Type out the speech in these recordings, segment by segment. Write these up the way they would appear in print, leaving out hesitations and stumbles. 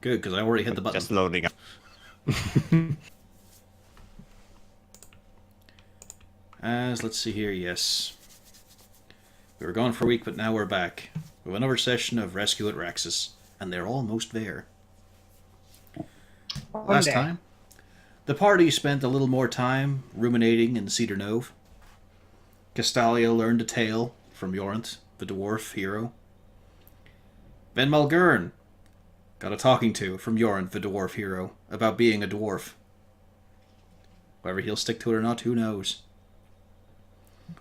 Good, because I already hit the button. Just loading up. Let's see here, yes. We were gone for a week, but now we're back. With another session of Rescue at Raxis, and they're almost there. Last time, the party spent a little more time ruminating in Cedar Nove. Castalia learned a tale from Yorant, the dwarf hero. Ben Malgern got a talking to from Yorant, the dwarf hero, about being a dwarf. Whether he'll stick to it or not, who knows?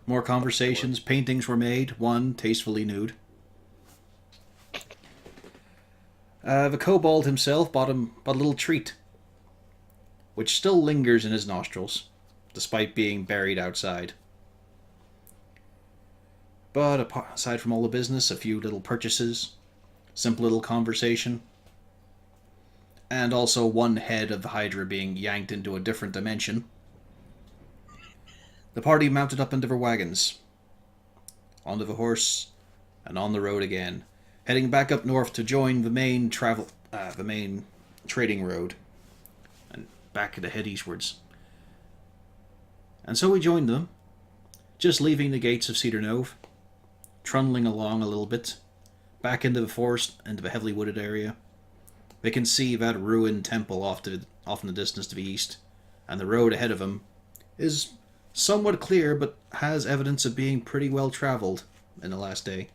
More conversations, paintings were made, one tastefully nude. The kobold himself bought a little treat, which still lingers in his nostrils, despite being buried outside. But aside from all the business, a few little purchases, simple little conversation, and also one head of the Hydra being yanked into a different dimension. The party mounted up into their wagons, onto the horse, and on the road again, heading back up north to join the main trading road, and back to head eastwards. And so we joined them, just leaving the gates of Cedar Nove, trundling along a little bit, back into the forest, into the heavily wooded area. They can see that ruined temple off in the distance to the east, and the road ahead of them is somewhat clear, but has evidence of being pretty well travelled in the last day.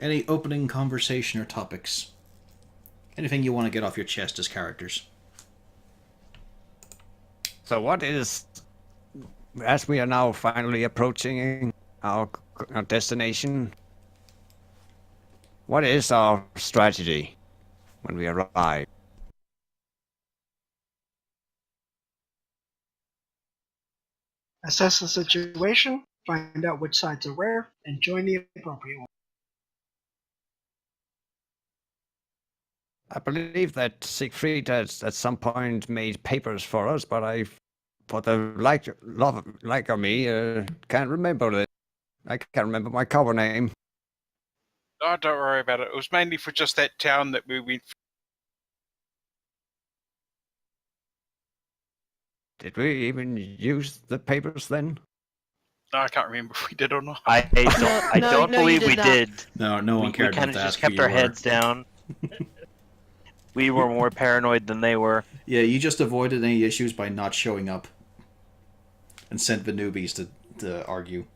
Any opening conversation or topics? Anything you want to get off your chest as characters? So what is, as we are now finally approaching our destination, what is our strategy when we arrive? Assess the situation, find out which sides are where, and join the appropriate one. I believe that Siegfried has at some point made papers for us, but for the like of me, can't remember it. I can't remember my cover name. Oh, don't worry about it. It was mainly for just that town that we went. Did we even use the papers then? No, I can't remember if we did or not. I don't believe we did. No one cared We kind enough of to just ask who kept you our were. heads down. We were more paranoid than they were. Yeah, you just avoided any issues by not showing up. And sent the newbies to argue.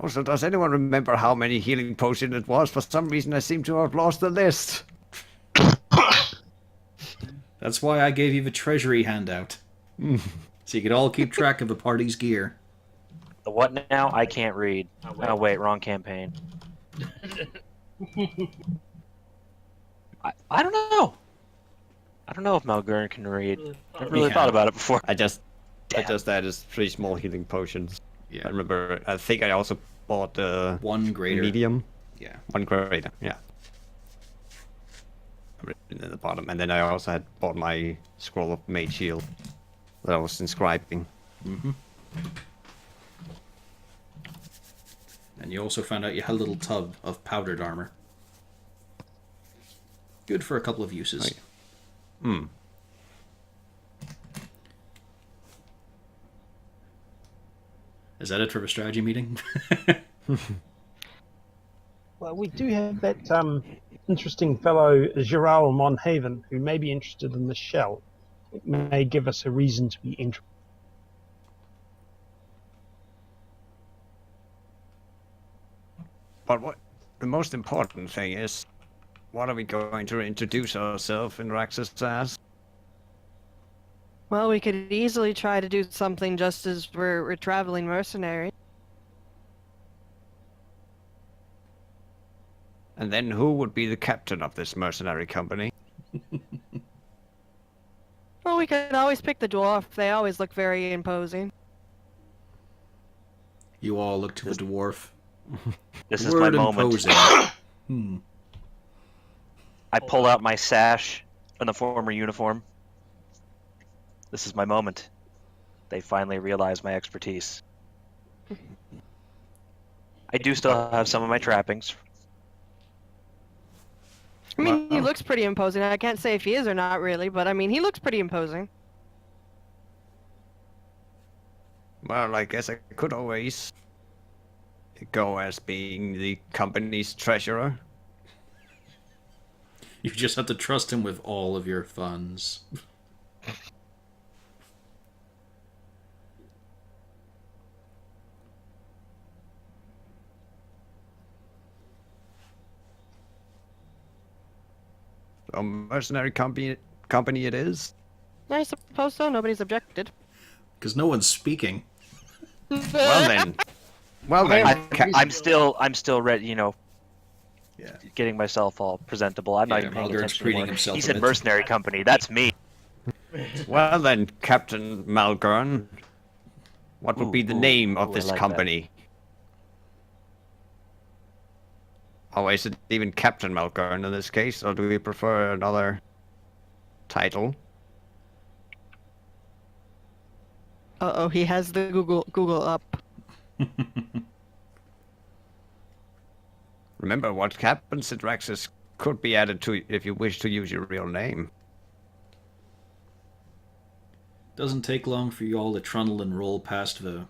Also, does anyone remember how many healing potions it was? For some reason, I seem to have lost the list. That's why I gave you the treasury handout. So you could all keep track of the party's gear. The what now? I can't read. Oh wait, wrong campaign. I don't know. I don't know if Malgern can read. Never really thought about it before. I just added 3 small healing potions. Yeah. I remember. I think I also bought the one greater. Medium. Yeah. 1 greater. Yeah. Written at the bottom, and then I also had bought my scroll of mage shield that I was inscribing. Mm-hmm. And you also found out you had a little tub of powdered armor. Good for a couple of uses. Oh, yeah. Is that it for the strategy meeting? Well, we do have that interesting fellow, Gerald Monhaven, who may be interested in the shell. It may give us a reason to be interested. But what the most important thing is, what are we going to introduce ourselves in Raxis as? Well, we could easily try to do something just as we're traveling mercenary. And then who would be the captain of this mercenary company? Well, we could always pick the dwarf. They always look very imposing. You all look to the dwarf. This is my moment. Hmm. I pull out my sash in the former uniform. This is my moment. they finally realized my expertise. I do still have some of my trappings. I mean, he Well- looks pretty imposing. I can't say if he is or not, really, but I mean, he looks pretty imposing. Well, I guess I could always go as being the company's treasurer. You just have to trust him with all of your funds. A mercenary company it is. I suppose so. Nobody's objected. Because no one's speaking. Well then. Well then. I'm still ready. You know, Yeah. getting myself all presentable. I'm not Yeah, even paying Malgern's attention preening anymore. himself He a said bit. mercenary company. That's me. Well then, Captain Malgern. What would be the name of I this like that. company? Oh, is it even Captain Malgern in this case, or do we prefer another title? Uh-oh, he has the Google up. Remember, what happens at Raxis could be added to if you wish to use your real name. Doesn't take long for you all to trundle and roll past the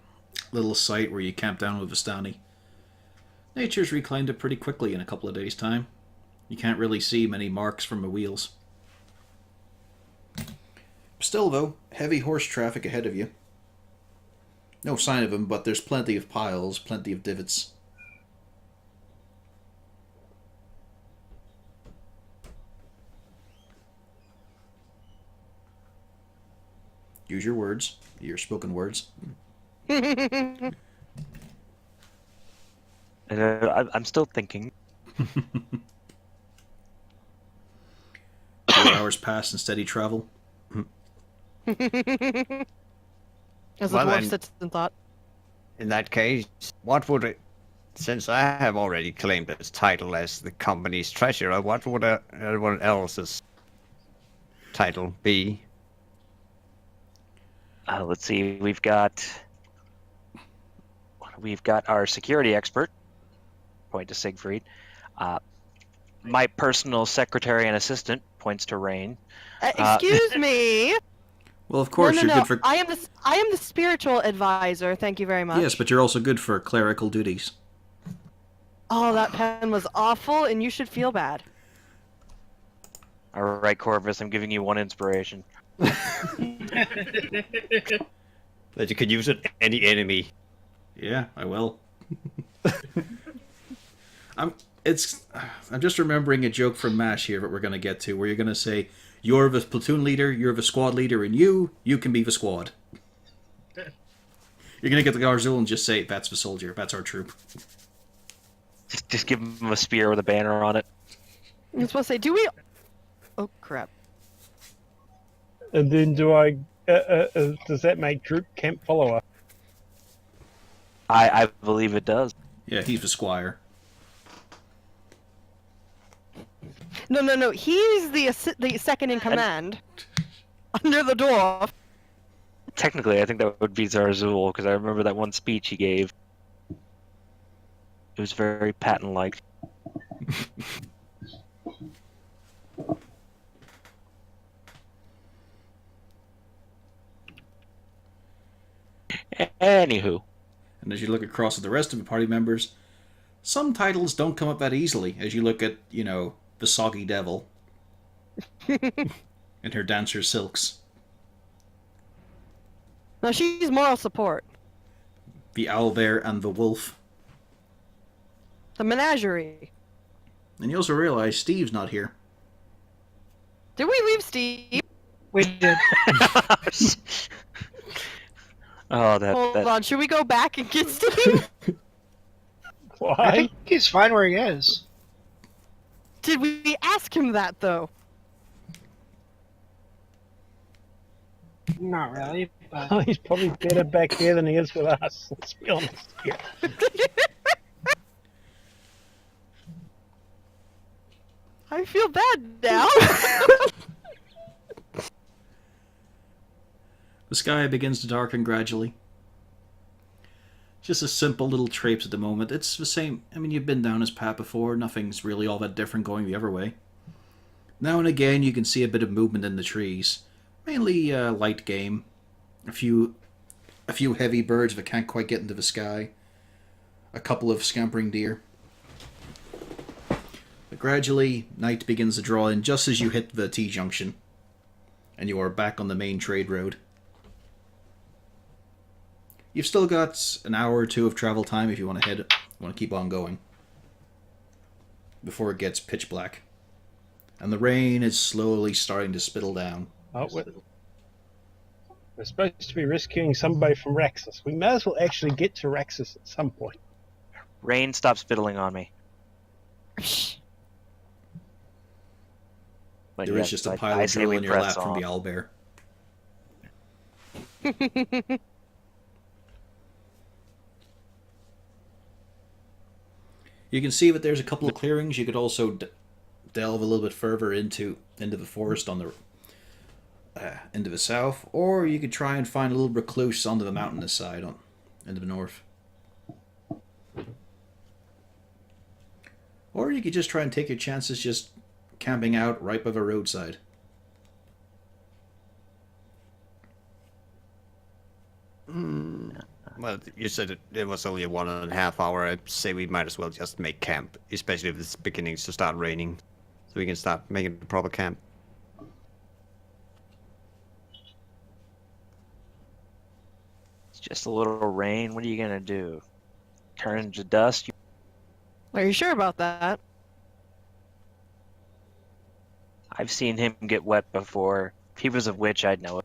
little site where you camp down with Vistani. Nature's reclaimed it pretty quickly in a couple of days' time. You can't really see many marks from the wheels. Still, though, heavy horse traffic ahead of you. No sign of him, but there's plenty of piles, plenty of divots. Use your words, your spoken words. I'm still thinking. 4 hours pass in steady travel. As the Well, dwarf then- sits and thought. In that case, what would it, since I have already claimed this title as the company's treasurer, what would everyone else's title be? Let's see. We've got our security expert. Point to Siegfried. My personal secretary and assistant points to Rain. Excuse me. Well, of course, no, you're no. good for... I am the spiritual advisor. Thank you very much. Yes, but you're also good for clerical duties. Oh, that pen was awful, and you should feel bad. All right, Corvus, I'm giving you one inspiration. That you could use it any enemy. Yeah, I will. I'm just remembering a joke from MASH here that we're going to get to, where you're going to say, you're the platoon leader, you're the squad leader, and you can be the squad. You're going to get the Garzul and just say, that's the soldier, that's our troop. Just give him a spear with a banner on it. You're supposed to say, do we... Oh, crap. And then does that make Droop camp follower? I believe it does. Yeah, he's the squire. No. He's the second in command. Under the dwarf. Technically, I think that would be Zarzul, because I remember that one speech he gave. It was very Patton-like. Anywho. And as you look across at the rest of the party members, some titles don't come up that easily as you look at, the Soggy Devil and her dancer silks, No, she's moral support. the owlbear and the wolf. The menagerie. And you also realize Steve's not here. Did we leave Steve? We did. Oh, that Hold on, should we go back and get Steve? I Why? think he's fine where he is. Did we ask him that, though? Not really, but Oh, he's probably better back there than he is with us. Let's be honest here. I feel bad now. The sky begins to darken gradually. Just a simple little traipse at the moment. It's the same. I mean, you've been down this path before. Nothing's really all that different going the other way. Now and again, you can see a bit of movement in the trees. Mainly light game. A few heavy birds that can't quite get into the sky. A couple of scampering deer. But gradually, night begins to draw in just as you hit the T-junction. And you are back on the main trade road. You've still got an hour or two of travel time if you want to keep on going. Before it gets pitch black. And the rain is slowly starting to spittle down. Oh, we're supposed to be rescuing somebody from Raxis. We may as well actually get to Raxis at some point. Rain, stop spittling on me. But There is yes, just a I pile of say drill we in your lap press from on. the owlbear. You can see that there's a couple of clearings. You could also delve a little bit further into the forest on the into the south, or you could try and find a little recluse onto the mountainous side into the north. Or you could just try and take your chances just camping out right by the roadside. Well, you said it was only a 1.5 hour. I'd say we might as well just make camp, especially if it's beginning to start raining, so we can start making a proper camp. It's just a little rain. What are you gonna do? Turn into dust? Are you sure about that? I've seen him get wet before. If he was a witch, I'd know it.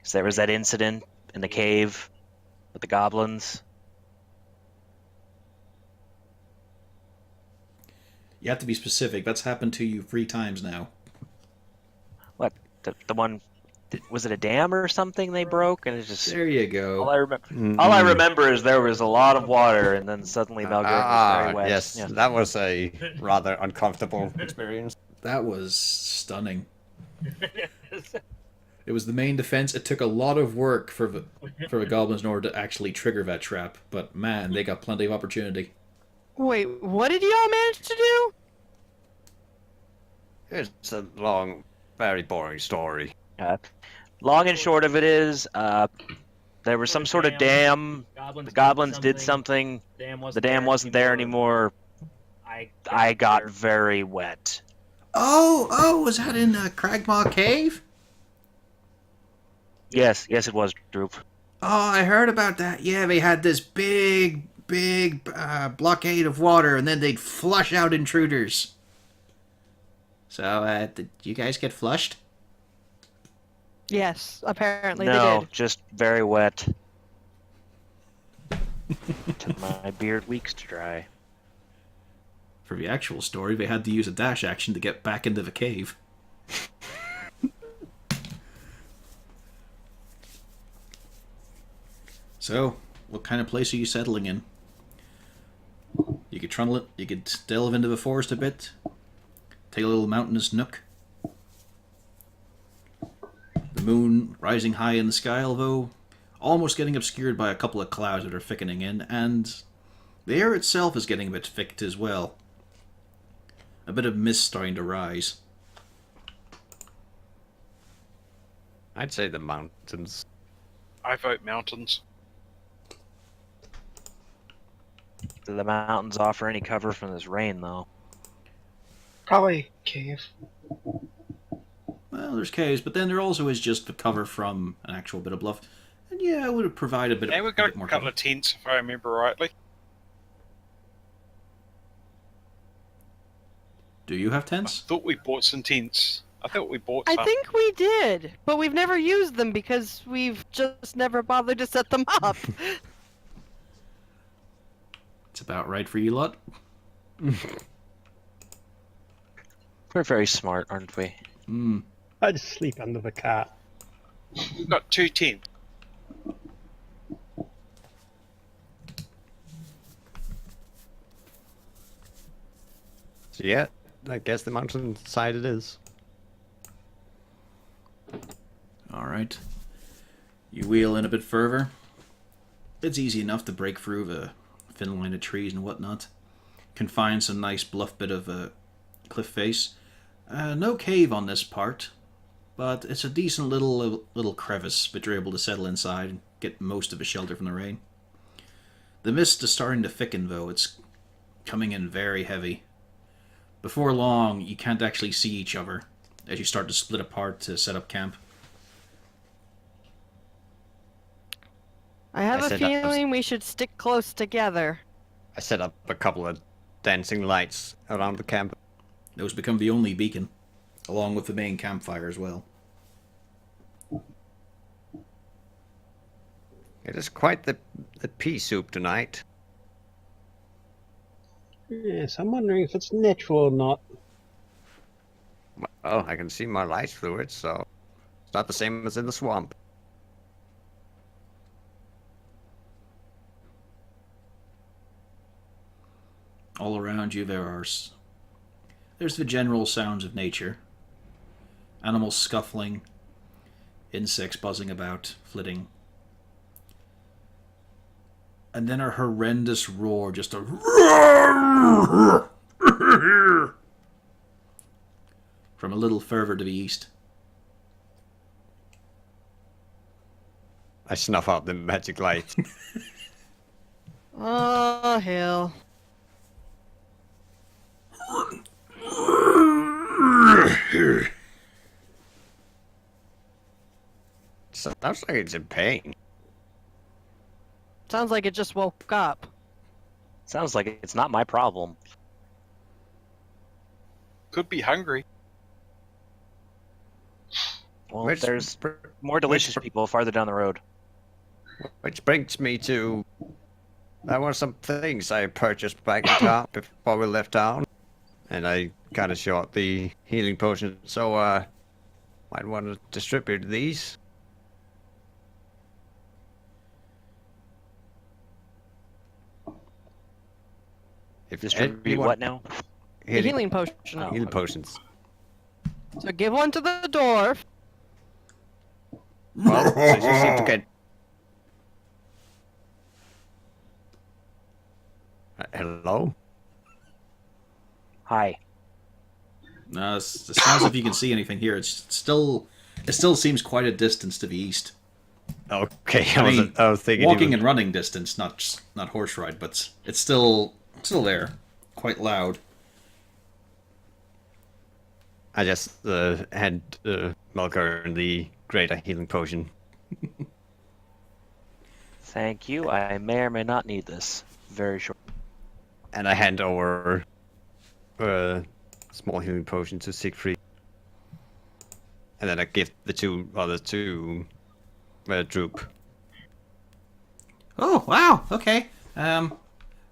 So there was that incident in the cave with the goblins. You have to be specific. That's happened to you 3 times now. What? The one... Was it a dam or something they broke? And it's just... There you go. All I remember is there was a lot of water, and then suddenly Melgren was very wet. Yes, Yeah. that was a rather uncomfortable experience. That was stunning. It was the main defense. It took a lot of work for the goblins in order to actually trigger that trap, but man, they got plenty of opportunity. Wait, what did y'all manage to do? It's a long, very boring story. Long and short of it is, there was some sort of dam. The goblins did something. The dam wasn't there anymore. I got very wet. Oh, was that in Cragmaw Cave? Yes, it was, Droop. Oh, I heard about that. Yeah, they had this big blockade of water, and then they'd flush out intruders. So, did you guys get flushed? Yes, apparently they No, did. just very wet. Took my beard weeks to dry. For the actual story, they had to use a dash action to get back into the cave. So, what kind of place are you settling in? You could trundle it, you could delve into the forest a bit, take a little mountainous nook. The moon rising high in the sky, although almost getting obscured by a couple of clouds that are thickening in, and the air itself is getting a bit thick as well. A bit of mist starting to rise. I'd say the mountains. I vote mountains. Do the mountains offer any cover from this rain, though? Probably cave. Well, there's caves, but then there also is just the cover from an actual bit of bluff. And yeah, it would provide a bit, Yeah, we've a got bit a more couple cover. of tents, if I remember rightly. Do you have I tents? thought we bought some tents. I thought we bought I some. think we did, but we've never used them because we've just never bothered to set them up. It's about right for you lot. We're very smart, aren't we? I just sleep under the cart. We've got 2 tents. So yeah, I guess the mountainside it is. Alright. You wheel in a bit further. It's easy enough to break through the thin line of trees and whatnot. Can find some nice bluff bit of a cliff face. No cave on this part, but it's a decent little crevice that you're able to settle inside and get most of a shelter from the rain. The mist is starting to thicken though. It's coming in very heavy. Before long, you can't actually see each other as you start to split apart to set up camp. I have I a said that was- feeling we should stick close together. I set up a couple of dancing lights around the camp. Those become the only beacon, along with the main campfire as well. It is quite the pea soup tonight. Yes, I'm wondering if it's natural or not. Well, I can see my light through it, so it's not the same as in the swamp. All around you there's the general sounds of nature. Animals scuffling, insects buzzing about, flitting. And then a horrendous roar, just a from a little further to the east. I snuff out the magic light. Oh, hell. Sounds like it's in pain. Sounds like it just woke up. Sounds like it's not my problem. Could be hungry. Well, Which- there's more delicious people farther down the road. Which brings me to... There were some things I purchased back in town before we left town. And I kind of short the healing potion, so might want to distribute these. If Distribute anyone- what now? The healing potion. Oh. Healing potions. So give one to the dwarf. Well, since you seem to get... Hello? Hi. No, it sounds if you can see anything here. It still seems quite a distance to the east. Okay, I I was thinking... Walking even- and running distance, not horse ride, but it's still there, quite loud. I just had Melkor the greater healing potion. Thank you. I may or may not need this. Very short. And I hand over a small healing potion to Siegfried. And then I give the others to Droop. Oh wow, okay.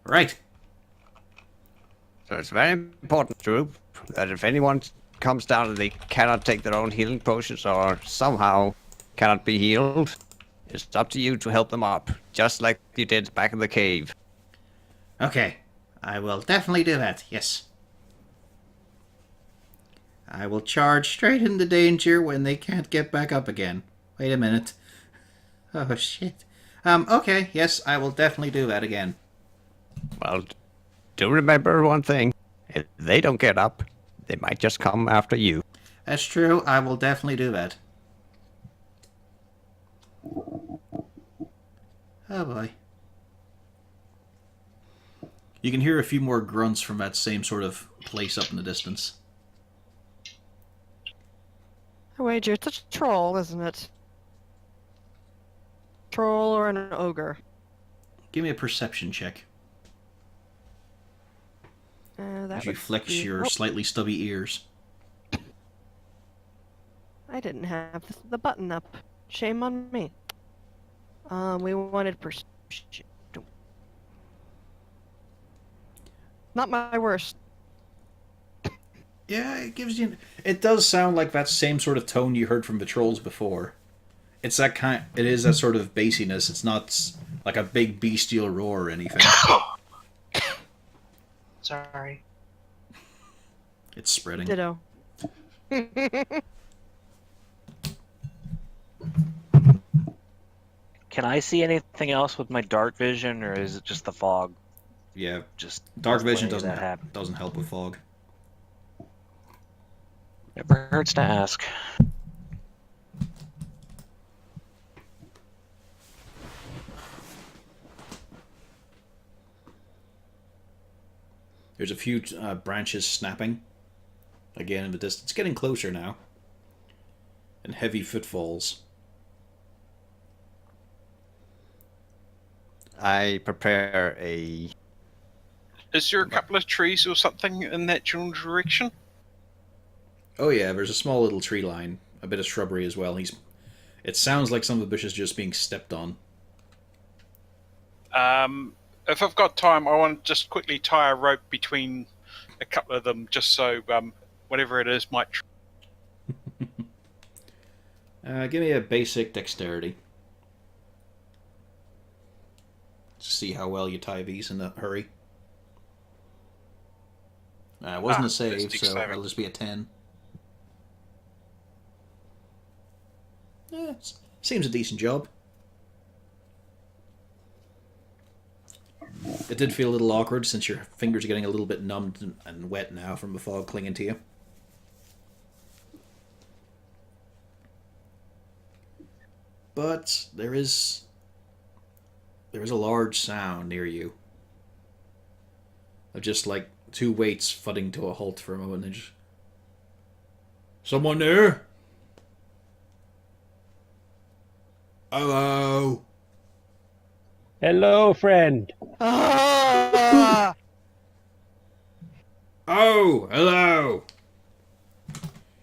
Right. So it's very important, Droop, that if anyone comes down and they cannot take their own healing potions or somehow cannot be healed, it's up to you to help them up, just like you did back in the cave. Okay, I will definitely do that. Yes. I will charge straight into danger when they can't get back up again. Wait a minute. Oh shit. Okay, yes, I will definitely do that again. Well, do remember one thing. If they don't get up, they might just come after you. That's true, I will definitely do that. Oh boy. You can hear a few more grunts from that same sort of place up in the distance. I wager it's a troll, isn't it? Troll or an ogre. Give me a perception check. That As you would flex be- your oh, slightly stubby ears. I didn't have the button up. Shame on me. We wanted perception. Not my worst. Yeah, it gives you... It does sound like that same sort of tone you heard from the trolls before. It's that kind... It is that sort of bassiness. It's not like a big bestial roar or anything. Sorry. It's spreading. Ditto. Can I see anything else with my dark vision, or is it just the fog? Yeah, Just dark letting vision that happen. doesn't help with fog. Never hurts to ask. There's a few branches snapping. Again in the distance. Getting closer now. And heavy footfalls. I prepare a. Is there a couple of trees or something in that general direction? Oh yeah, there's a small little tree line. A bit of shrubbery as well. It sounds like some of the bushes just being stepped on. If I've got time, I want to just quickly tie a rope between a couple of them, just so whatever it is might. Give me a basic dexterity. To see how well you tie these in a hurry. It wasn't a save, so it'll just be a 10. Yeah, seems a decent job. It did feel a little awkward since your fingers are getting a little bit numbed and wet now from the fog clinging to you. But there is a large sound near you. Of just like two weights thudding to a halt for a moment and just... Someone there? Hello? Hello, friend. Ah! Oh, hello.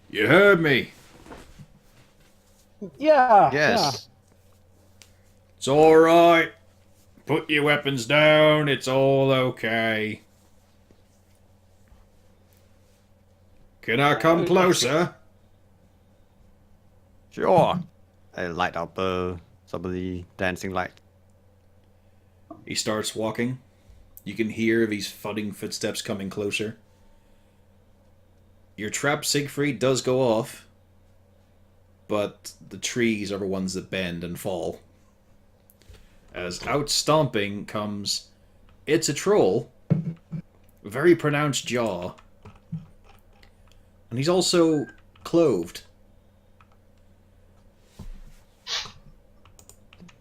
You heard me. Yeah. Yes. It's all right. Put your weapons down. It's all okay. Can I come closer? Sure. I light up some of the dancing light. He starts walking. You can hear these thudding footsteps coming closer. Your trap, Siegfried, does go off, but the trees are the ones that bend and fall. As out stomping comes... It's a troll. Very pronounced jaw. And he's also clothed.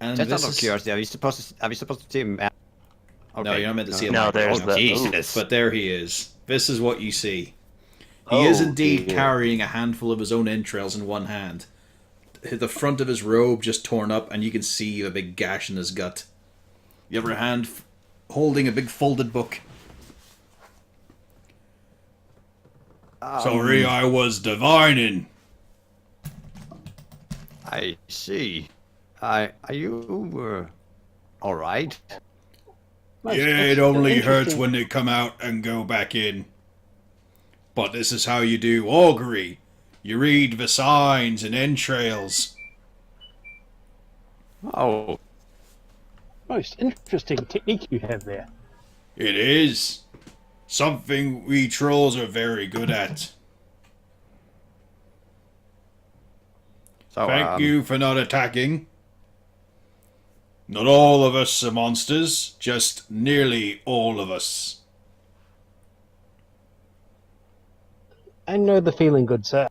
And Just this out of is... curiosity, are we supposed to see him? No, you're not meant to see him. No, like there's that. the- Jesus. But there he is. This is what you see. He is indeed carrying a handful of his own entrails in one hand. The front of his robe just torn up, and you can see a big gash in his gut. The other hand holding a big folded book. Sorry, I was divining. I see. Are you all right? Most Yeah, it only hurts interesting. when they come out and go back in. But this is how you do augury. You read the signs and entrails. Oh, Most interesting technique you have there. It is. Something we trolls are very good at. so Thank you for not attacking. Not all of us are monsters, just nearly all of us. I know the feeling, good sir.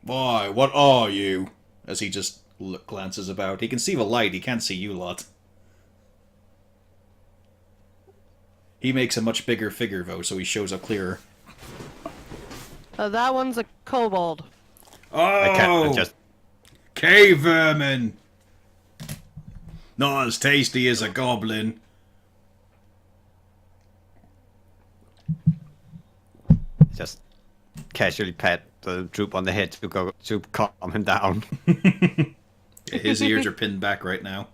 Why, what are you? As he just glances about. He can see the light, he can't see you lot. He makes a much bigger figure, though, so he shows up clearer. That one's a kobold. I can't Oh! just. Cave vermin! Not as tasty as a goblin. Just casually pat the droop on the head to calm him down. His ears are pinned back right now.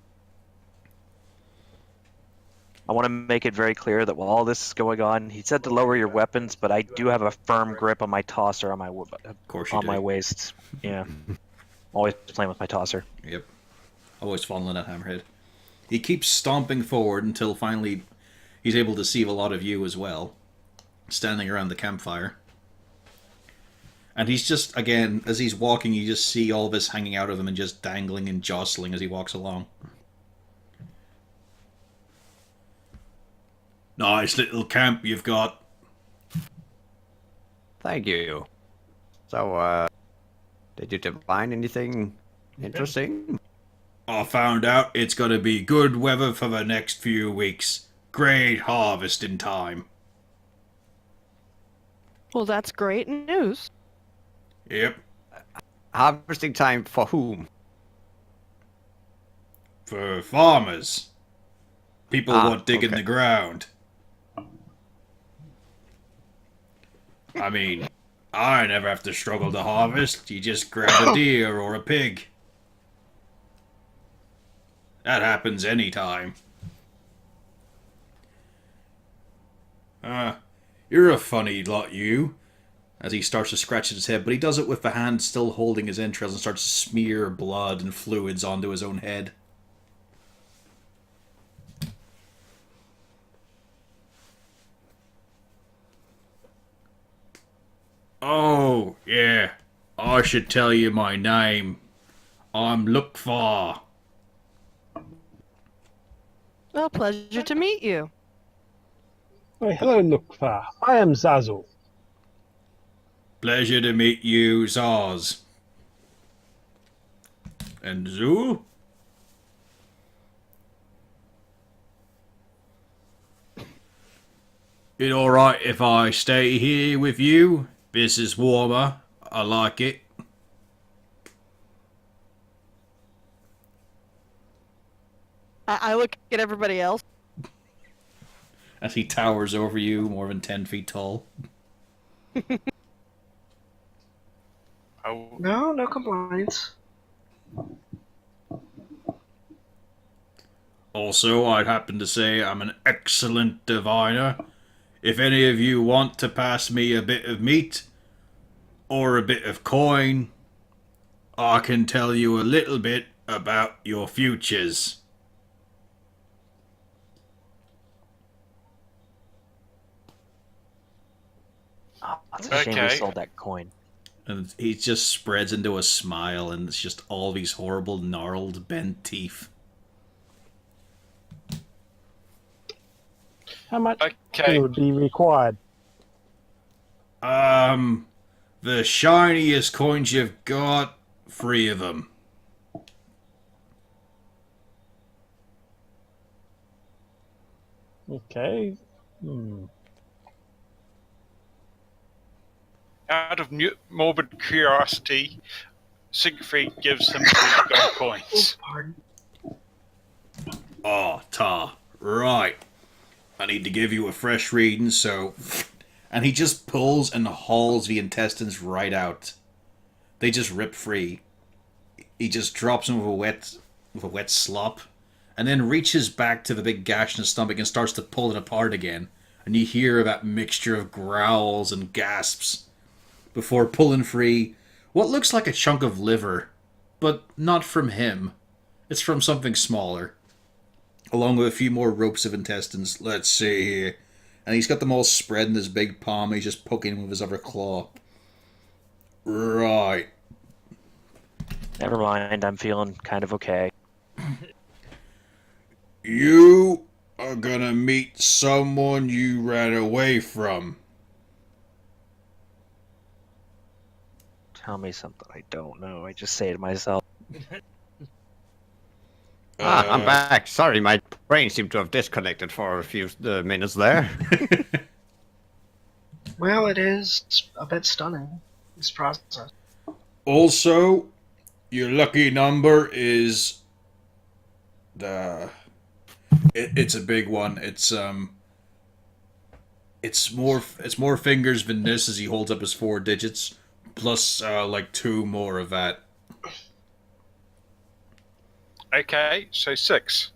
I want to make it very clear that while all this is going on, he said to lower your weapons, but I do have a firm grip on my tosser on my Of course you on do. my waist. Yeah, always playing with my tosser. Yep. Always falling at Hammerhead. He keeps stomping forward until finally he's able to see a lot of you as well. standing around the campfire. And he's just, again, as he's walking, you just see all of this hanging out of him and just dangling and jostling as he walks along. Nice little camp you've got. Thank you. So, did you divine anything interesting? I found out it's going to be good weather for the next few weeks. Great harvesting time. Well, that's great news. Yep, Harvesting time for whom? for farmers. People want digging okay. the ground. I mean, I never have to struggle to harvest. You just grab a deer or a pig. That happens anytime. You're a funny lot, you. As he starts to scratch at his head, but he does it with the hand still holding his entrails and starts to smear blood and fluids onto his own head. Oh, yeah. I should tell you my name. I'm Lookfar. Well, pleasure to meet you. Oh, hello, Lookfar. I am Zazzle. Pleasure to meet you, Zaz. And Zul? It alright if I stay here with you? This is warmer. I like it. I look at everybody else. As he towers over you, more than 10 feet tall. Oh, No complaints. Also, I'd happen to say I'm an excellent diviner. If any of you want to pass me a bit of meat or a bit of coin, I can tell you a little bit about your futures. Oh, it's a shame we Okay. sold that coin. And he just spreads into a smile, and it's just all these horrible, gnarled, bent teeth. How much Okay. would be required? The shiniest coins you've got, 3 of them. Okay. Out of morbid curiosity, Siegfried gives him 3 gold Oh, coins. pardon. Oh, ta. Right. I need to give you a fresh reading, so... And he just pulls and hauls the intestines right out. They just rip free. He just drops them with a wet slop, and then reaches back to the big gash in his stomach and starts to pull it apart again. And you hear that mixture of growls and gasps before pulling free what looks like a chunk of liver, but not from him. It's from something smaller, along with a few more ropes of intestines. Let's see here. And he's got them all spread in his big palm, and he's just poking them with his other claw. Right. Never mind, I'm feeling kind of okay. You are gonna meet someone you ran away from. Tell me something I don't know. I just say to myself. I'm back. Sorry, my brain seemed to have disconnected for a few minutes there. Well, it is a bit stunning, this process. Also, your lucky number is it's a big one. It's more fingers than this as he holds up his 4 digits, plus like 2 more of that. Okay, so 6.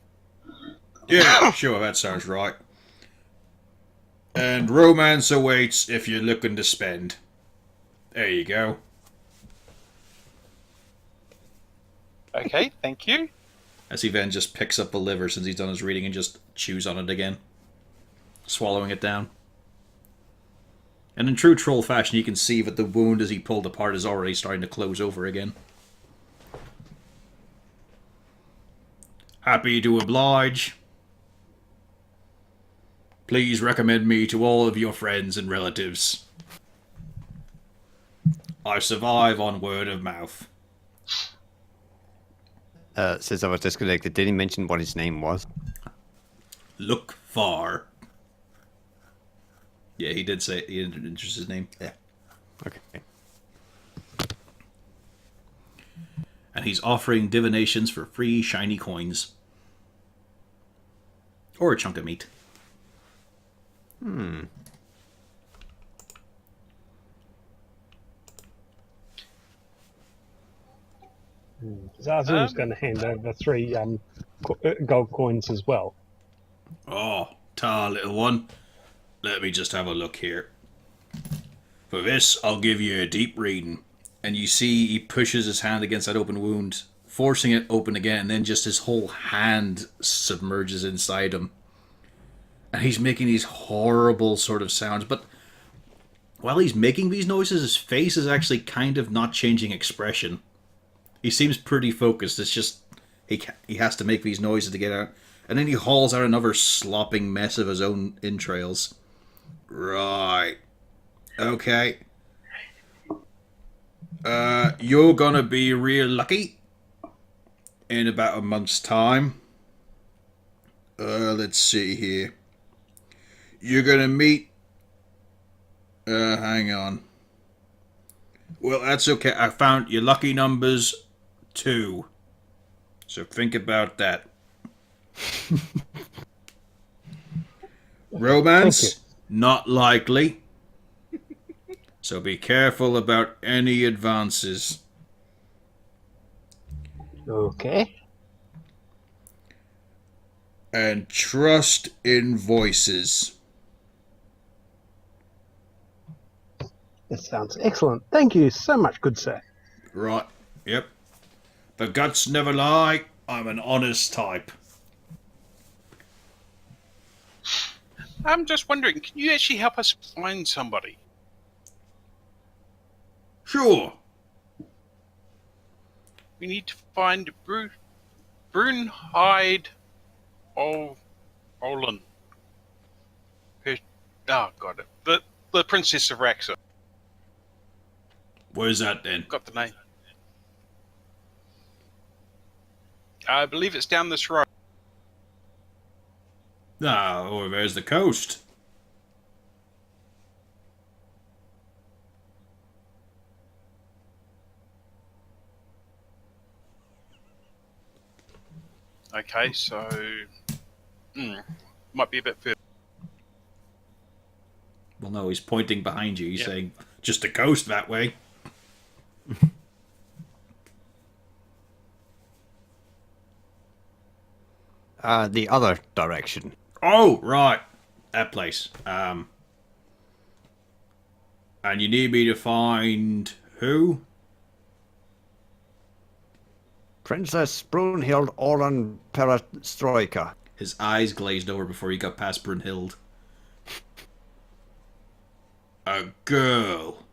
Yeah, sure, that sounds right. And romance awaits if you're looking to spend. There you go. Okay, thank you. As he then just picks up the liver since he's done his reading and just chews on it again, swallowing it down. And in true troll fashion, you can see that the wound as he pulled apart is already starting to close over again. Happy to oblige. Please recommend me to all of your friends and relatives. I survive on word of mouth. Since I was disconnected, did he mention what his name was? Look far. Yeah, he did say he introduced his name. Yeah. Okay. And he's offering divinations for free shiny coins. Or a chunk of meat. Zazu's going to hand over 3 gold coins as well. Oh, ta, little one. Let me just have a look here. For this, I'll give you a deep reading. And you see he pushes his hand against that open wound, forcing it open again, and then just his whole hand submerges inside him. And he's making these horrible sort of sounds, but while he's making these noises, his face is actually kind of not changing expression. He seems pretty focused. It's just he has to make these noises to get out. And then he hauls out another slopping mess of his own entrails. Right. Okay. You're gonna be real lucky in about a month's time. Let's see here. You're gonna meet... hang on. Well, that's okay. I found your lucky numbers 2. So think about that. Romance? Not likely. So be careful about any advances. Okay. And trust in voices. That sounds excellent. Thank you so much, good sir. Right. Yep. The guts never lie. I'm an honest type. I'm just wondering, can you actually help us find somebody? Sure. We need to find Brunhilde Olin. Oh, got it. The Princess of Raxis. Where's that then? Got the name. I believe it's down this road. Ah, or there's the coast. Okay, so might be a bit further. Well, no, he's pointing behind you. He's Yeah. saying, just the coast that way. The other direction. Oh, right. That place. And you need me to find who? Princess Brunhild Oran Perestroika. His eyes glazed over before he got past Brunhild. A girl.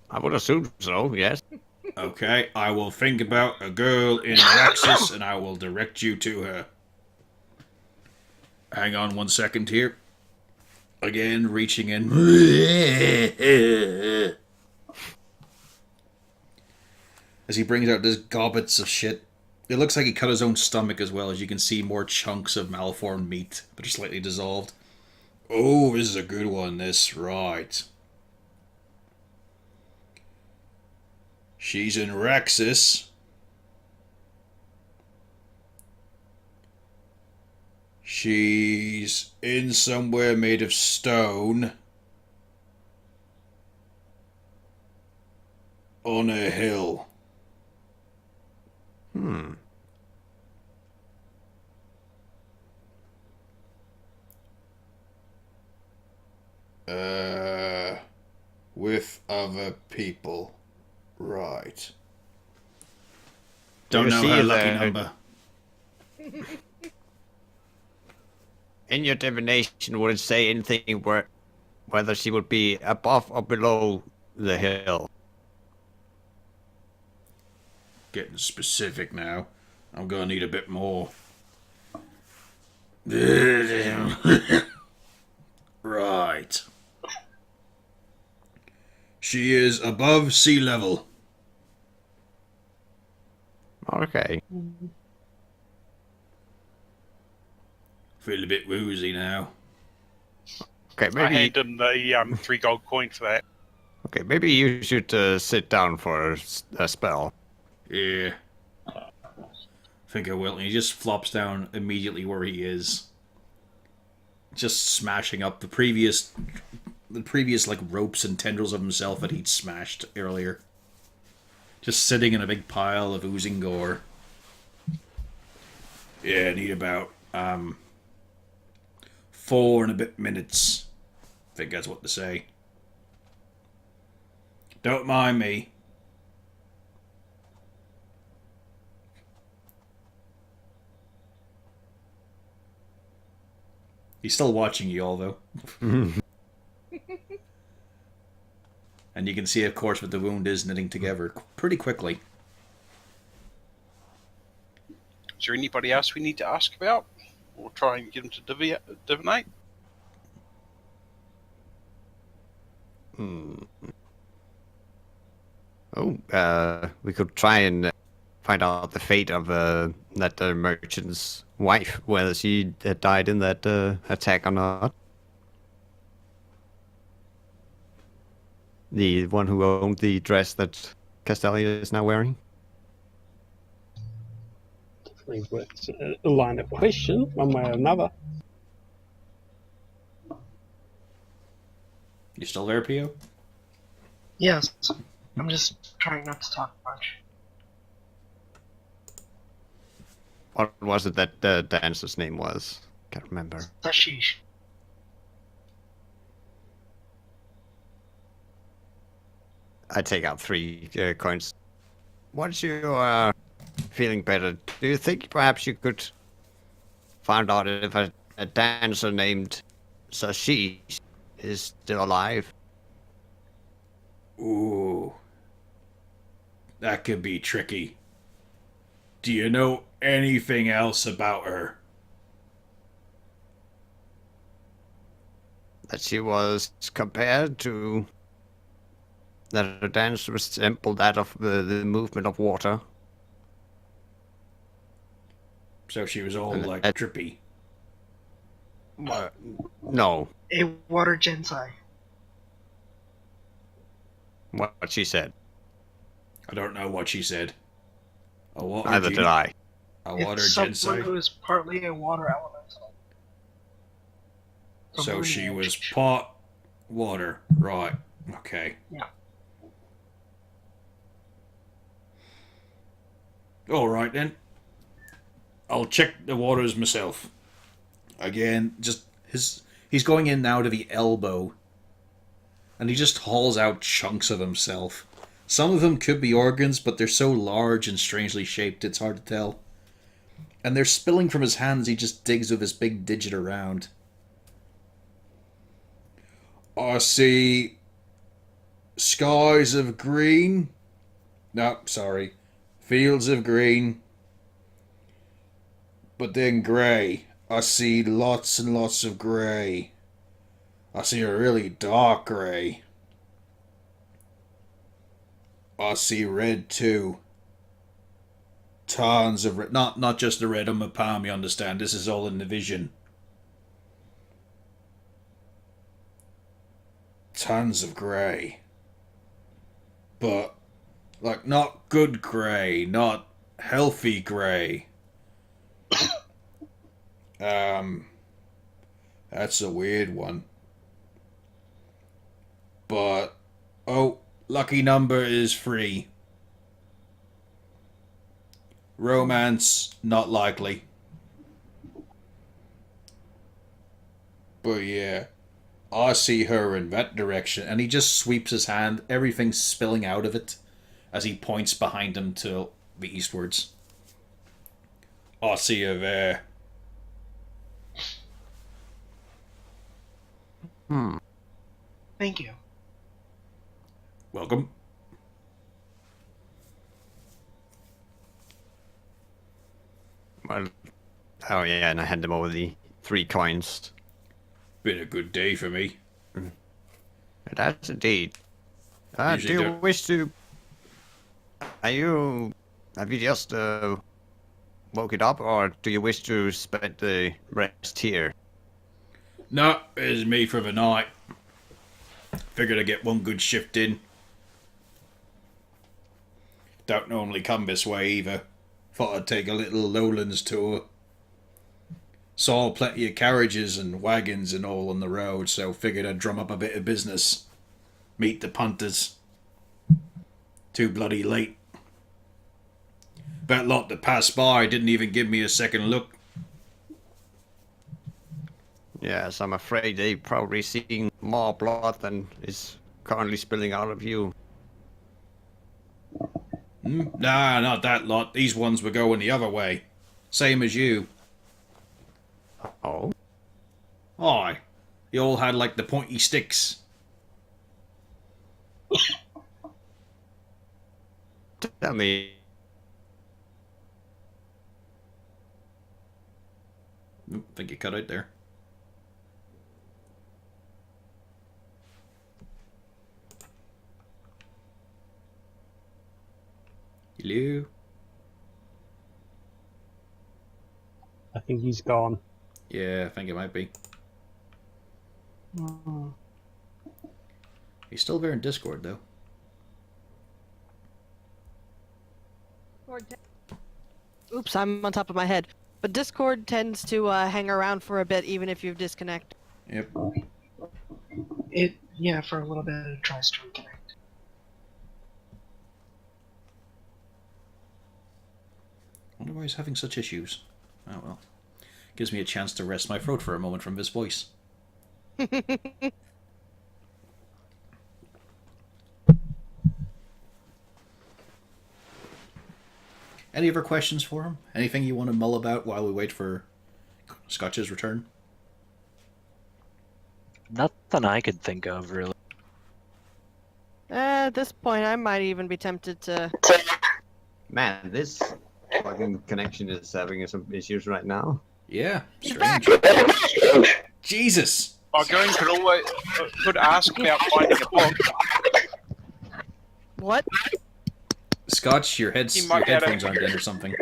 I would assume so, yes. Okay, I will think about a girl in Raxis and I will direct you to her. Hang on 1 second here. Again, reaching in. As he brings out this gobbets of shit. It looks like he cut his own stomach as well, as you can see more chunks of malformed meat, but are slightly dissolved. Oh, this is a good one, this. Right. She's in Raxis. She's in somewhere made of stone. On a hill. With other people. Right. Don't you know see her the- lucky number. In your divination, would it say anything where whether she would be above or below the hill. Getting specific now. I'm gonna need a bit more. Right. She is above sea level. Okay. Feel a bit woozy now. Okay, I maybe. hand him the 3 gold coin for that. Okay, maybe you should sit down for a spell. Yeah. Think I will. And he just flops down immediately where he is. Just smashing up the previous like ropes and tendrils of himself that he'd smashed earlier. Just sitting in a big pile of oozing gore. Yeah, I need about 4 and a bit minutes. I think that's what to say. Don't mind me. He's still watching you all, though. And you can see, of course, what the wound is knitting together pretty quickly. Is there anybody else we need to ask about? Or try and get him to divinate? Oh, we could try and find out the fate of that merchant's wife, whether she died in that attack or not. The one who owned the dress that Castelia is now wearing. Definitely worth a line of question, one way or another. You still there, Pio? Yes. I'm just trying not to talk much. What was it that the dancer's name was? Can't remember. Tashish. I take out 3 coins. Once you are feeling better, do you think perhaps you could find out if a dancer named Sashi is still alive? Ooh. That could be tricky. Do you know anything else about her? That she was compared to... that her dance resembled that of the movement of water. So she was all And like that- trippy. No, A water gensai. what she said. I don't know what she said. A water Neither did I. A water It's someone gensai. who is partly a water elemental. So From she lineage. was pot water. Right. Okay. Yeah. Alright then. I'll check the waters myself. Again, just he's going in now to the elbow. And he just hauls out chunks of himself. Some of them could be organs, but they're so large and strangely shaped it's hard to tell. And they're spilling from his hands, he just digs with his big digit around. I see skies of green. No, sorry. Fields of green. But then grey. I see lots and lots of grey. I see a really dark grey. I see red too. Tons of red. Not just the red on my palm, you understand. This is all in the vision. Tons of grey. But, like, not good grey. Not healthy grey. That's a weird one. But, oh, lucky number is 3. Romance, not likely. But yeah, I see her in that direction. And he just sweeps his hand, everything's spilling out of it, as he points behind him to the eastwards. I see her there. Thank you. Welcome. Well, oh yeah, and I hand them over the 3 coins. Been a good day for me. That's indeed. Do Usually you don't- wish to... Have you just woke it up, or do you wish to spend the rest here? No, it's me for the night. Figured I'd get one good shift in. Don't normally come this way either. Thought I'd take a little lowlands tour. Saw plenty of carriages and wagons and all on the road, so figured I'd drum up a bit of business. Meet the punters. Too bloody late. That lot that passed by didn't even give me a second look. Yes, I'm afraid they've probably seen more blood than is currently spilling out of you. Nah, not that lot. These ones were going the other way. Same as you. Oh? Aye. They all had like the pointy sticks. Tell me... I think you cut out there. Hello? I think he's gone. Yeah, I think it might be. He's still there in Discord, though. Oops, I'm on top of my head. But Discord tends to hang around for a bit, even if you've disconnected. Yep. Yeah, for a little bit it tries to reconnect. Wonder why he's having such issues. Oh well. Gives me a chance to rest my throat for a moment from this voice. Any other questions for him? Anything you want to mull about while we wait for Scotch's return? Nothing I could think of, really. At this point, I might even be tempted to... Man, this fucking connection is having some issues right now. Yeah. He's Strange. back! Jesus! Argoon could ask about finding a book. What? Scotch, your He your might get headphones a- aren't in or something.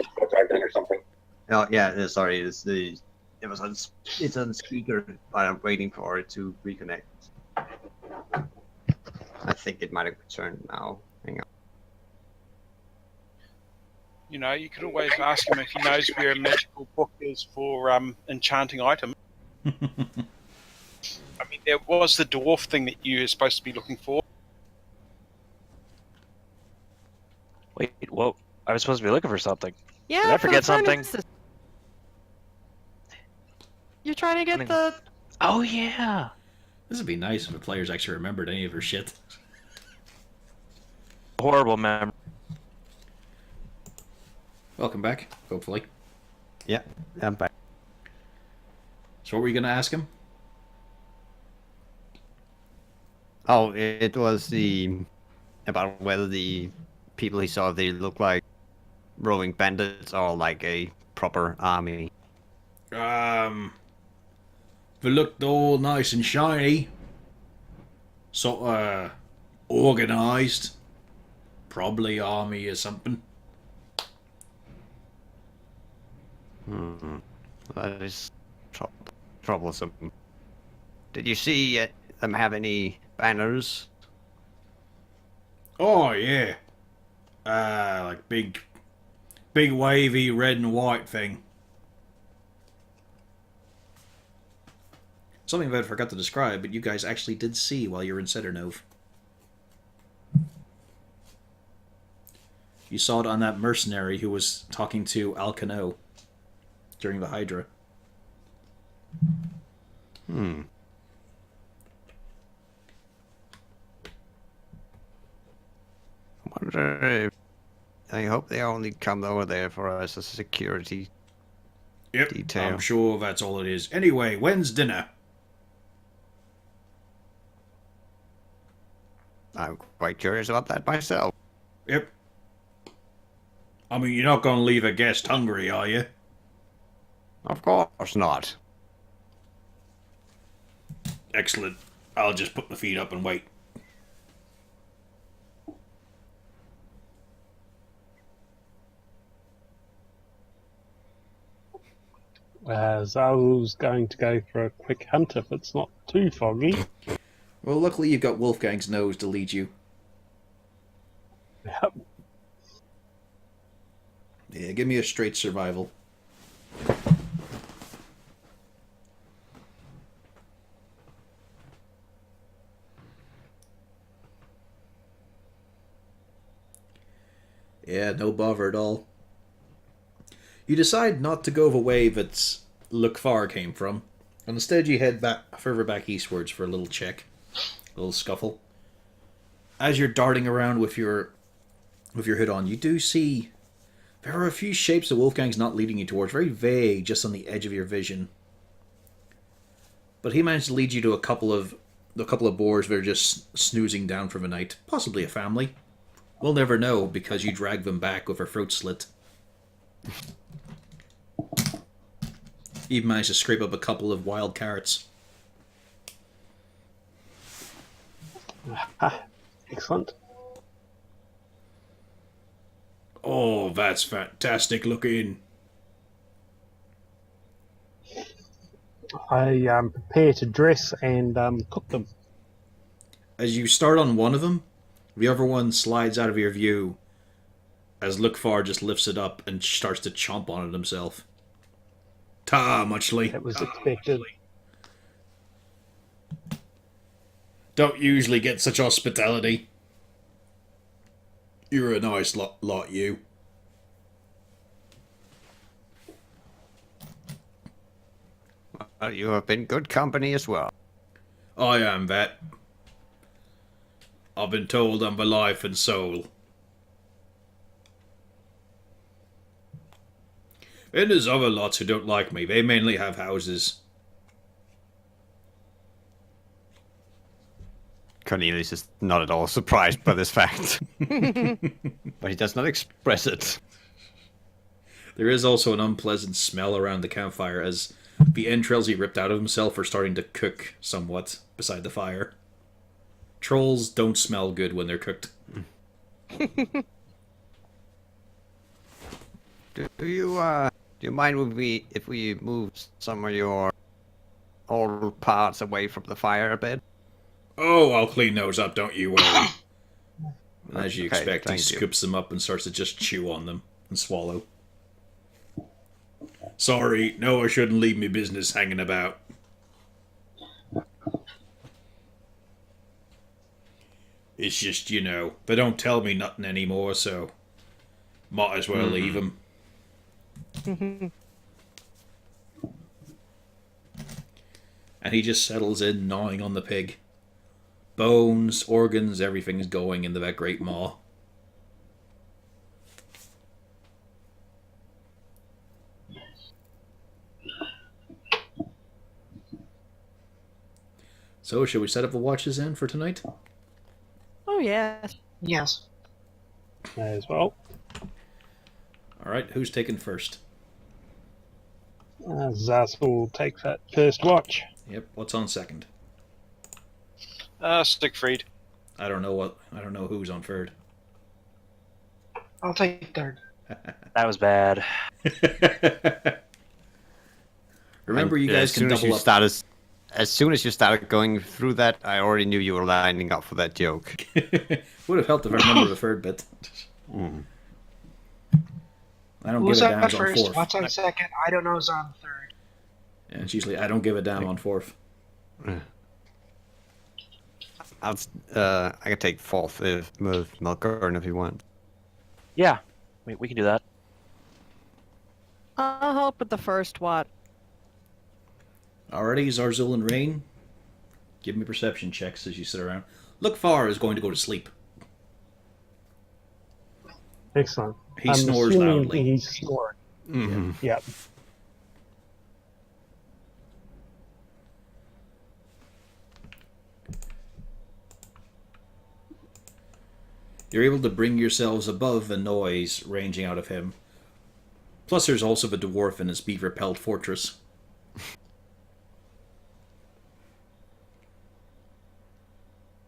Oh yeah, sorry, it's on speaker, but I'm waiting for it to reconnect. I think it might have returned now. Hang on. You know, you could always ask him if he knows where a magical book is for enchanting items. I mean, there was the dwarf thing that you were supposed to be looking for. Wait, whoa. I was supposed to be looking for something. Yeah, Did I for forget the something? furnaces. You're trying to get Running- the... Oh, yeah. This would be nice if the players actually remembered any of her shit. Horrible memory. Welcome back, hopefully. Yeah, I'm back. So what were you going to ask him? Oh, it was about whether the people he saw, they look like roving bandits or like a proper army. They looked all nice and shiny. Sort of organised. Probably army or something. That is troublesome. Did you see them have any banners? Oh yeah. Like big wavy red and white thing. Something that I forgot to describe, but you guys actually did see while you were in Sedernove. You saw it on that mercenary who was talking to Alcano during the Hydra. I hope they only come over there for us as a security Yep, detail. I'm sure that's all it is. Anyway, when's dinner? I'm quite curious about that myself. Yep. I mean, you're not going to leave a guest hungry, are you? Of course not. Excellent. I'll just put my feet up and wait. Zal's going to go for a quick hunt if it's not too foggy. Well, luckily you've got Wolfgang's nose to lead you. Yep. Yeah, give me a straight survival. Yeah, no bother at all. You decide not to go the way that Lukfar came from, and instead you head back further back eastwards for a little check, a little scuffle. As you're darting around with your hood on, you do see there are a few shapes that Wolfgang's not leading you towards, very vague, just on the edge of your vision. But he managed to lead you to a couple of boars that are just snoozing down for the night, possibly a family. We'll never know because you drag them back with a throat slit. Even managed to scrape up a couple of wild carrots. Excellent. Oh, that's fantastic looking. I prepare to dress and cook them. As you start on one of them, the other one slides out of your view as Lukfar just lifts it up and starts to chomp on it himself. Ta, muchly. That was expected. Don't usually get such hospitality. You're a nice lot, you. Well, you have been good company as well. I am that. I've been told I'm the life and soul. And there's other lots who don't like me. They mainly have houses. Cornelius is not at all surprised by this fact. But he does not express it. There is also an unpleasant smell around the campfire as the entrails he ripped out of himself are starting to cook somewhat beside the fire. Trolls don't smell good when they're cooked. Do you mind if we move some of your old parts away from the fire a bit? Oh, I'll clean those up, don't you worry. And as you Okay, expect, he thank you. scoops them up and starts to just chew on them and swallow. Sorry, no, I shouldn't leave me business hanging about. It's just, they don't tell me nothing anymore, so might as well leave 'em. And he just settles in, gnawing on the pig. Bones, organs, everything's going into that great maw. So, shall we set up the watches in for tonight? Oh, yes. Yes. May as well. Alright, who's taking first? Zaz will take that first watch. Yep, what's on second? Siegfried. I don't know who's on third. I'll take third. That was bad. Remember, you And guys can double up. As soon as you started going through that, I already knew you were lining up for that joke. Would have helped if I remember the third bit. I don't Who's give a on damn on first? fourth. What's on second? I don't know who's on third. And it's usually I don't give a damn on fourth. I can take fourth with Melkorn if you want. Yeah, we can do that. I'll help with the first watch. Alrighty, Zarzul and Rain, give me perception checks as you sit around. Lukfar is going to go to sleep. Excellent. He I'm snores assuming loudly. He's snoring. Mm-hmm. Yep. You're able to bring yourselves above the noise ranging out of him. Plus, there's also the dwarf in his beaver-pelt fortress.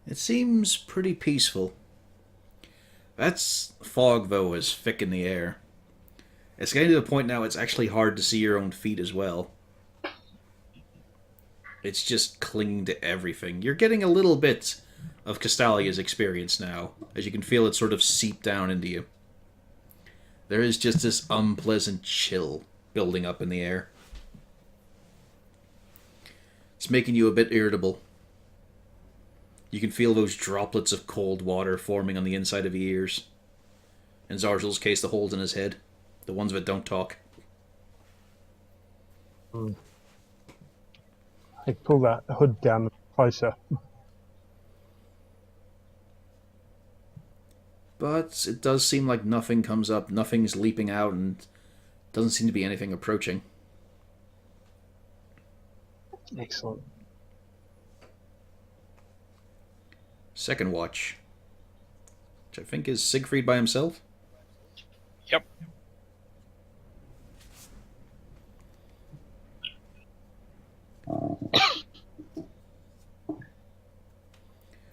It seems pretty peaceful. That fog, though, is thick in the air. It's getting to the point now it's actually hard to see your own feet as well. It's just clinging to everything. You're getting a little bit of Castalia's experience now, as you can feel it sort of seep down into you. There is just this unpleasant chill building up in the air. It's making you a bit irritable. You can feel those droplets of cold water forming on the inside of your ears. In Zarzul's case, the holes in his head. The ones that don't talk. I pull that hood down closer. But it does seem like nothing comes up, nothing's leaping out, and doesn't seem to be anything approaching. Excellent. Second watch, which I think is Siegfried by himself. Yep.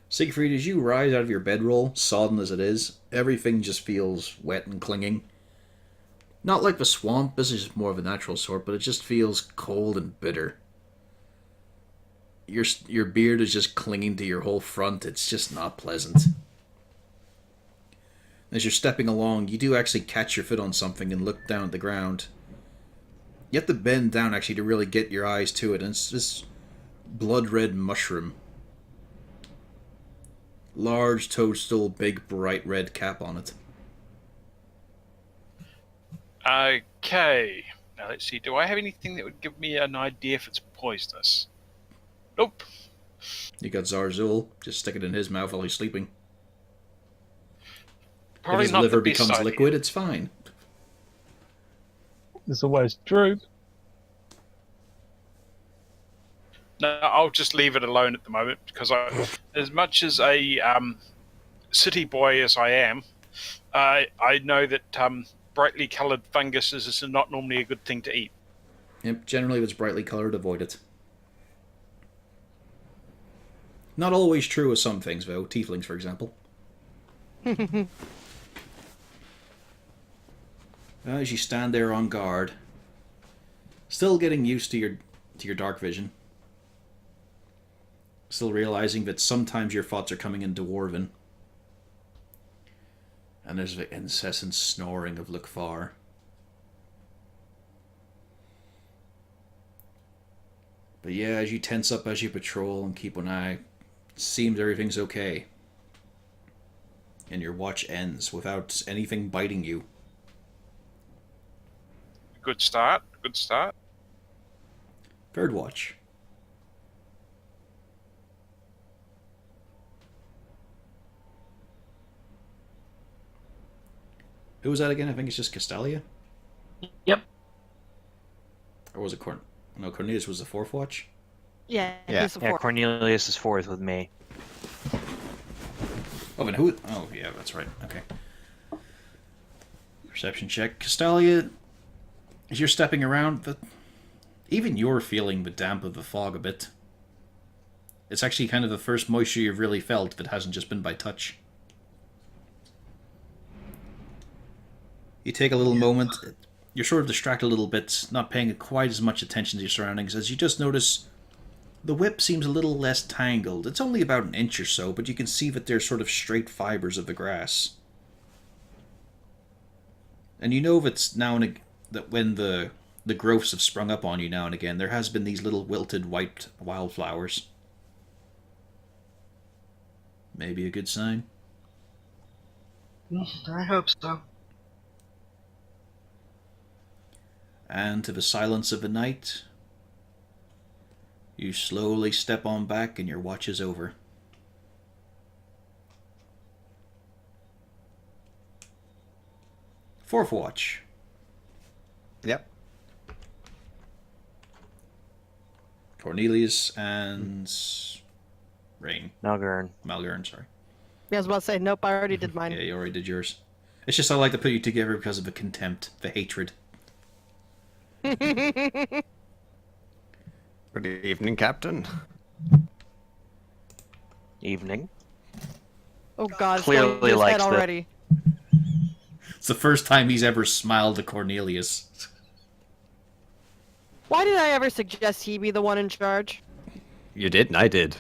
Siegfried, as you rise out of your bedroll, sodden as it is, everything just feels wet and clinging. Not like the swamp, this is more of a natural sort, but it just feels cold and bitter. Your beard is just clinging to your whole front, it's just not pleasant. As you're stepping along, you do actually catch your foot on something and look down at the ground. You have to bend down actually to really get your eyes to it, and it's this blood-red mushroom. Large toadstool, big bright red cap on it. Okay. Now let's see. Do I have anything that would give me an idea if it's poisonous? Nope. You got Zarzul, just stick it in his mouth while he's sleeping. Probably if his not liver the best becomes idea. liquid, it's fine. There's always Droop. No, I'll just leave it alone at the moment because as much as a city boy as I am, I know that brightly coloured fungus is not normally a good thing to eat. Yep, generally if it's brightly coloured, avoid it. Not always true with some things, though. Tieflings, for example. As you stand there on guard, still getting used to your dark vision, still realizing that sometimes your thoughts are coming in Dwarven, and there's the incessant snoring of Lukfar. But yeah, as you tense up as you patrol and keep an eye, it seems everything's okay. And your watch ends without anything biting you. Good start. Good start. Third watch. Who was that again? I think it's just Castalia? Yep. Or was it No, Cornelius was the fourth watch? Yeah, Yeah. he's the Yeah, fourth. Cornelius is fourth with me. Oh, and who? Oh, yeah, that's right. Okay. Perception check. Castalia, as you're stepping around, even you're feeling the damp of the fog a bit. It's actually kind of the first moisture you've really felt that hasn't just been by touch. You take a little moment. You're sort of distracted a little bit, not paying quite as much attention to your surroundings, as you just notice the whip seems a little less tangled. It's only about an inch or so, but you can see that there's sort of straight fibers of the grass. And you know that when the growths have sprung up on you now and again, there has been these little wilted white wildflowers. Maybe a good sign. I hope so. And to the silence of the night, you slowly step on back and your watch is over. Fourth watch. Yep. Cornelius and Rain. Malgern. Malgern, sorry. Yeah, I was about to say, nope, I already did mine. Yeah, you already did yours. It's just I like to put you together because of the contempt, the hatred. Good evening, Captain. Evening. Oh god, it's Clearly going to his likes head this. already. It's the first time he's ever smiled at Cornelius. Why did I ever suggest he be the one in charge? You didn't, I did.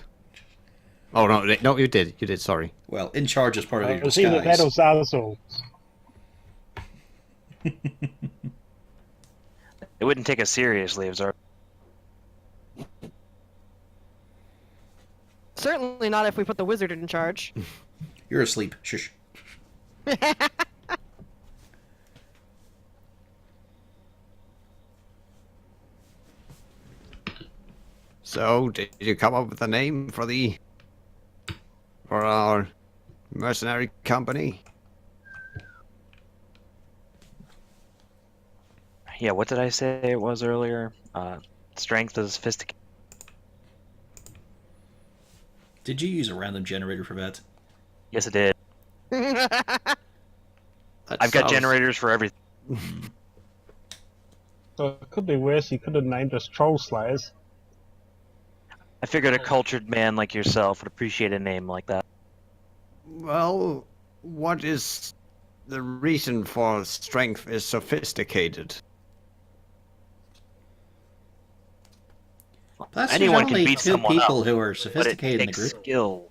Oh, no, you did. You did, sorry. Well, in charge is part of your It was either that disguise. or Zazzle. They wouldn't take us seriously if Zar. Certainly not if we put the wizard in charge. You're asleep. Shush. So, did you come up with a name for our mercenary company? Yeah, what did I say it was earlier? Strength is sophisticated. Did you use a random generator for that? Yes, it did. That I've got sounds- generators for everything. So it could be worse. He could have named us Troll Slayers. I figured a cultured man like yourself would appreciate a name like that. Well, what is the reason for strength is sophisticated? That's Anyone only can beat two someone people up, who are but it sophisticated in the takes group. skill.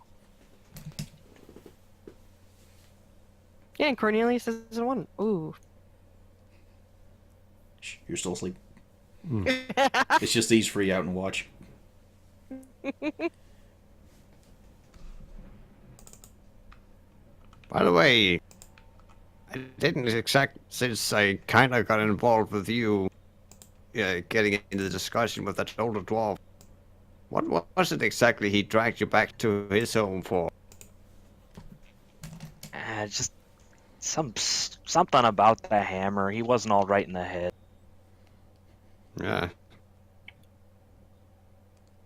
Yeah, and Cornelius isn't one. Ooh. Shh, you're still asleep. It's just these three out and watch. By the way, I didn't since I kind of got involved with you getting into the discussion with that older dwarf. What was it exactly he dragged you back to his home for? Just something about the hammer. He wasn't all right in the head. Yeah.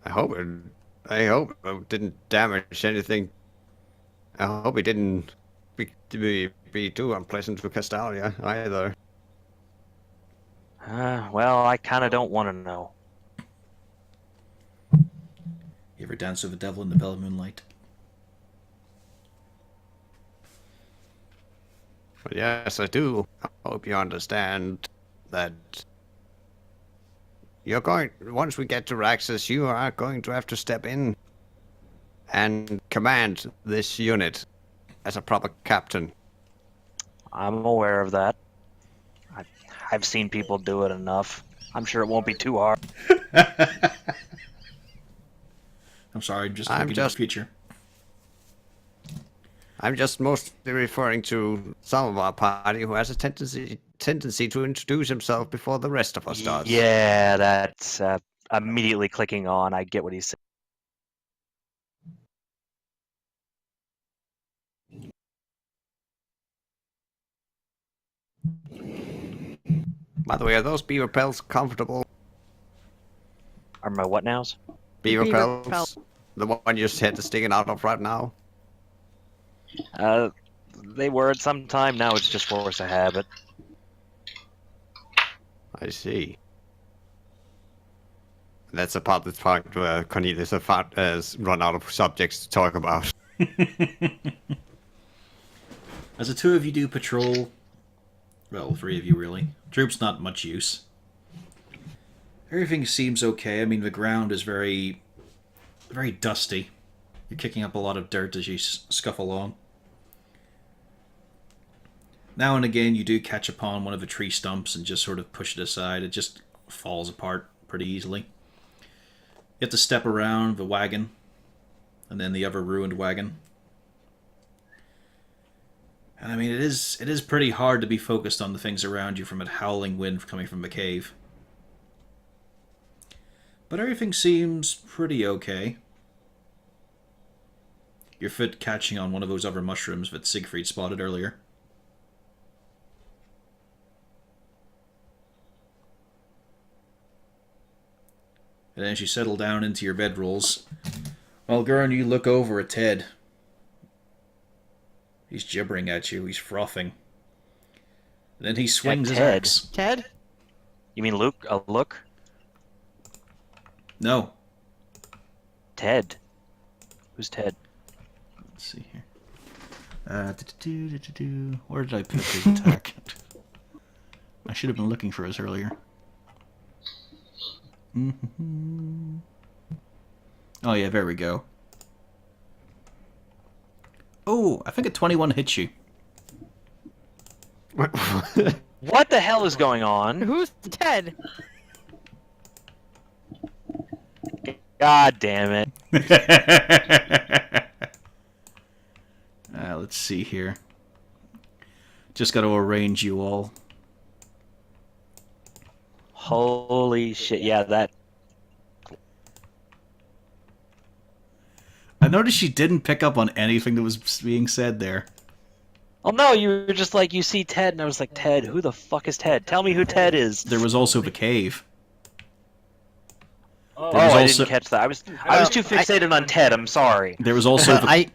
I hope it didn't damage anything. I hope it didn't be too unpleasant for Castalia either. Well, I kind of don't want to know. You ever dance with the devil in the pale moonlight? But yes, I do. I hope you understand that once we get to Raxis, you are going to have to step in and command this unit as a proper captain. I'm aware of that. I've seen people do it enough. I'm sure it won't be too hard. I'm sorry, I'm I'm looking just- at the future. I'm just mostly referring to some of our party who has a tendency to introduce himself before the rest of us does. Yeah, that's immediately clicking on. I get what he's saying. By the way, are those beaver pelts comfortable? Are my what nows? Beaver Beaver pelts? pelt. The one your head is sticking out of right now? They were at some time. Now it's just force of habit. I see. That's a part that's part where Cornelius has run out of subjects to talk about. As the two of you do patrol, well, three of you really, troop's not much use. Everything seems okay. I mean, the ground is very dusty. You're kicking up a lot of dirt as you scuff along. Now and again, you do catch upon one of the tree stumps and just sort of push it aside. It just falls apart pretty easily. You have to step around the wagon, and then the other ruined wagon. And I mean, it is pretty hard to be focused on the things around you from a howling wind coming from the cave. But everything seems pretty okay. Your foot catching on one of those other mushrooms that Siegfried spotted earlier. And as you settle down into your bedrolls, well, Gurren, you look over at Ted. He's gibbering at you. He's frothing. Then he swings his Ted. axe. Ted? You mean Luke? Look? No. Ted. Who's Ted? Let's see here. Where did I put his attack? I should have been looking for his earlier. Oh yeah, there we go. Oh, I think a 21 hits you. What the hell is going on? Who's Ted? God damn it. Let's see here. Just got to arrange you all. Holy shit, yeah, that... I noticed you didn't pick up on anything that was being said there. Oh no, you were just like, you see Ted, and I was like, Ted, who the fuck is Ted? Tell me who Ted is. There was also the cave. Oh, There was I also- didn't catch that. I was too fixated on Ted, I'm sorry. There was also the...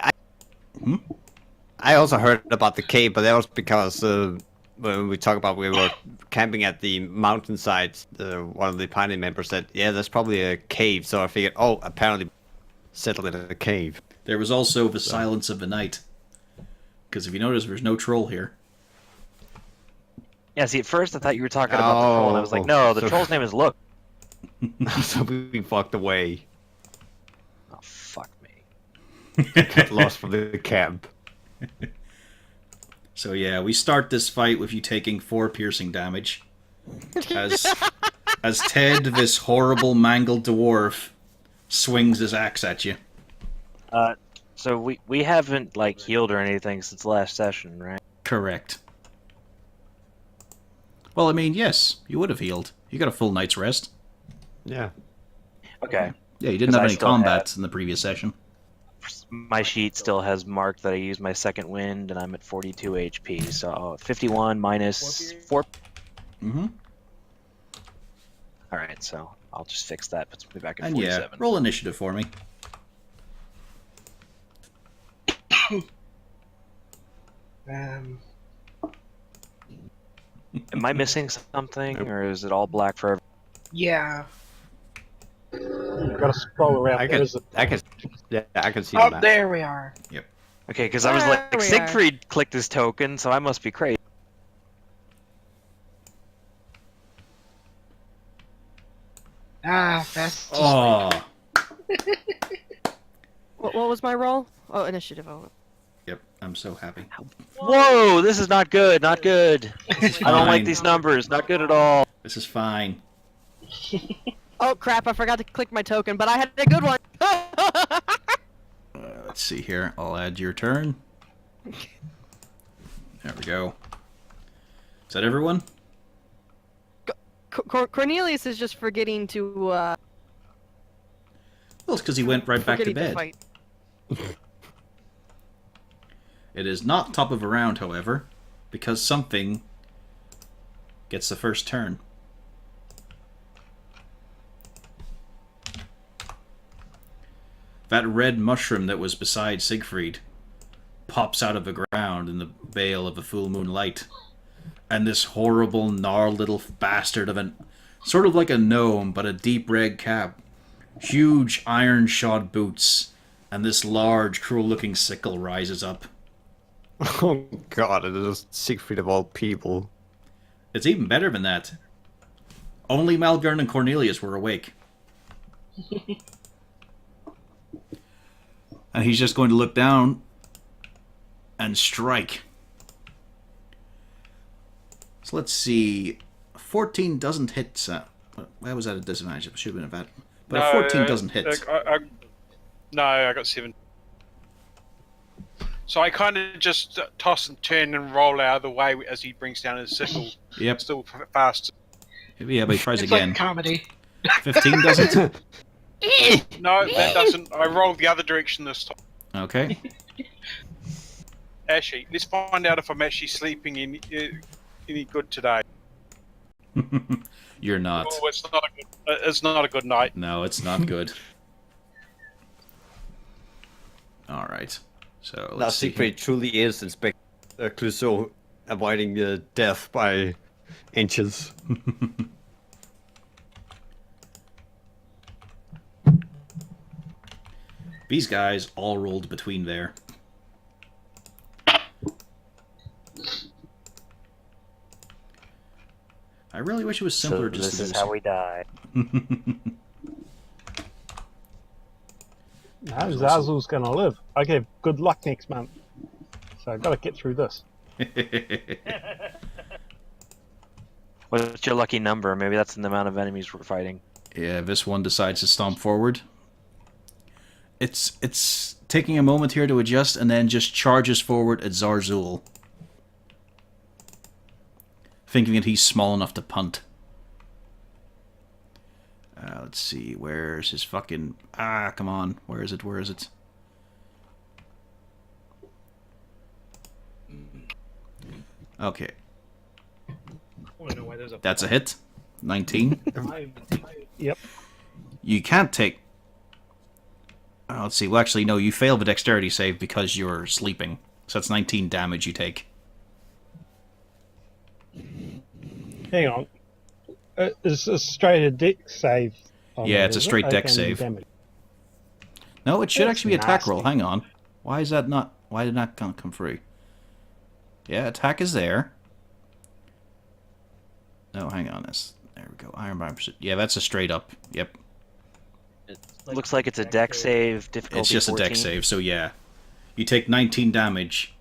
I also heard about the cave, but that was because when we talk about we were camping at the mountainside, one of the pioneer members said, yeah, there's probably a cave. So I figured, oh, apparently settled in a cave. There was also the silence of the night. Because if you notice, there's no troll here. Yeah, see, at first I thought you were talking about the troll, and I was like, no, the troll's name is Look. So we walked away. Oh, fuck me. Got lost from the camp. So yeah, we start this fight with you taking 4 piercing damage. As Ted, this horrible mangled dwarf, swings his axe at you. So we haven't, like, healed or anything since last session, right? Correct. Well, I mean, yes, you would have healed. You got a full night's rest. Yeah. Okay. Yeah, you didn't 'Cause have I any still combats in the previous session. My sheet still has marked that I used my second wind, and I'm at 42 HP, so 51 minus 4. Mm-hmm. Alright, so I'll just fix that, puts me back at And 47. yeah, roll initiative for me. Um, Am I missing something, or is it all black for everyone? yeah. You've got to scroll around. I There can, is a I can, yeah, I can see Oh, the map. there we are. Okay, because I was There like, we are. Siegfried clicked his token, so I must be crazy. Ah, that's. Oh. What was my roll? Oh, initiative. Oh. Yep, I'm so happy. Whoa, this is not good, not good. It's I don't like fine. these numbers, not good at all. This is fine. Oh crap! I forgot to click my token, but I had a good one. Let's see here. I'll add your turn. There we go. Is that everyone? Cornelius is just forgetting to. Well, it's because he went right back to forgetting bed. fight. It is not top of a round, however, because something gets the first turn. That red mushroom that was beside Siegfried pops out of the ground in the veil of the full moon light. And this horrible, gnarled little bastard of an... sort of like a gnome, but a deep red cap. Huge iron-shod boots. And this large, cruel-looking sickle rises up. Oh god, it is Siegfried of all people. It's even better than that. Only Malgern and Cornelius were awake. And he's just going to look down and strike. So let's see. 14 doesn't hit. Why was that a disadvantage? It should have been a bad. But a 14 doesn't hit. No, I got 7. So I kind of just toss and turn and roll out of the way as he brings down his sickle. Yep. Still fast. Yeah, but he tries It's again. like comedy. 15 doesn't. No, that doesn't. I rolled the other direction this time. Okay. Actually, let's find out if I'm actually sleeping any good today. You're not. Oh, it's not a good night. No, it's not good. Alright. So Now let's see. Siegfried truly is Inspector Clouseau, avoiding death by inches. These guys all rolled between there. I really wish it was simpler So just this to is do how we die. Now There's also- Zazul's gonna live. Okay, good luck next month. So I've got to get through this. What's your lucky number? Maybe that's the amount of enemies we're fighting. Yeah, this one decides to stomp forward. It's taking a moment here to adjust and then just charges forward at Zarzul. Thinking that he's small enough to punt. Let's see, where's his fucking... Ah, come on. Where is it? Where is it? Okay. That's a hit. 19. Yep. You can't take... let's see. Well, actually, no. You fail the dexterity save because you're sleeping. So that's 19 damage you take. Hang on. It's a straight a deck save. Yeah, it's a straight deck save. Damage. No, it should That's actually be attack roll. nasty. Hang on. Why is that not... Why did that not come free? Yeah, attack is there. No, hang on. There we go. Iron Bind Pursuit. Yeah, that's a straight up. Yep. Looks like it's a deck save, difficulty It's just 14. a deck save, so yeah. You take 19 damage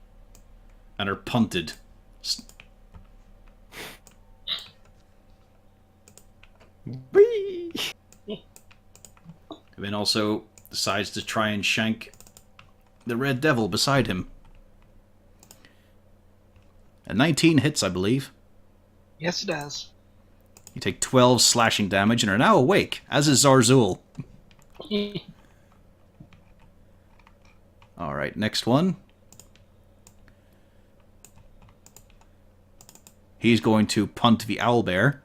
and are punted. Whee! And then also decides to try and shank the Red Devil beside him. And 19 hits, I believe. Yes, it does. You take 12 slashing damage and are now awake, as is Zarzul. Alright, next one. He's going to punt the owlbear.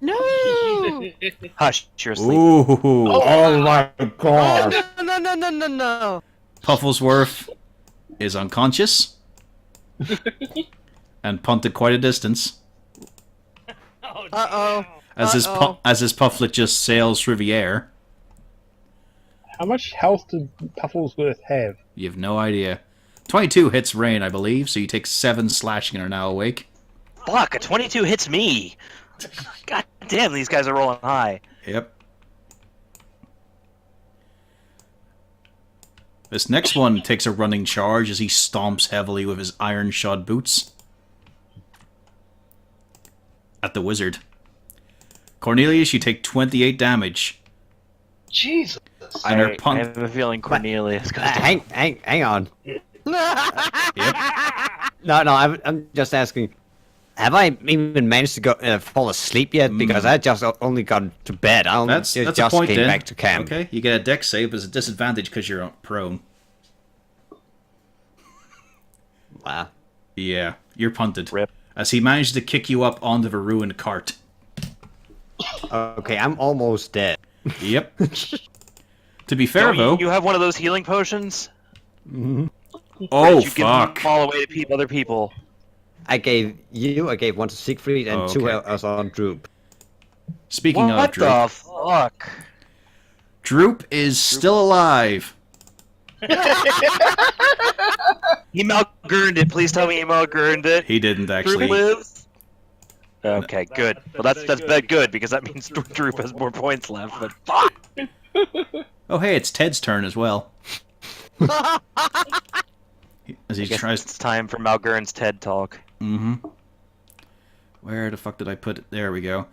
No! Hush, you're asleep. Ooh! Oh my god! No! Pufflesworth is unconscious. And punted quite a distance. Uh-oh. As his, as his pufflet just sails through the air. How much health did Pufflesworth have? You have no idea. 22 hits Rain, I believe, so you take 7 slashing and are now awake. Fuck, a 22 hits me! God damn, these guys are rolling high. Yep. This next one takes a running charge as he stomps heavily with his iron-shod boots at the wizard. Cornelius, you take 28 damage. Jesus. And are I punt. have a feeling Cornelius got Hang on. Yep. No, I'm just asking. Have I even managed to go fall asleep yet? Because I just only got to bed. I only That's just a point came then. back to camp. Okay, you get a dex save as a disadvantage because you're prone. Wow. Yeah, you're punted. Rip. As he managed to kick you up onto the ruined cart. Okay, I'm almost dead. Yep. To be fair, Don't though... you have one of those healing potions? Oh, You give them fuck. all away to other people. I gave one to Siegfried and Oh, two okay. else on Droop. Speaking of What Droop, the fuck? Droop is still alive. He Malgurned it. Please tell me he Malgurned it. He didn't Droop actually. lives. Okay, good. Well, that's good because that means Droop has more points left. But fuck. Oh, hey, it's Ted's turn as well. As he I guess tries. it's time for Malgurn's TED talk. Mm-hmm. Where the fuck did I put it? There we go.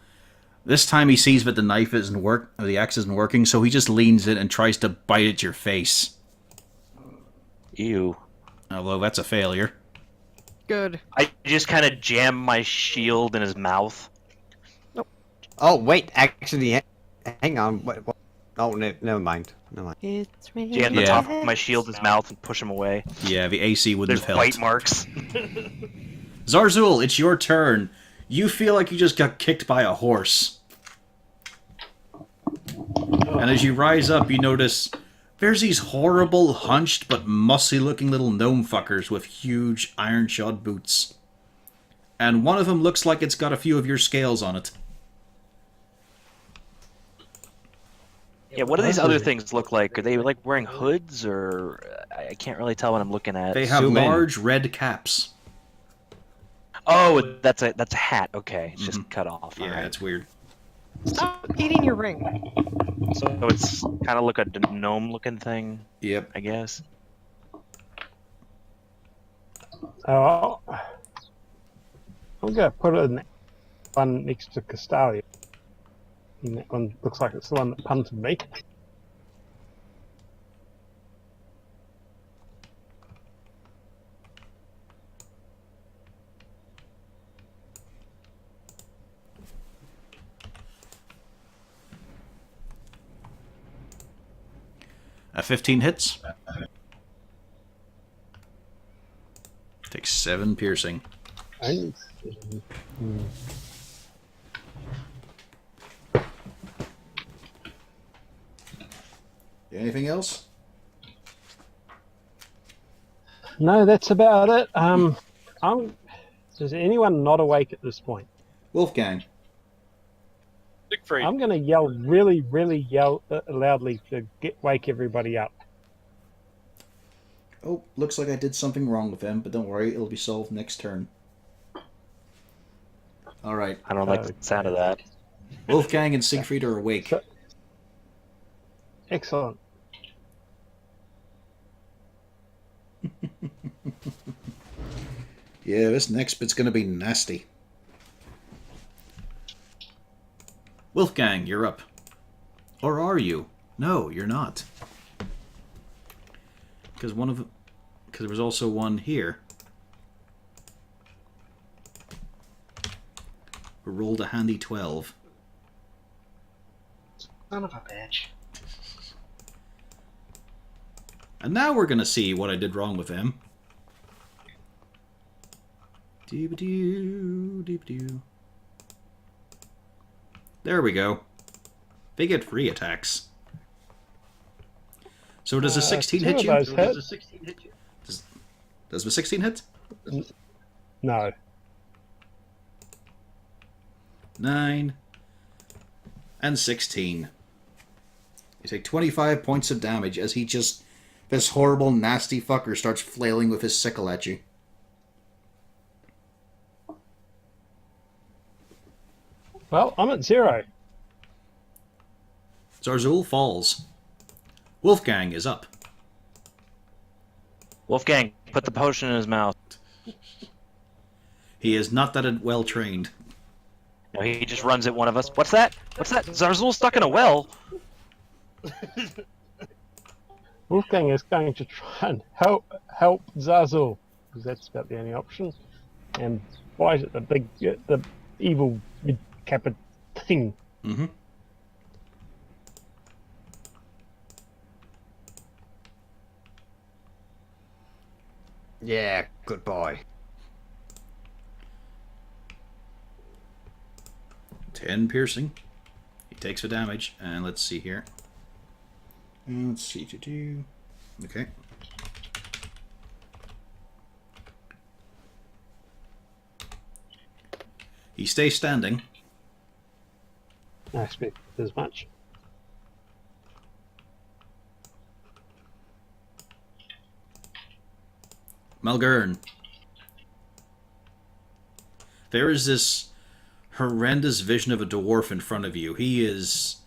This time he sees that the knife isn't or the axe isn't working, so he just leans it and tries to bite at your face. Ew. Although that's a failure. Good. I just kind of jam my shield in his mouth. Oh wait, actually, hang on. What? Oh, never mind. It's me. Jam the Yeah. top of my shield in his mouth and push him away. Yeah, the AC wouldn't There's have bite helped. marks. Zarzul, it's your turn. You feel like you just got kicked by a horse. And as you rise up, you notice There's these horrible, hunched but mussy-looking little gnome fuckers with huge iron-shod boots. And one of them looks like it's got a few of your scales on it. Yeah, what do these other things look like? Are they like wearing hoods, or I can't really tell what I'm looking at. They have Zoom in. large red caps. Oh, that's a hat. Okay, it's just cut off. Yeah, Alright. it's weird. Stop eating your ring. So it's kind of like a gnome-looking thing, Yep. I guess. Oh, I'm going to put it in that one next to Castalia. And that one looks like it's the one that punted me. A 15 hits. Takes 7 piercing. And, Anything else? no, that's about it. Is anyone not awake at this point? Wolfgang. Siegfried. I'm going to yell really, really loudly to wake everybody up. Oh, looks like I did something wrong with him, but don't worry, it'll be solved next turn. Alright. I don't like the sound of that. Wolfgang and Siegfried are awake. Excellent. Yeah, this next bit's gonna be nasty. Wolfgang, you're up. Or are you? No, you're not. Because there was also one here. Who rolled a handy 12. Son of a bitch. And now we're gonna see what I did wrong with them. Dee-ba-doo, dee-ba-doo. There we go. They get free attacks. So does a 16 hit you? Those hit? Does the 16 hit? No. 9 and 16. You take 25 points of damage as this horrible, nasty fucker starts flailing with his sickle at you. Well, I'm at 0. Zarzul falls. Wolfgang is up. Wolfgang, put the potion in his mouth. He is not that well trained. No, he just runs at one of us. What's that? What's that? Zarzul's stuck in a well. Wolfgang is going to try and help Zazul, because that's about the only option, and bite at the evil mid-capit thing. Mm-hmm. Yeah, good boy. 10 piercing. He takes the damage, and let's see here. Let's see to do. Okay. He stays standing. I expect as much. Malgern. There is this horrendous vision of a dwarf in front of you. He is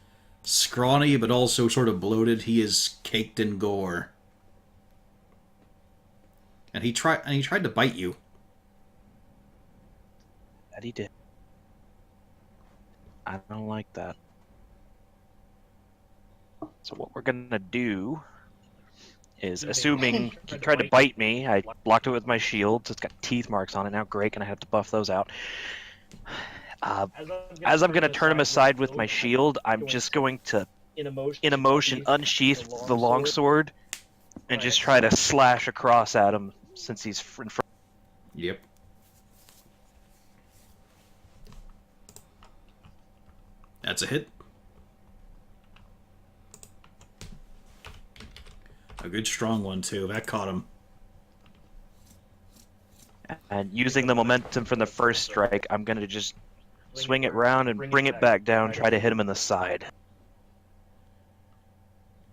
scrawny, but also sort of bloated. He is caked in gore. And he tried to bite you. That he did. I don't like that. So what we're gonna do is, assuming he tried to bite me, I blocked it with my shield, so it's got teeth marks on it now. Great, gonna have to buff those out. As I'm gonna turn him aside with my shield, I'm just going to, in a motion, unsheath the longsword and just try to slash across at him since he's in front. Yep. That's a hit. A good strong one, too. That caught him. And using the momentum from the first strike, I'm going to just swing it round and bring it back down, try to hit him in the side.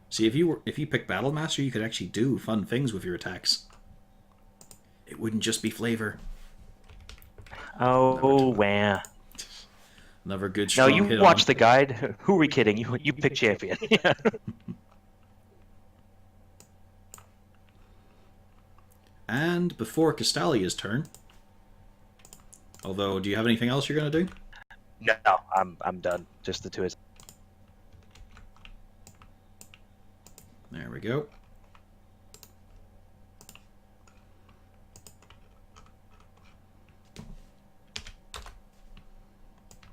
See, if you pick Battle Master, you could actually do fun things with your attacks. It wouldn't just be flavor. Oh, wow. Another good No, strong you hit watch on the guide. Who are we kidding? You pick champion. Yeah. And before Castalia's turn, although, do you have anything else you're going to do? No, I'm done. Just the two of us. There we go.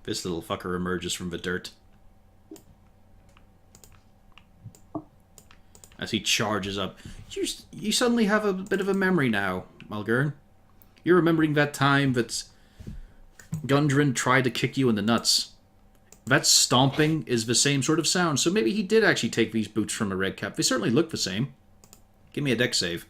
This little fucker emerges from the dirt. As he charges up. You suddenly have a bit of a memory now, Malgern. You're remembering that time that Gundren tried to kick you in the nuts. That stomping is the same sort of sound, so maybe he did actually take these boots from a red cap. They certainly look the same. Give me a dex save.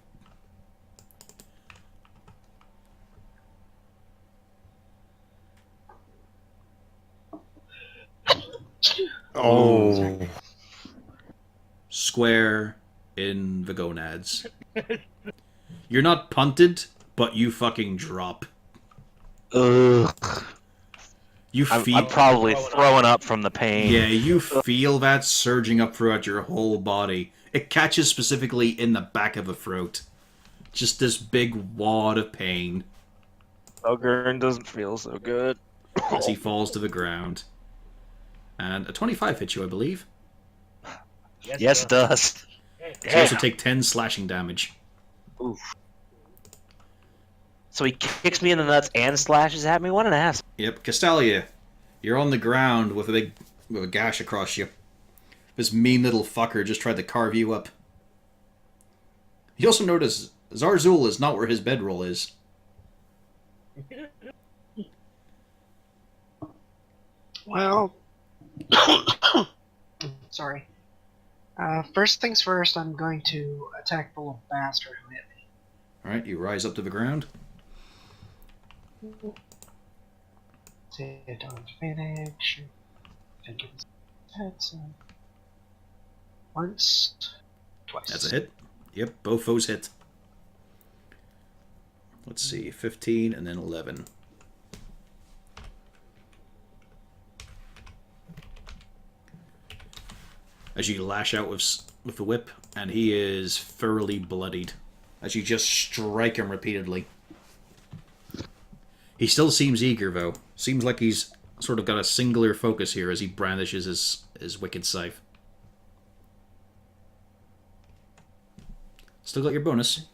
Oh. Square in the gonads. You're not punted, but you fucking drop. Ugh. You feel... I'm probably throwing up from the pain. Yeah, you feel that surging up throughout your whole body. It catches specifically in the back of the throat. Just this big wad of pain. Ogurn doesn't feel so good. As he falls to the ground. And a 25 hits you, I believe. Yes, it does. You also take 10 slashing damage. Oof. So he kicks me in the nuts and slashes at me? What an ass. Yep, Castalia, you're on the ground with a gash across you. This mean little fucker just tried to carve you up. You also notice Zarzul is not where his bedroll is. Well, sorry. First things first, I'm going to attack the little bastard who hit me. Alright, you rise up to the ground. Say I don't advantage. Think it's hits once, twice. That's a hit. Yep, both foes hit. Let's see, 15 and then 11. As you lash out with the whip, and he is thoroughly bloodied. As you just strike him repeatedly. He still seems eager, though. Seems like he's sort of got a singular focus here as he brandishes his wicked scythe. Still got your bonus.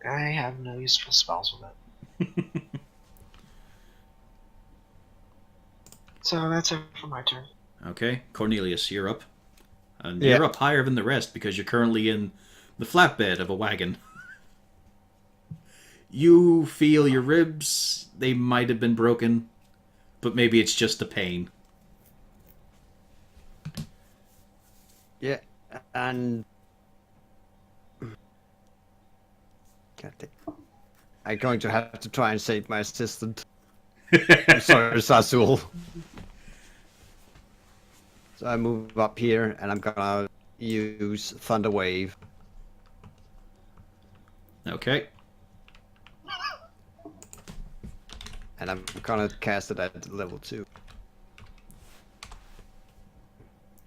I have no useful spells with it. So that's it for my turn. Okay, Cornelius, you're up. And Yeah. you're up higher than the rest because you're currently in the flatbed of a wagon. You feel your ribs, they might have been broken, but maybe it's just the pain. Yeah, and I'm going to have to try and save my assistant. I'm sorry, Sazul. So I move up here, and I'm gonna use Thunder Wave. Okay. And I'm gonna cast it at level 2.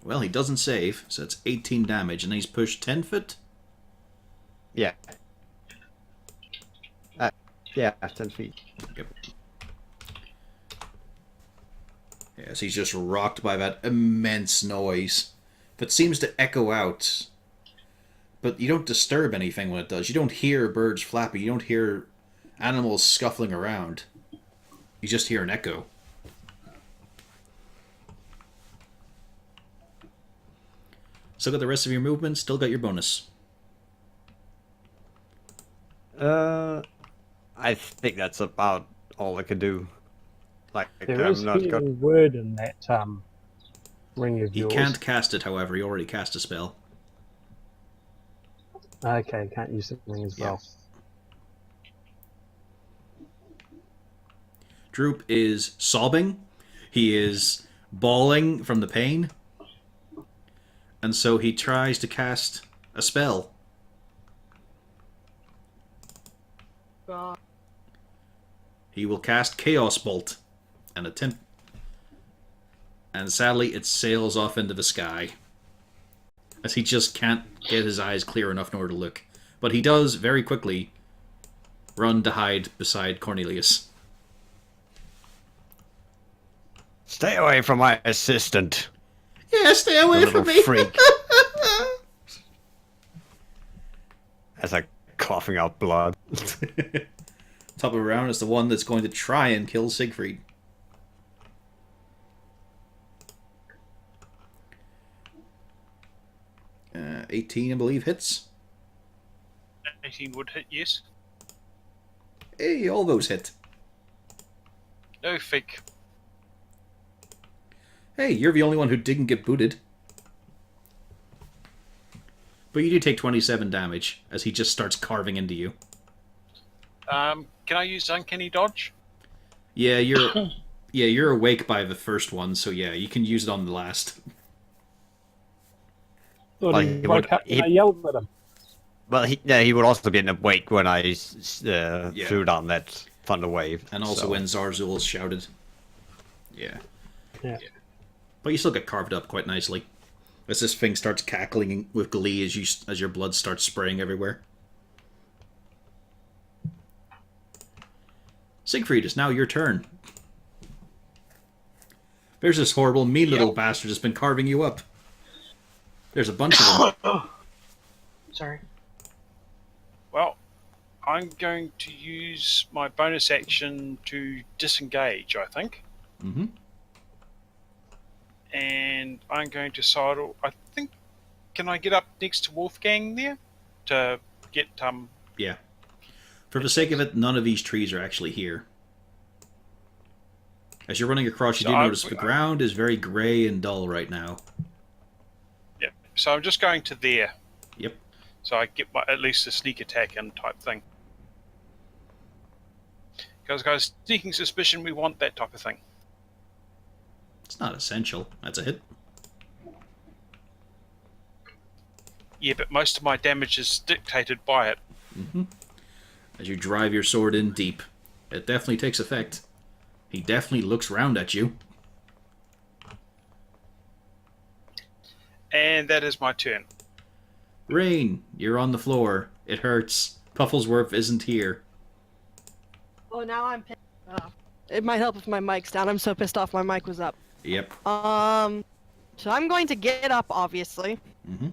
Well, he doesn't save, so it's 18 damage, and he's pushed 10 foot? Yeah. Yeah, 10 feet. Yep. Yes, he's just rocked by that immense noise that seems to echo out. But you don't disturb anything when it does. You don't hear birds flapping. You don't hear animals scuffling around. You just hear an echo. Still got the rest of your movement. Still got your bonus. I think that's about all I can do. Like, There is I'm not healing got. word in that ring of He yours. can't cast it, however. He already cast a spell. Okay, can't use the ring as well. Droop is sobbing. He is bawling from the pain. And so he tries to cast a spell. He will cast Chaos Bolt and attempt. And sadly, it sails off into the sky. As he just can't get his eyes clear enough in order to look. But he does, very quickly, run to hide beside Cornelius. Stay away from my assistant. Yeah, stay away The from little me! freak. As I coughing out blood. Top of the round is the one that's going to try and kill Siegfried. Uh, 18, I believe, hits. 18 would hit, yes. Hey, all those hit. No fake. Hey, you're the only one who didn't get booted. But you do take 27 damage as he just starts carving into you. Can I use Uncanny Dodge? Yeah, you're awake by the first one, so yeah, you can use it on the last. Thought Well, he he woke would- up and he- I yelled at him. Well, he would also be awake when I threw down that thunder wave. And also so. when Zarzul shouted. Yeah. Yeah. But you still get carved up quite nicely. As this thing starts cackling with glee as your blood starts spraying everywhere. Siegfried, it's now your turn. There's this horrible, mean little bastard that's been carving you up. There's a bunch of them. Sorry. Well, I'm going to use my bonus action to disengage, I think. Mm-hmm. And I'm going to sidle. I think. Can I get up next to Wolfgang there to get Yeah. For the sake of it, none of these trees are actually here. As you're running across, you do notice the ground is very grey and dull right now. Yep. So I'm just going to there. Yep. So I get at least a sneak attack in type thing. Because guys, sneaking suspicion, we want that type of thing. It's not essential. That's a hit. Yeah, but most of my damage is dictated by it. Mm-hmm. As you drive your sword in deep, it definitely takes effect. He definitely looks round at you. And that is my turn. Rain, you're on the floor. It hurts. Pufflesworth isn't here. Oh, now I'm pissed off. It might help if my mic's down. I'm so pissed off my mic was up. Yep. So I'm going to get up, obviously. Mm-hmm.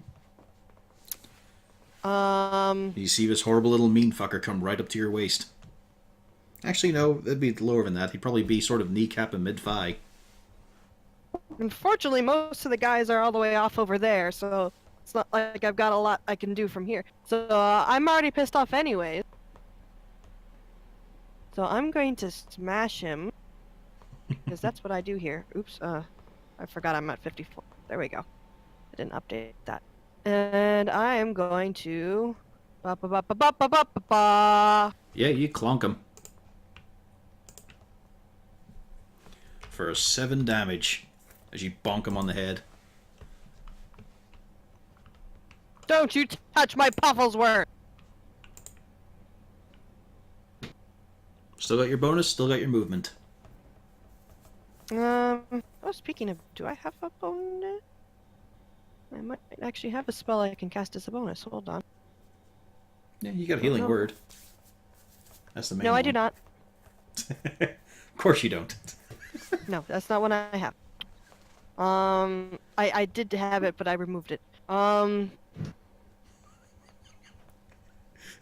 Um, You see this horrible little mean fucker come right up to your waist. Actually, no, it'd be lower than that. He'd probably be sort of kneecap and mid-thigh. unfortunately, most of the guys are all the way off over there, so it's not like I've got a lot I can do from here. So I'm already pissed off anyways. So I'm going to smash him. Because that's what I do here. Oops, I forgot I'm at 54. There we go. I didn't update that. And I am going to... Ba ba ba ba ba ba ba ba ba. Yeah, you clonk him. For a 7 damage. As you bonk him on the head. Don't you touch my Pufflesworth! Still got your bonus, still got your movement. Oh, speaking of, do I have a bonus? I might actually have a spell I can cast as a bonus. Hold on. Yeah, you got a healing No. word. That's the main No, I one. do not. Of course you don't. No, that's not what I have. I did have it, but I removed it.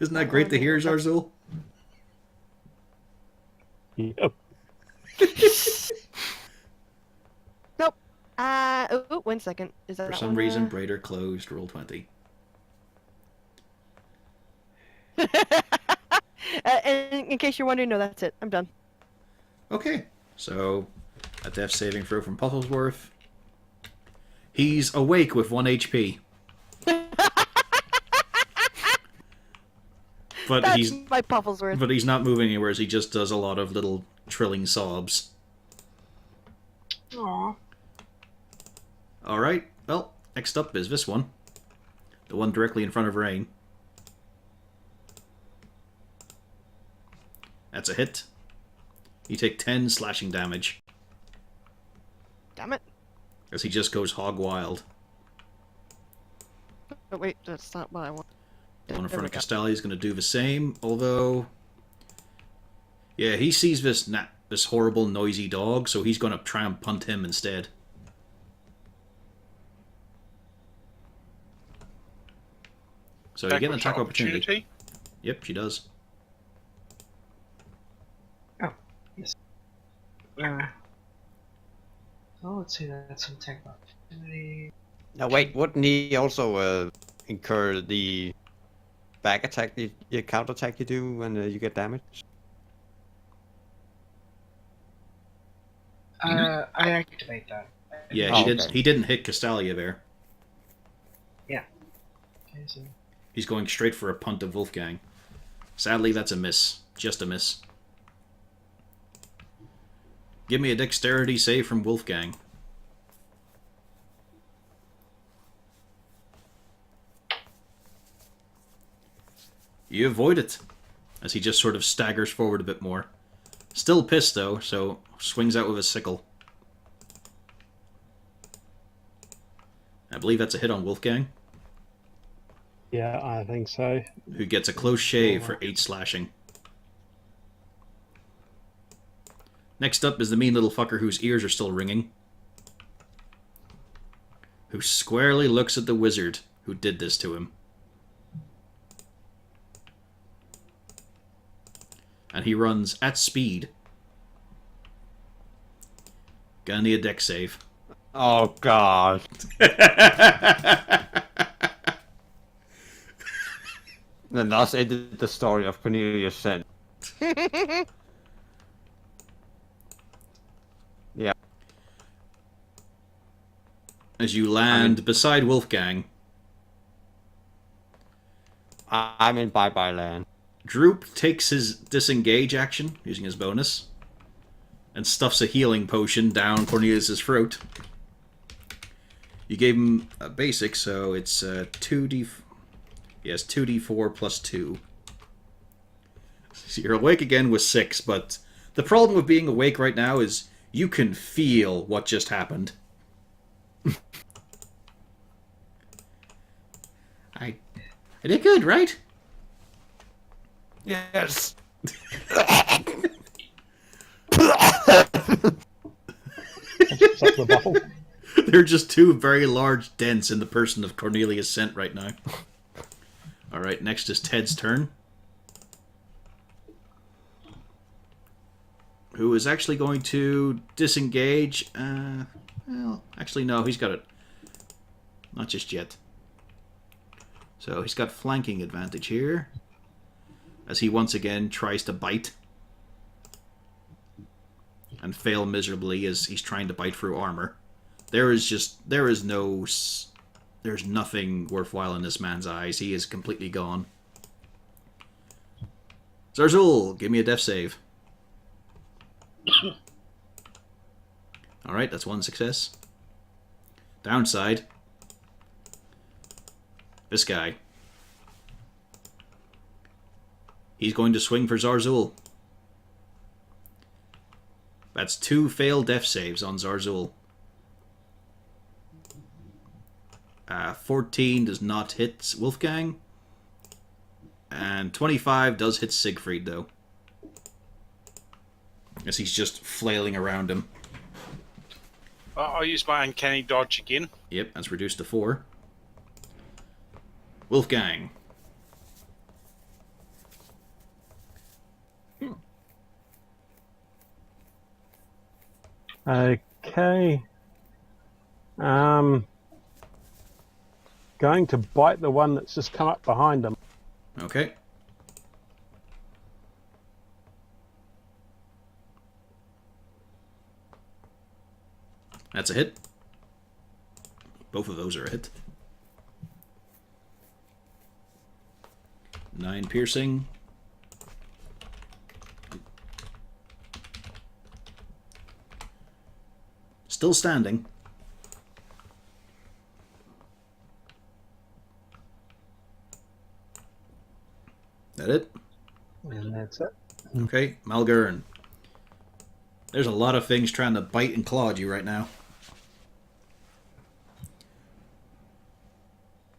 Isn't that great to hear, Zarzul? Yep. Nope. Oh, 1 second. Is that For that some one, reason, Braider closed roll 20. in case you're wondering, no, that's it. I'm done. Okay, so a death saving throw from Pufflesworth. He's awake with 1 HP. But That's my Pufflesworth. but he's not moving anywhere, as he just does a lot of little trilling sobs. Aw. Alright, well, next up is this one. The one directly in front of Rain. That's a hit. You take 10 slashing damage, Damn it. as he just goes hog wild. Oh, wait, that's not what I want. The one in There front we of go. Castelli is going to do the same, although... Yeah, he sees this this horrible, noisy dog, so he's going to try and punt him instead. So you get an with attack opportunity. opportunity. Yep, she does. Oh, let's see. That's some tech opportunity. Now wait, wouldn't he also incur the back attack, the counter attack you do when you get damaged? I activate that. Yeah, Oh, he did. okay. He didn't hit Castalia there. Okay, so He's going straight for a punt of Wolfgang. Sadly, that's a miss. Just a miss. Give me a dexterity save from Wolfgang. You avoid it, as he just sort of staggers forward a bit more. Still pissed, though, so swings out with a sickle. I believe that's a hit on Wolfgang, Yeah, I think so. who gets a close shave for 8 slashing. Next up is the mean little fucker whose ears are still ringing, who squarely looks at the wizard who did this to him. And he runs at speed. Gonna need a dex save. Oh god. And thus ended the story of Cornelius Sen. Yeah. As you land beside Wolfgang, I'm in bye-bye land. Droop takes his disengage action, using his bonus, and stuffs a healing potion down Cornelius' throat. You gave him a basic, so it's 2d... Yes, 2d4 plus 2. So you're awake again with 6, but the problem with being awake right now is you can feel what just happened. I did good, right? Yes. Suck the bottle. There are just 2 very large dents in the person of Cornelius Sent right now. Alright, next is Ted's turn. Who is actually going to disengage. Well, actually, no, he's got it. Not just yet. So he's got flanking advantage here, as he once again tries to bite. And fail miserably as he's trying to bite through armor. There's nothing worthwhile in this man's eyes. He is completely gone. Zarzul, give me a death save. Alright, that's 1 success. Downside. This guy. He's going to swing for Zarzul. That's 2 failed death saves on Zarzul. 14 does not hit Wolfgang. And 25 does hit Siegfried, though. As he's just flailing around him. I'll use my uncanny dodge again. Yep, that's reduced to 4. Wolfgang. Okay. Going to bite the one that's just come up behind him. Okay. That's a hit. Both of those are a hit. 9 piercing. Still standing. That it? And that's it. Okay, Malgurn. There's a lot of things trying to bite and claw at you right now.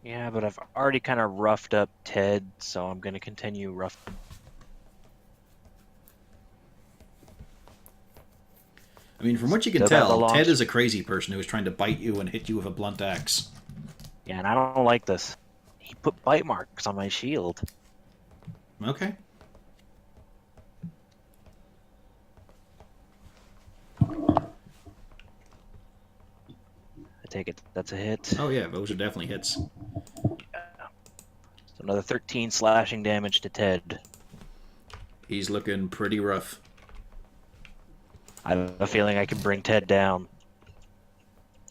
Yeah, but I've already kind of roughed up Ted, so I'm going to continue rough. I mean, from what you can Still got the tell, long Ted is a crazy person who is trying to bite you and hit you with a blunt axe. Yeah, and I don't like this. He put bite marks on my shield. Okay. I take it that's a hit. Oh yeah, those are definitely hits. So another 13 slashing damage to Ted. He's looking pretty rough. I have a feeling I can bring Ted down.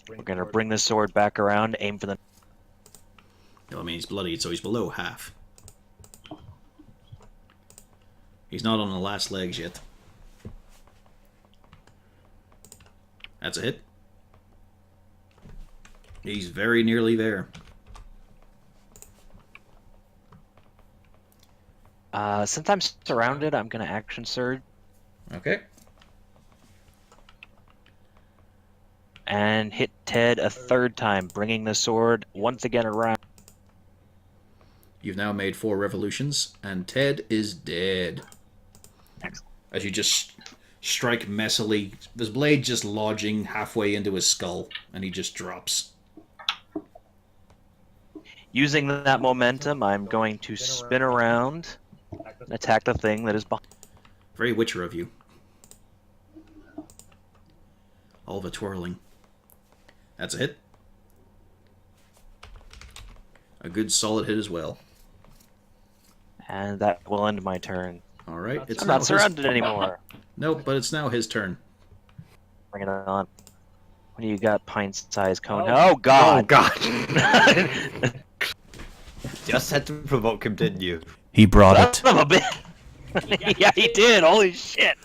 We're going to bring this sword back around, aim for the... Well, I mean, he's bloodied, so he's below half. He's not on the last legs yet. That's a hit. He's very nearly there. Since I'm surrounded, I'm going to action surge Okay. and hit Ted a third time, bringing the sword once again around. You've now made 4 revolutions, and Ted is dead. Excellent. As you just strike messily, this blade just lodging halfway into his skull, and he just drops. Using that momentum, I'm going to spin around and attack the thing that is behind. Very Witcher of you. All the twirling. That's a hit. A good solid hit as well. And that will end my turn. Alright, it's I'm now not surrounded anymore. Nope, but it's now his turn. Bring it on. What do you got, pint-sized cone? Oh, God! Oh, God. Just had to provoke him, didn't you? He brought Son of a bitch! Yeah, he did! Holy shit!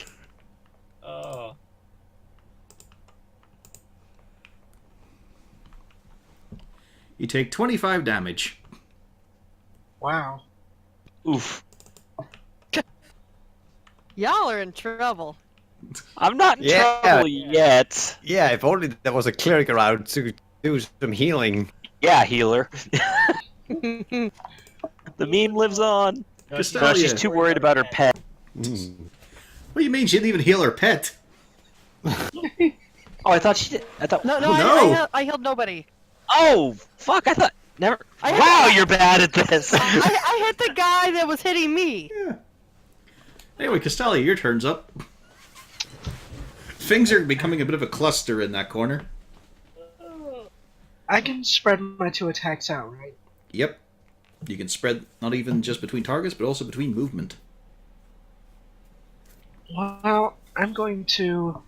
Oh. You take 25 damage. Wow. Oof. Y'all are in trouble. I'm not in Yeah. trouble yet. Yeah, if only there was a cleric around to do some healing. Yeah, healer. The meme lives on. No, Just No, tell she's ya. too worried about her pet. Mm. What do you mean she didn't even heal her pet? Oh, I thought she did. I thought. No, no, No. I healed nobody. Oh, fuck! I thought never. I Wow, had- you're bad at this. I hit the guy that was hitting me. Yeah. Anyway, Castalia, your turn's up. Things are becoming a bit of a cluster in that corner. I can spread my 2 attacks out, right? Yep. You can spread not even just between targets, but also between movement. Well, I'm going to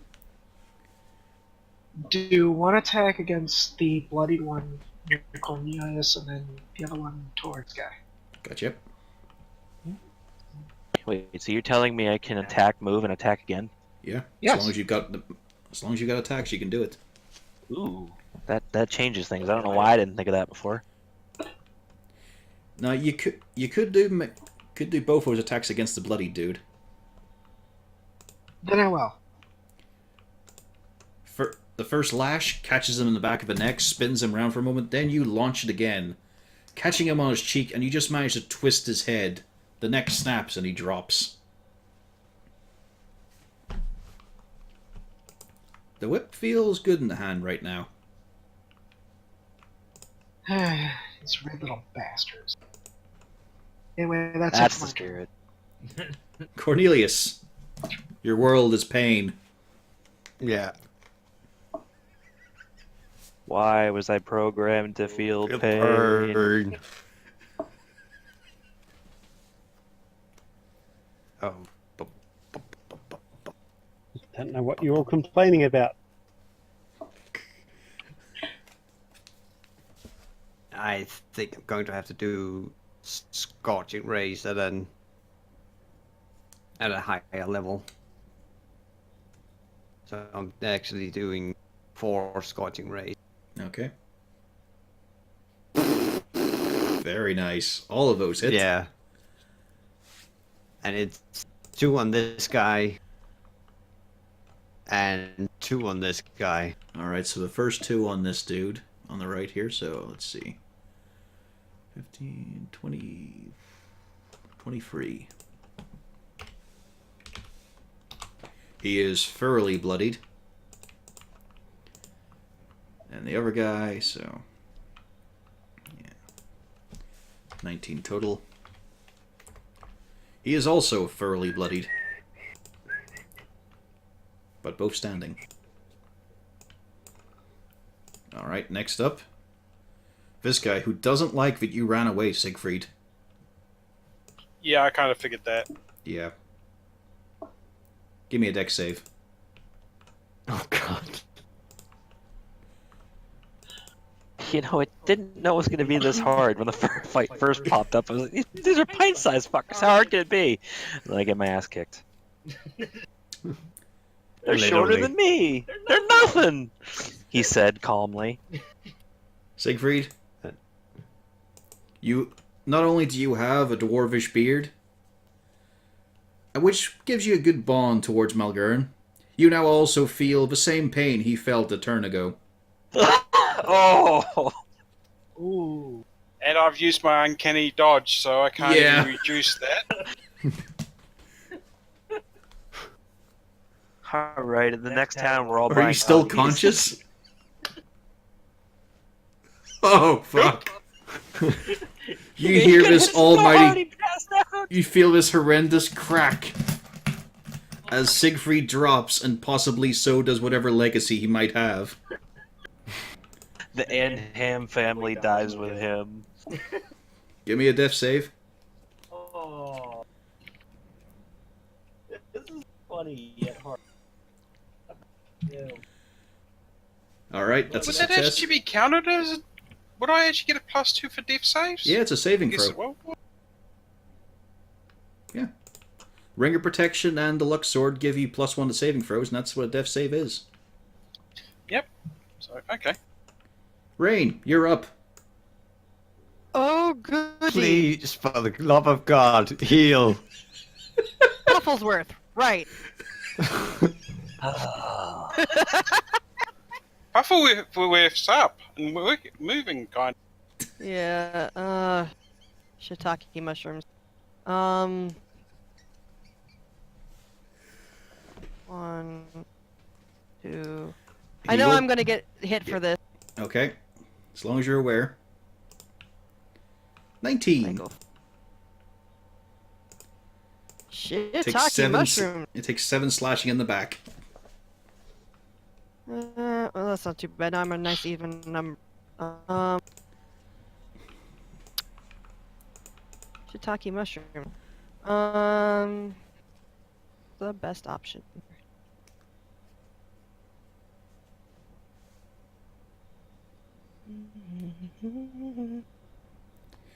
do 1 attack against the bloodied one near Cornelius, and then the other one towards Guy. Gotcha. Wait, so you're telling me I can attack, move, and attack again? Yeah. Yes. As long as you got attacks, you can do it. Ooh, that changes things. I don't know why I didn't think of that before. Now you could do both those attacks against the bloody dude. Then I will. For the first lash catches him in the back of the neck, spins him around for a moment, then you launch it again, catching him on his cheek, and you just manage to twist his head. The neck snaps and he drops. The whip feels good in the hand right now. These red little bastards. Anyway, that's That's it. the for my turn. spirit. Cornelius, your world is pain. Yeah. Why was I programmed to feel pain? Burn. Oh. Don't know what you're all complaining about. I think I'm going to have to do Scorching Rays at a higher level. So I'm actually doing 4 Scorching Rays. Okay. Very nice. All of those hit. Yeah. And it's 2 on this guy and 2 on this guy. Alright, so the first 2 on this dude on the right here. So let's see. 15, 20, 23. He is thoroughly bloodied. And the other guy, so... yeah. 19 total. He is also thoroughly bloodied. But both standing. Alright, next up. This guy who doesn't like that you ran away, Siegfried. Yeah, I kind of figured that. Yeah. Give me a dex save. Oh god. You know, I didn't know it was going to be this hard when the fight first popped up. I was like, these are pint-sized fuckers. How hard can it be? And then I get my ass kicked. They're shorter than me. They're nothing, he said calmly. Siegfried, you not only do you have a dwarvish beard, which gives you a good bond towards Malgern, you now also feel the same pain he felt a turn ago. Oh! Ooh. And I've used my uncanny dodge, so I can't Yeah. even reduce that. Alright, in the next town we're all Are buying you still coffees. conscious? Oh, fuck. You hear this almighty... You feel this horrendous crack as Siegfried drops, and possibly so does whatever legacy he might have. The Anham family dies with him. Give me a death save. Oh. This is funny yet hard. Yeah. Alright, that's a Would that success. actually be counted as... Would I actually get a +2 for death saves? Yeah, it's a saving Yes, throw. well, Yeah. Ring of Protection and the Lux Sword give you +1 to saving throws, and that's what a death save is. so, okay. Rain, you're up. Oh, goody. Please, for the love of God, heal. Bufflesworth, right. Puffle we're up and we're moving, kind of. Yeah, shiitake mushrooms. 1, 2... I know I'm gonna get hit for this. Okay. As long as you're aware. I 19. go. Takes Shiitake 7, mushroom. it takes 7 slashing in the back. Well, that's not too bad. I'm a nice even number. Shiitake mushroom. The best option.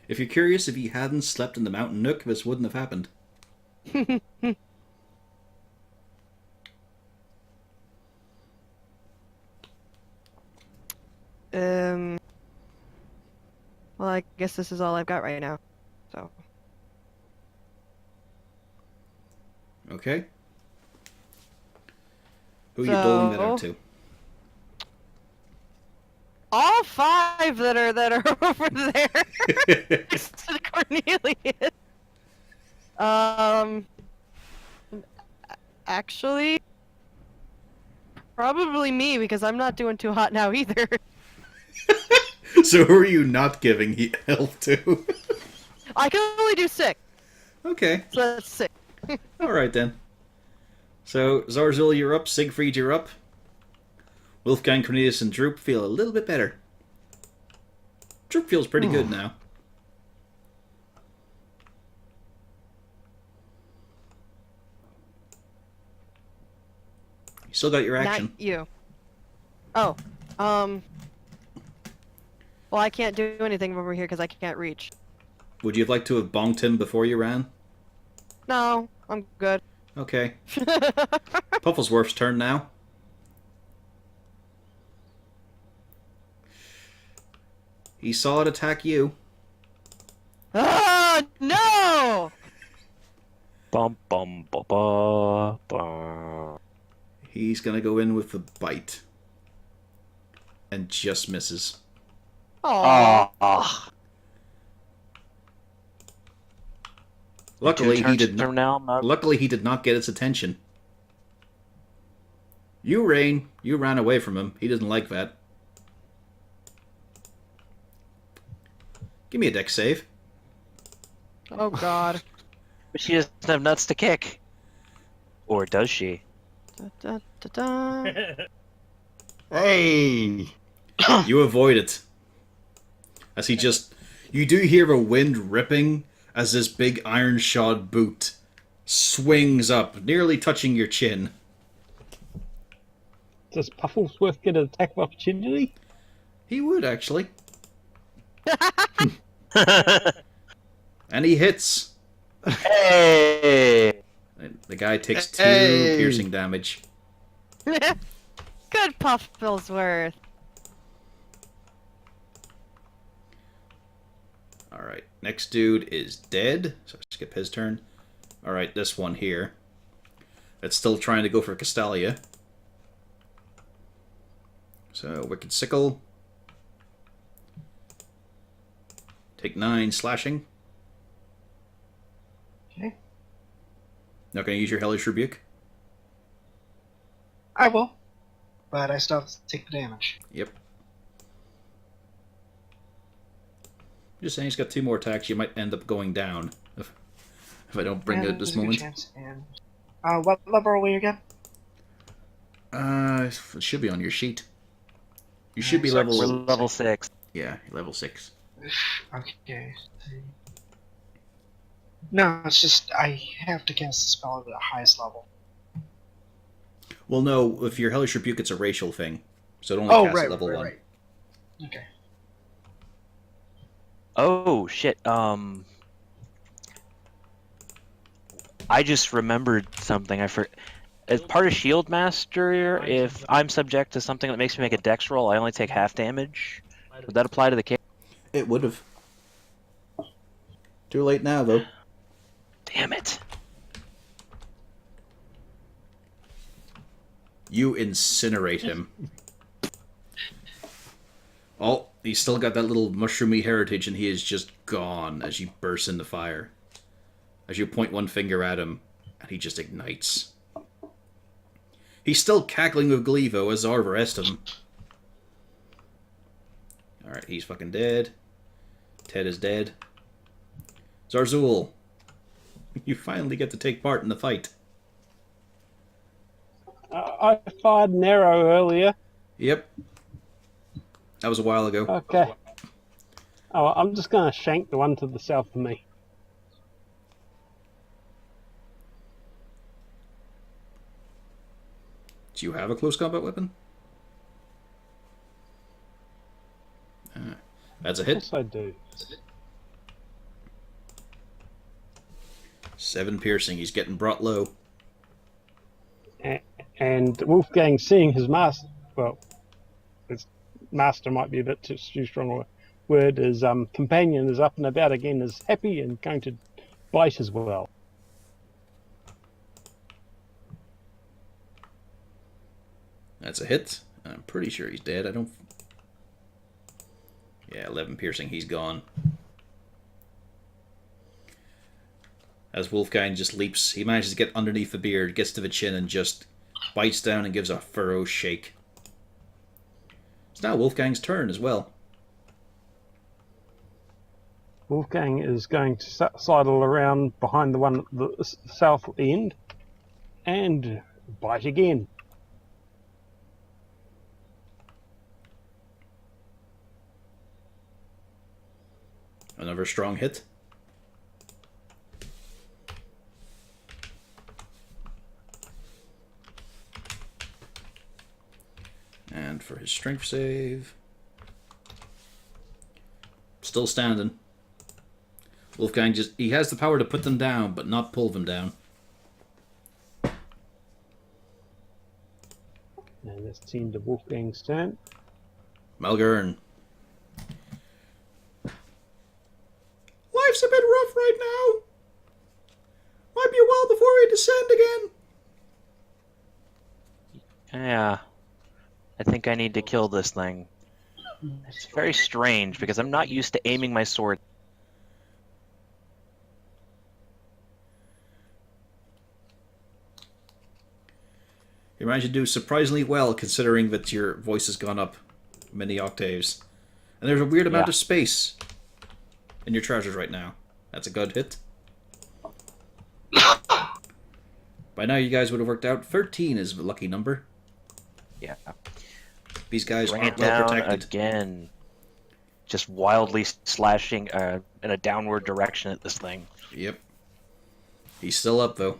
If you're curious, if he hadn't slept in the mountain nook, this wouldn't have happened. Well, I guess this is all I've got right now. So. Okay. Who are you doling that out So- to? All 5 that are over there. To Cornelius. Actually, probably me because I'm not doing too hot now either. So who are you not giving health to? I can only do 6, Okay. so that's 6. Alright then. So, Zarzul, you're up. Siegfried, you're up. Wolfgang, Cornelius, and Droop feel a little bit better. Droop feels pretty good now. You still got your action. Not you. Oh, Well, I can't do anything over here because I can't reach. Would you have liked to have bonked him before you ran? No, I'm good. Okay. Pufflesworth's turn now. He saw it attack you. Oh no! Bum bum ba ba ba. He's gonna go in with the bite. And just misses. Oh. Ah. Luckily, he did Turn not. now. Luckily, he did not get its attention. You, Rain. You ran away from him. He doesn't like that. Give me a dex save. Oh god. But she doesn't have nuts to kick. Or does she? Da, da, da. Hey! You avoid it. As he just... You do hear a wind ripping as this big iron-shod boot swings up, nearly touching your chin. Does Pufflesworth get an attack of opportunity? He would, actually. And he hits. Hey! The guy takes 2 Hey! piercing damage. Good Pufflesworth. Alright, next dude is dead. So skip his turn. Alright, this one here. That's still trying to go for Castalia. So, Wicked Sickle. Take 9 slashing. Okay. Not going to use your Hellish Rebuke? I will. But I still have to take the damage. Yep. Just saying he's got 2 more attacks. You might end up going down if I don't bring it at this there's a good moment. chance. And what level are we again? It should be on your sheet. You should be Six. level... We're level 6. Yeah, level 6. Okay. No, it's just I have to cast the spell at the highest level. Well, no, if your Hellish Rebuke, it's a racial thing. So it only casts at level 1. Right. Okay. Oh, shit. I just remembered something. As part of Shield Master, if I'm subject to something that makes me make a dex roll, I only take half damage. Would that apply to the case? It would have. Too late now, though. Damn it. You incinerate him. Oh, he's still got that little mushroomy heritage, and he is just gone as you burst into fire. As you point one finger at him, and he just ignites. He's still cackling with glee, though, as are the rest of them. Alright, he's fucking dead. Ted is dead. Zarzul, you finally get to take part in the fight. I fired an arrow earlier. Yep. That was a while ago. Okay. Oh, I'm just going to shank the one to the south of me. Do you have a close combat weapon? That's a hit. Yes, I do. 7 piercing. He's getting brought low. And Wolfgang, seeing his master, well, his master might be a bit too strong a word, his companion is up and about again, is happy and going to bite as well. That's a hit. I'm pretty sure he's dead. I don't... Yeah, 11 piercing. He's gone. As Wolfgang just leaps, he manages to get underneath the beard, gets to the chin, and just bites down and gives a furrow shake. It's now Wolfgang's turn as well. Wolfgang is going to sidle around behind the one at the south end and bite again. Another strong hit. And for his strength save... Still standing. Wolfgang he has the power to put them down, but not pull them down. And that's the end of Wolfgang's turn. Malgern. Life's a bit rough right now. Might be a while before we descend again. Yeah. I think I need to kill this thing. It's very strange because I'm not used to aiming my sword. You managed to do surprisingly well considering that your voice has gone up many octaves. And there's a weird amount of space in your trousers right now. That's a good hit. By now you guys would have worked out 13 is the lucky number. Yeah. These guys Bring aren't it well down protected. again. Just wildly slashing in a downward direction at this thing. Yep. He's still up though.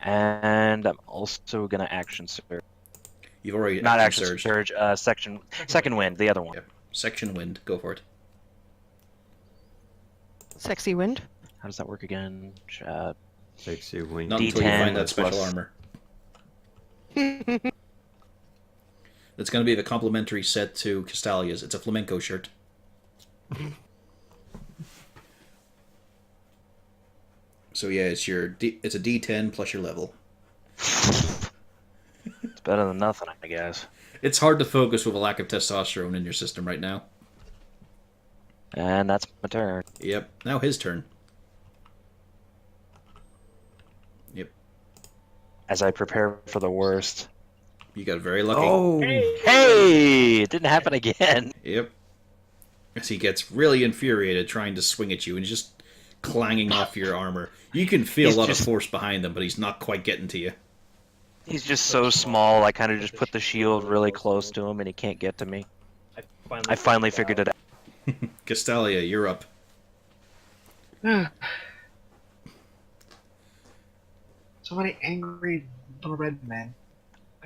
And I'm also gonna action surge. You've already Not action surged. surge. Second wind. The other one. Yep. Section wind. Go for it. Sexy wind. How does that work again? Takes you wing. Not until you D10 find that special plus- armor. That's going to be the complimentary set to Castalia's. It's a flamenco shirt. So yeah, it's it's a D10 plus your level. It's better than nothing, I guess. It's hard to focus with a lack of testosterone in your system right now. And that's my turn. Yep. Now his turn. Yep. As I prepare for the worst. You got very lucky. Oh! Hey! It didn't happen again. Yep. As he gets really infuriated trying to swing at you and he's just clanging off your armor. You can feel He's a lot just- of force behind him, but he's not quite getting to you. He's just so small, I kind of just put the shield really close to him and he can't get to me. I finally figured it out. Castalia, you're up. So many angry little red men.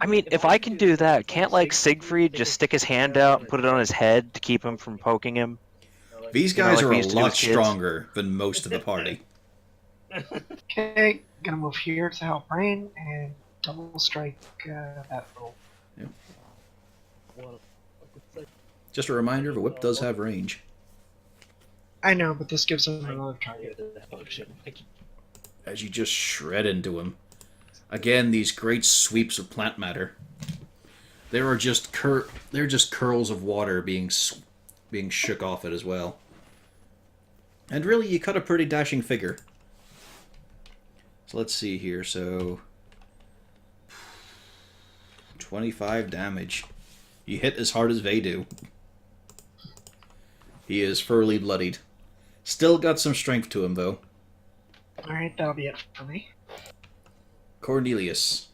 I mean, if I can do that, can't like Siegfried just stick his hand out and put it on his head to keep him from poking him? These You know, guys like are we a used to do lot as kids. stronger than most of the party. Okay, gonna move here to help Rain and double strike that roll. Just a reminder, the whip does have range. I know, but this gives him another target. As you just shred into him. Again, these great sweeps of plant matter. There are just they're just curls of water being shook off it as well. And really, you cut a pretty dashing figure. So let's see here. So 25 damage. You hit as hard as they do. He is thoroughly bloodied. Still got some strength to him, though. Alright, that'll be it for me. Cornelius.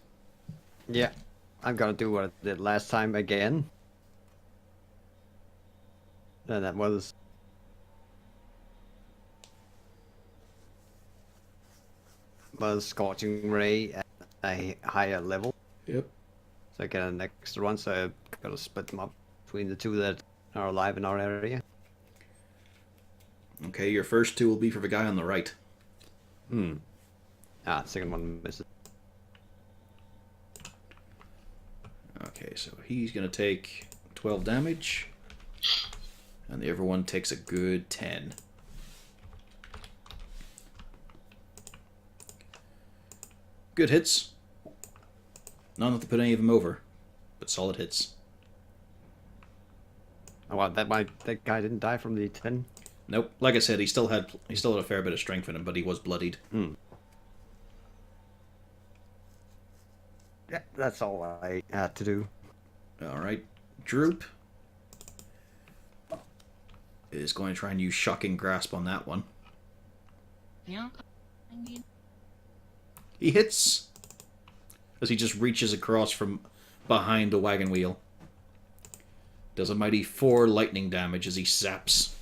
Yeah. I'm gonna do what I did last time again. And that was... Scorching Ray at a higher level. Yep. So I get an extra one, so I gotta split them up between the two that are alive in our area. Okay, your first two will be for the guy on the right. Second one misses. Okay, so he's going to take 12 damage. And the other one takes a good 10. Good hits. Not enough to put any of them over, but solid hits. Oh, well, that guy didn't die from the 10. Nope. Like I said, he still had a fair bit of strength in him, but he was bloodied. Yeah, that's all I had to do. All right, Droop is going to try and use Shocking Grasp on that one. Yeah. I mean, He hits as he just reaches across from behind the wagon wheel. Does a mighty 4 lightning damage as he zaps.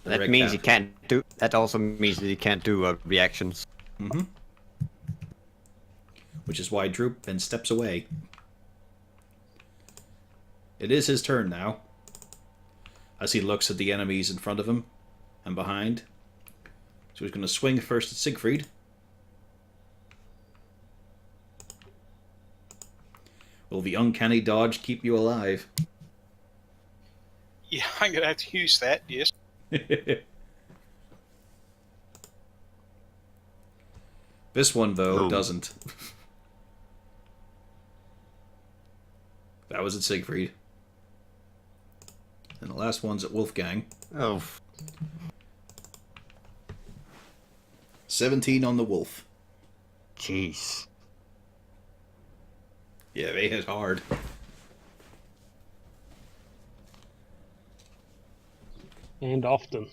the That red means cap. he can't do. That also means that he can't do reactions. Mm-hmm. Which is why Droop then steps away. It is his turn now. as he looks at the enemies in front of him and behind. So he's going to swing first at Siegfried. Will the uncanny dodge keep you alive? Yeah, I'm going to have to use that, yes. This one, though, Oh. doesn't. That was at Siegfried. And the last one's at Wolfgang. Oh. 17 on the Wolf. Jeez. Yeah, they hit hard. And often.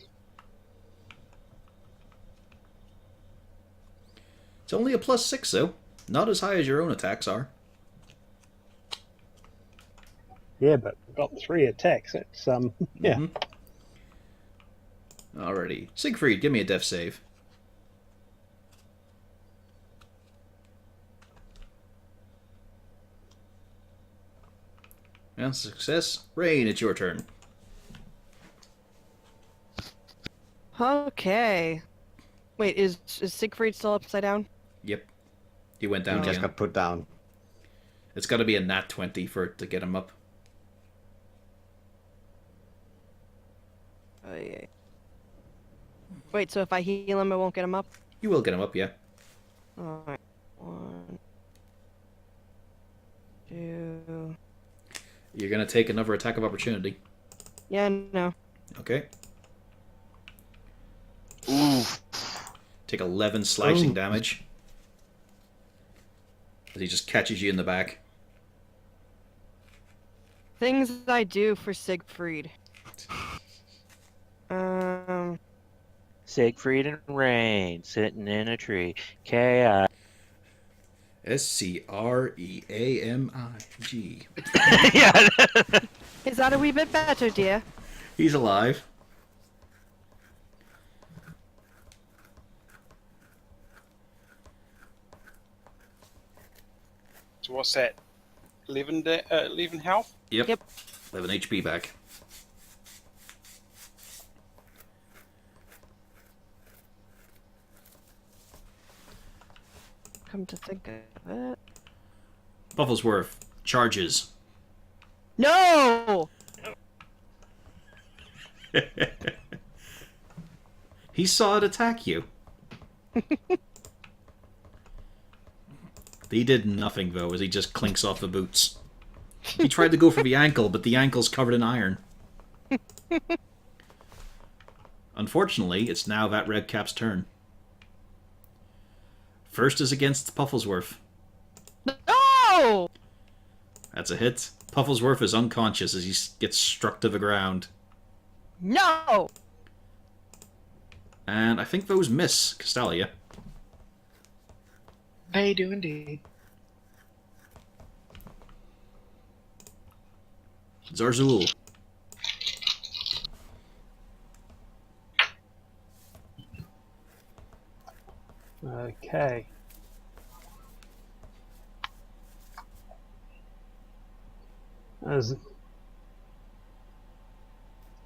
It's only a +6, though. Not as high as your own attacks are. Yeah, but got 3 attacks. It's yeah. Mhm. Alrighty. Siegfried, give me a death save. And success. Rain, it's your turn. Okay. Wait, is Siegfried still upside down? Yep. He went He down just again. got put down. It's got to be a nat 20 for it to get him up. Oh, yeah. Wait, so if I heal him, it won't get him up? You will get him up, yeah. Alright. 1, 2. You're going to take another attack of opportunity. Yeah, no. Okay. Ooh. Take 11 slicing Ooh. damage. As he just catches you in the back. Things I do for Siegfried. Siegfried and Rain sitting in a tree. Chaos. Screamig. Yeah. Is that a wee bit better, dear? He's alive. So what's that? 11 health? Yep. Yep. 11 HP back. Come to think of it. Buffelsworth charges. No! He saw it attack you. He did nothing, though, as he just clinks off the boots. He tried to go for the ankle, but the ankle's covered in iron. Unfortunately, it's now that red cap's turn. First is against Pufflesworth. No! That's a hit. Pufflesworth is unconscious as he gets struck to the ground. No! And I think those miss Castalia. They do indeed. Zarzul. Okay. As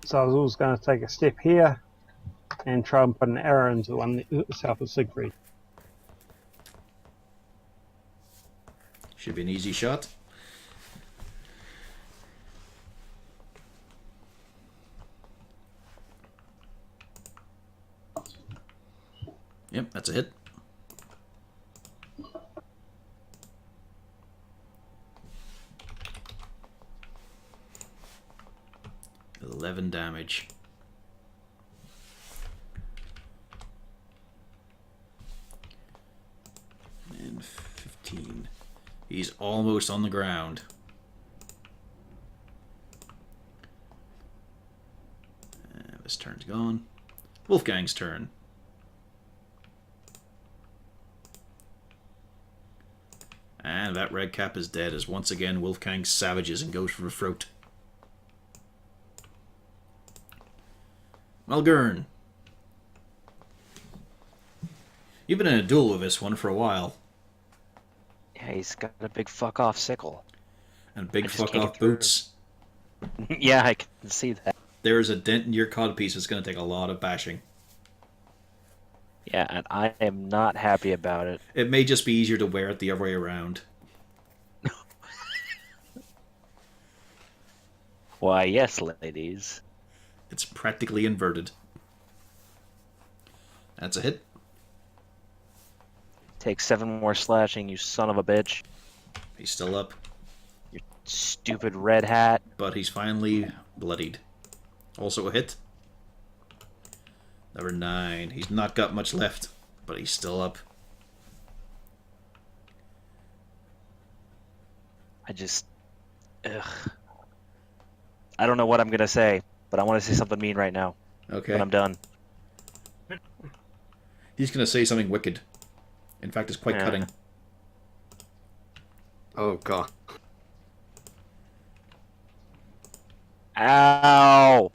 so I was always going to take a step here and try and put an arrow into the one south of Siegfried. Should be an easy shot. Yep, that's a hit. $11 damage. And 15. He's almost on the ground. This turn's gone. Wolfgang's turn. And that red cap is dead as once again Wolfgang savages and goes for the throat. Malgern. You've been in a duel with this one for a while. Yeah, he's got a big fuck off sickle. And big I just fuck can't off boots. Yeah, I can see that. there is a dent in your codpiece, it's going to take a lot of bashing. Yeah, and I am not happy about it. It may just be easier to wear it the other way around. Why, yes, ladies. It's practically inverted. That's a hit. Take 7 more slashing, you son of a bitch. He's still up, You stupid red hat. but he's finally bloodied. Also a hit. Number 9. He's not got much left, but he's still up. I just... Ugh. I don't know what I'm going to say, but I want to say something mean right now. Okay. But I'm done. He's going to say something wicked. In fact, it's quite Yeah. cutting. Oh god. Ow!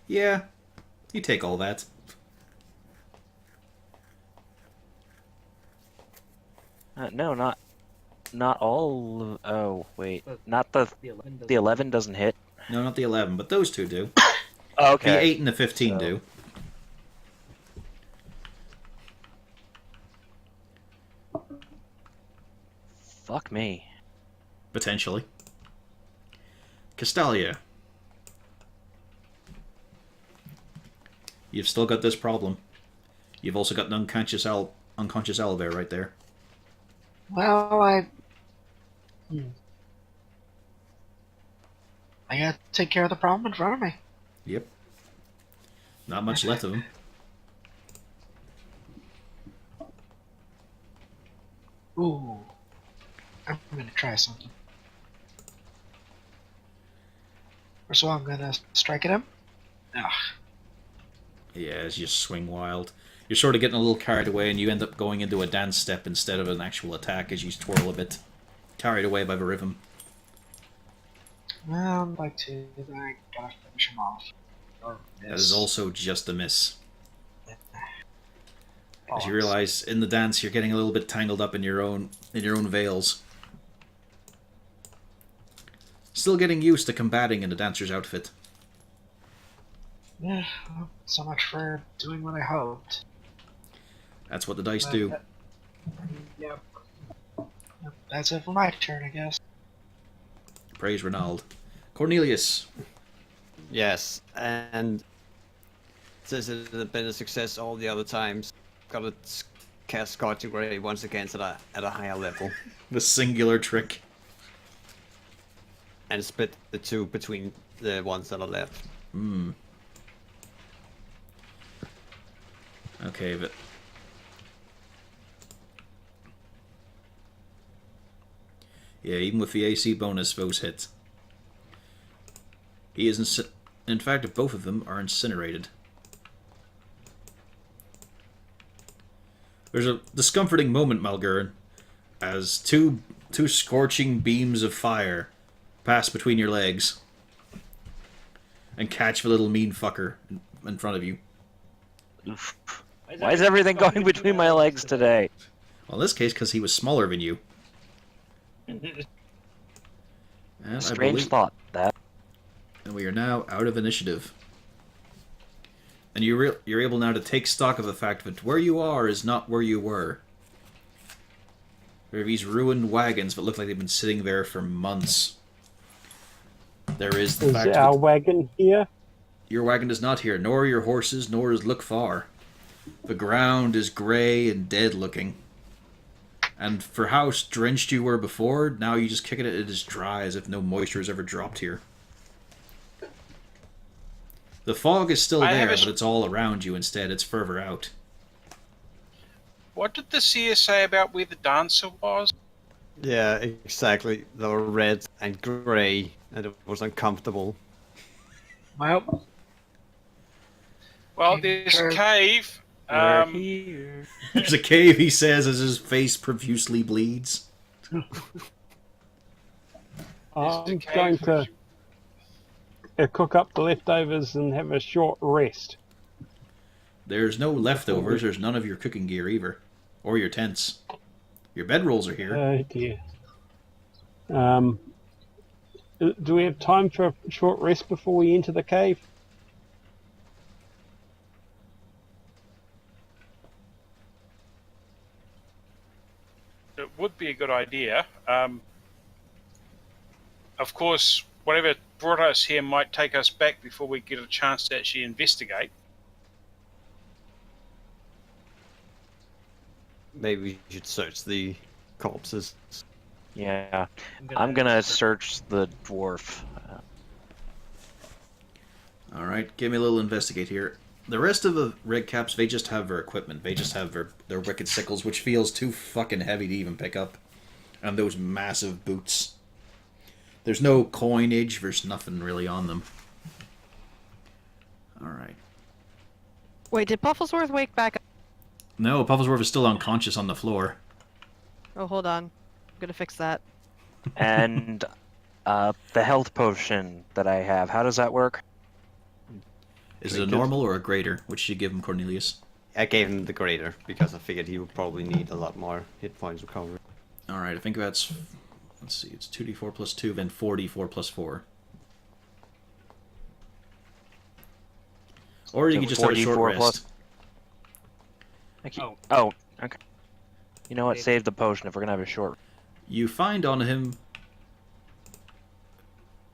Yeah, you take all that. No, not all. Oh wait, not the 11 doesn't hit. No, not the 11, but those two do. Okay. The 8 and the 15 So- do. Fuck me. Potentially. Castalia. You've still got this problem. You've also got an unconscious owlbear right there. Well, I gotta take care of the problem in front of me. Yep. Not much left of him. Ooh. I'm gonna try something. First of all, I'm gonna strike at him. Ah, Yeah, as you swing wild. You're sort of getting a little carried away and you end up going into a dance step instead of an actual attack as you twirl a bit. Carried away by the rhythm. well, I'd like to. I gotta finish him off. Or That is also just a miss. As you bollocks. realize in the dance you're getting a little bit tangled up in your own veils. Still getting used to combating in the dancer's outfit. Yeah, well, so much for doing what I hoped. That's what the dice But do. Yep. That's it for my turn, I guess. Praise Ronald. Cornelius. Yes, and since it had been a success all the other times, got to cast Scar to Grey once again at a higher level, The singular trick. and split the two between the ones that are left. Hmm. Okay, but... Yeah, even with the AC bonus, those hit. He is in fact, both of them are incinerated. There's a discomforting moment, Malgurn, as two scorching beams of fire pass between your legs and catch the little mean fucker in front of you. Oof. Why is everything going between my legs today? Well, in this case, because he was smaller than you. And I Strange believe- thought, that. And we are now out of initiative. And you're able now to take stock of the fact that where you are is not where you were. There are these ruined wagons that look like they've been sitting there for months. There is the Is fact our that wagon here? your wagon is not here, nor your horses, nor is Look Far. The ground is grey and dead looking. And for how drenched you were before, now you just kick it is dry as if no moisture has ever dropped here. The fog is still I have there, a but it's all around you instead. It's further out. What did the seer say about where the dancer was? Yeah, exactly. They were red and grey, and it was uncomfortable. Well, Well, there's a cave. We're here. There's a cave, he says, as his face profusely bleeds. I'm going to cook up the leftovers and have a short rest. There's no leftovers. There's none of your cooking gear either. Or your tents. Your bedrolls are here. Oh dear. Do we have time for a short rest before we enter the cave? It would be a good idea. Of course, whatever brought us here might take us back before we get a chance to actually investigate. Maybe we should search the corpses. Yeah, I'm gonna search the dwarf. Alright, give me a little investigate here. The rest of the red caps, they just have their equipment. They just have their wicked sickles, which feels too fucking heavy to even pick up. And those massive boots. There's no coinage, there's nothing really on them. Alright. Wait, did Pufflesworth wake back up? No, Pufflesworth is still unconscious on the floor. Oh, hold on. I'm gonna fix that. And the health potion that I have, how does that work? Is it a normal or a greater? Which should you give him, Cornelius? I gave him the greater because I figured he would probably need a lot more hit points recovery. Alright, I think that's... Let's see, it's 2d4 plus 2, then 4d4 plus 4. Or you can just have a short 4d4 rest. plus- Oh, okay. You know what? Save the potion if we're gonna have a short. You find on him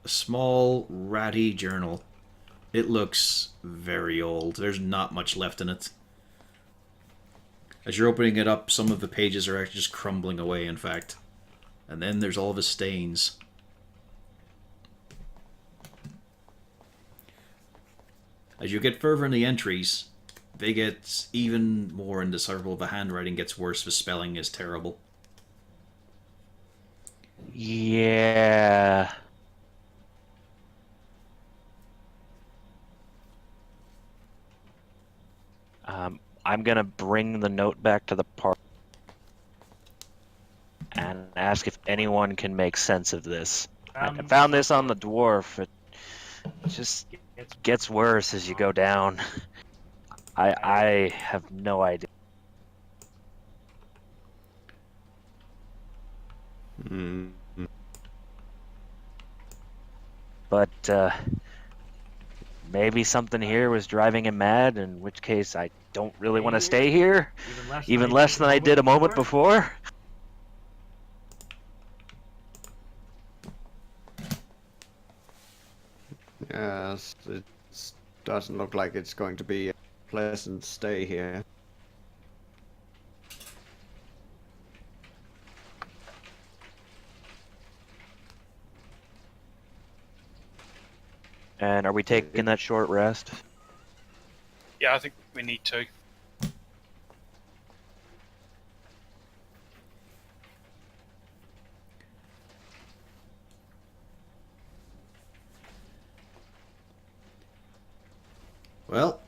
a small, ratty journal. It looks very old. There's not much left in it. As you're opening it up, some of the pages are actually just crumbling away, in fact. And then there's all of his stains. As you get further in the entries, they get even more indecipherable. The handwriting gets worse, the spelling is terrible. Yeah. I'm gonna bring the note back to the park and ask if anyone can make sense of this. I found this on the dwarf. It just gets worse as you go down. I have no idea. But maybe something here was driving him mad, in which case I don't really want to stay here, even less than I did a moment before. Yes, it doesn't look like it's going to be a pleasant stay here. And are we taking that short rest? Yeah, I think we need to. Well,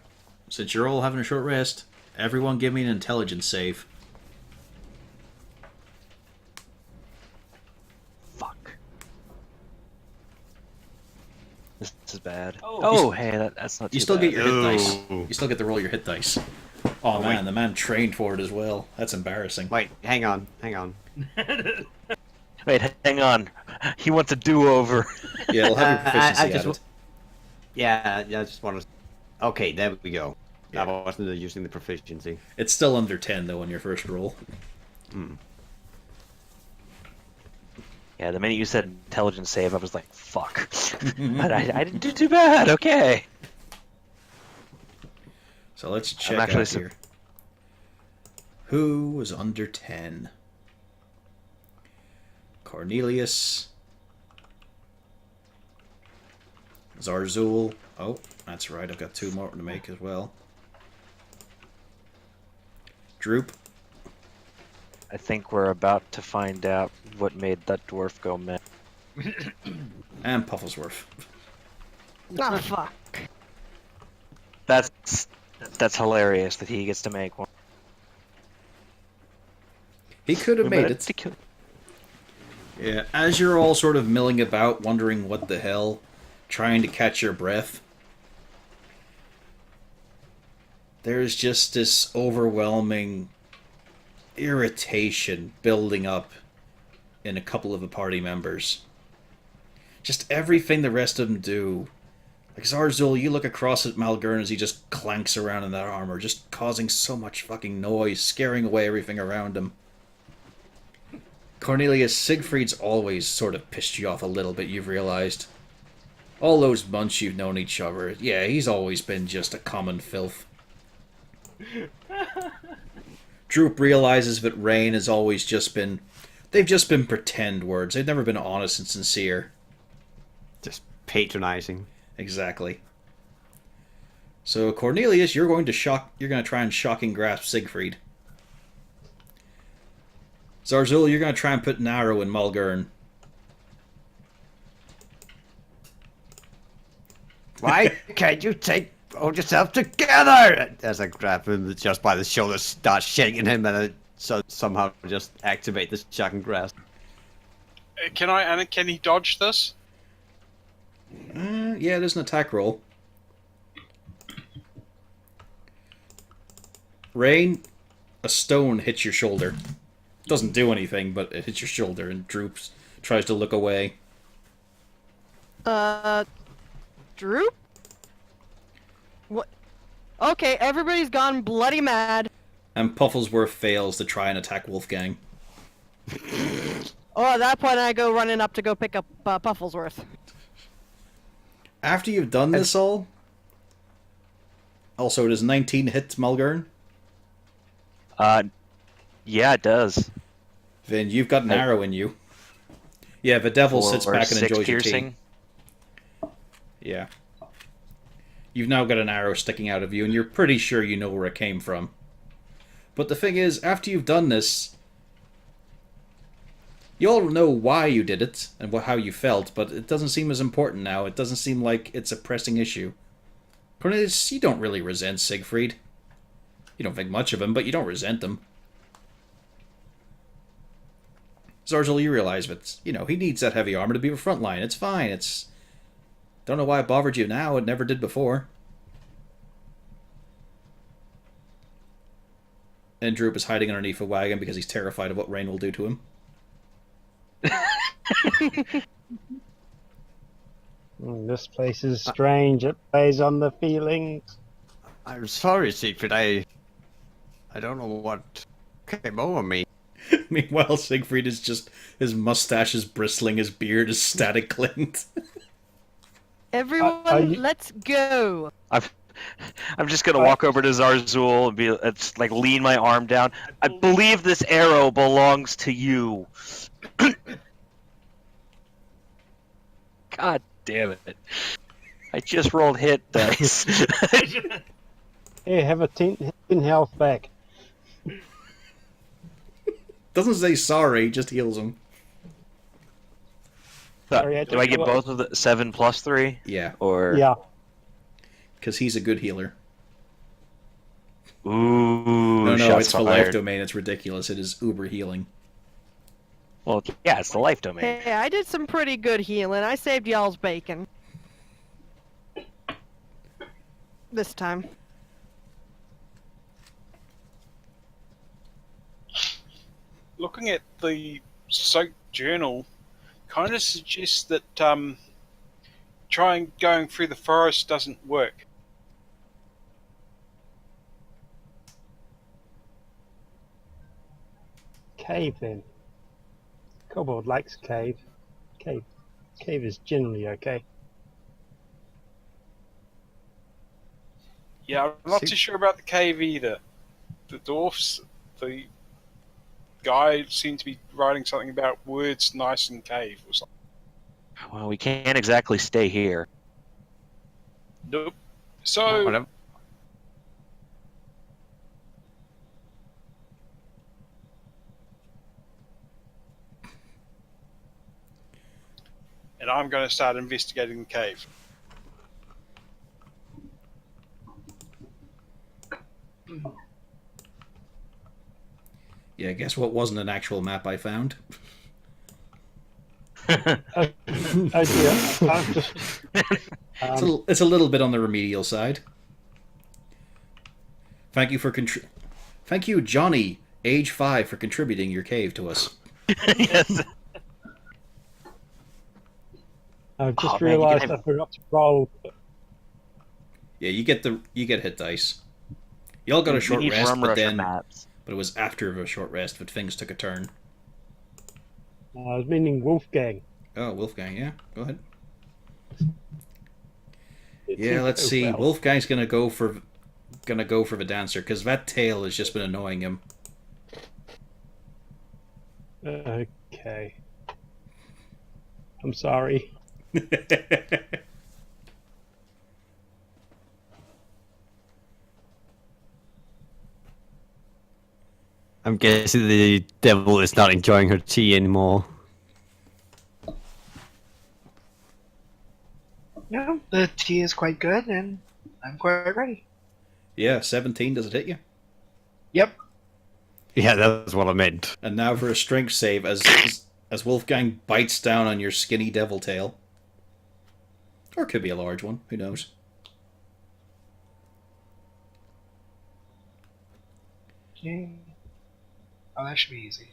since you're all having a short rest, everyone give me an intelligence save. Fuck. This is bad. Oh. Hey, that's not too You still bad. get your hit dice. Ooh. You still get to roll your hit dice. Oh man, wait. the man trained for it as well. That's embarrassing. Wait, hang on. Wait, hang on. He wants a do-over. Yeah, it'll have your I proficiency just added. Yeah, I just want to... Okay, there we go. Yeah. I wasn't using the proficiency. It's still under 10 though on your first roll. Yeah, the minute you said intelligence save, I was like, fuck. But I didn't do too bad, okay. So let's check actually out here. Who was under 10? Cornelius. Zarzul. Oh, that's right. I've got 2 more to make as well. Droop. I think we're about to find out what made that dwarf go mad. And Pufflesworth. Ah, fuck. That's hilarious that he gets to make one. He could have made it. To kill. Yeah, as you're all sort of milling about, wondering what the hell, trying to catch your breath, there's just this overwhelming irritation building up in a couple of the party members. Just everything the rest of them do. Like Zarzul, you look across at Malgern as he just clanks around in that armor, just causing so much fucking noise, scaring away everything around him. Cornelius, Siegfried's always sort of pissed you off a little bit, you've realized. All those months you've known each other, yeah, he's always been just a common filth. Droop realizes that Rain has always just been... They've just been pretend words. They've never been honest and sincere. Just patronizing. Exactly. So Cornelius, you're going to try and shocking grasp Siegfried. Zarzul, you're going to try and put an arrow in Malgern. Why can't you hold yourself together? As I grab him just by the shoulder, start shaking him, and somehow just activate the shocking grasp. Can he dodge this? Yeah, there's an attack roll. Rain, a stone hits your shoulder. Doesn't do anything, but it hits your shoulder and droops. Tries to look away. Droop? What? Okay, everybody's gone bloody mad. And Pufflesworth fails to try and attack Wolfgang. Oh, at that point I go running up to go pick up Pufflesworth. After you've done this all... Also, does 19 hit Malgern? Yeah, it does. Then you've got an arrow in you. Yeah, the devil sits back and enjoys your tea. Yeah. You've now got an arrow sticking out of you, and you're pretty sure you know where it came from. But the thing is, after you've done this, you all know why you did it, and how you felt, but it doesn't seem as important now. It doesn't seem like it's a pressing issue. Cornelius, you don't really resent Siegfried. You don't think much of him, but you don't resent him. Zarzul, you realize that, he needs that heavy armor to be the front line. It's fine, Don't know why it bothered you now, it never did before. And Droop is hiding underneath a wagon because he's terrified of what Rain will do to him. This place is strange. It plays on the feelings. I'm sorry, Siegfried. I don't know what came over me. Meanwhile, Siegfried is just... His mustache is bristling, his beard is static glint. Everyone, let's go! I'm just gonna walk over to Zarzul and lean my arm down. I believe this arrow belongs to you. God damn it. I just rolled hit dice. Hey, have a 10 health back. Doesn't say sorry, just heals him. Sorry, Do I get both of the 7 plus 3? Yeah. Or Yeah. Because he's a good healer. Ooh, No, it's the life fired. domain. It's ridiculous. It is uber healing. Well, yeah, it's the life domain. Hey, I did some pretty good healing. I saved y'all's bacon. This time. Looking at the soak journal kind of suggests that going through the forest doesn't work. Cave then. Kobold likes cave. Cave is generally okay. Yeah, I'm not too sure about the cave either. The dwarfs, the guy seemed to be writing something about words nice and cave or something. Well, we can't exactly stay here. Nope. So, Whatever. and I'm going to start investigating the cave. Yeah, guess what wasn't an actual map I found? Oh dear. I've just, It's a little bit on the remedial side. Thank you, Johnny, age 5, for contributing your cave to us. Yes. I've just Oh, man, you realised can I have- forgot to roll. Yeah, you get hit dice. You all got a you short need rest, Rum but Rusher then maps. it was after a short rest that things took a turn. I was meaning Wolfgang. Oh, Wolfgang, yeah, go ahead. It Yeah, didn't let's go see. well. Wolfgang's gonna go for the dancer because that tail has just been annoying him. Okay. I'm sorry. I'm guessing the devil is not enjoying her tea anymore. No, the tea is quite good, and I'm quite ready. Yeah, 17, does it hit you? Yep. Yeah, that's what I meant. And now for a strength save as Wolfgang bites down on your skinny devil tail. Or it could be a large one, who knows. Okay. Oh, that should be easy.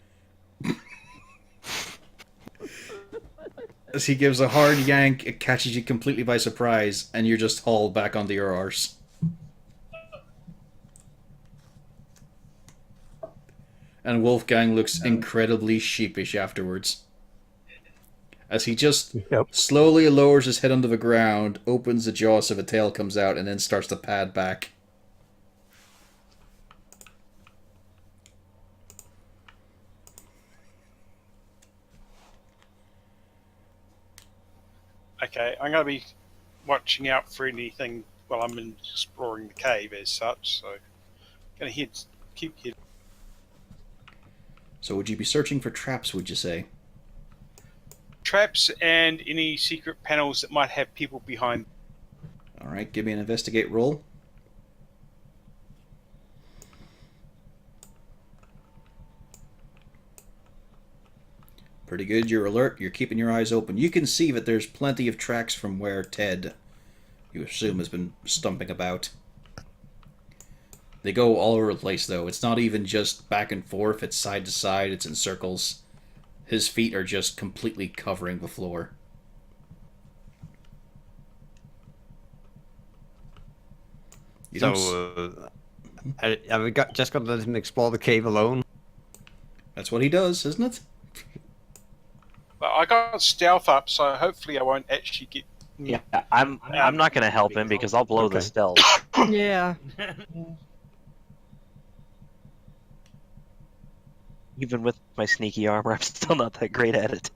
As he gives a hard yank, it catches you completely by surprise, and you're just hauled back onto your arse. And Wolfgang looks incredibly sheepish afterwards. As he just Yep. slowly lowers his head onto the ground, opens the jaw so the tail comes out, and then starts to pad back. Okay, I'm going to be watching out for anything while I'm exploring the cave as such, so going to keep hitting. So would you be searching for traps, would you say? Traps and any secret panels that might have people behind. Alright, give me an investigate roll. Pretty good, you're alert, you're keeping your eyes open. You can see that there's plenty of tracks from where Ted, you assume, has been stumping about. They go all over the place, though. It's not even just back and forth, it's side to side, it's in circles. His feet are just completely covering the floor. You don't Have we just got to let him explore the cave alone? That's what he does, isn't it? But I got stealth up, so hopefully I won't actually get. Yeah, I'm not going to help him because I'll blow the Okay. stealth. Yeah. Even with my sneaky armor, I'm still not that great at it.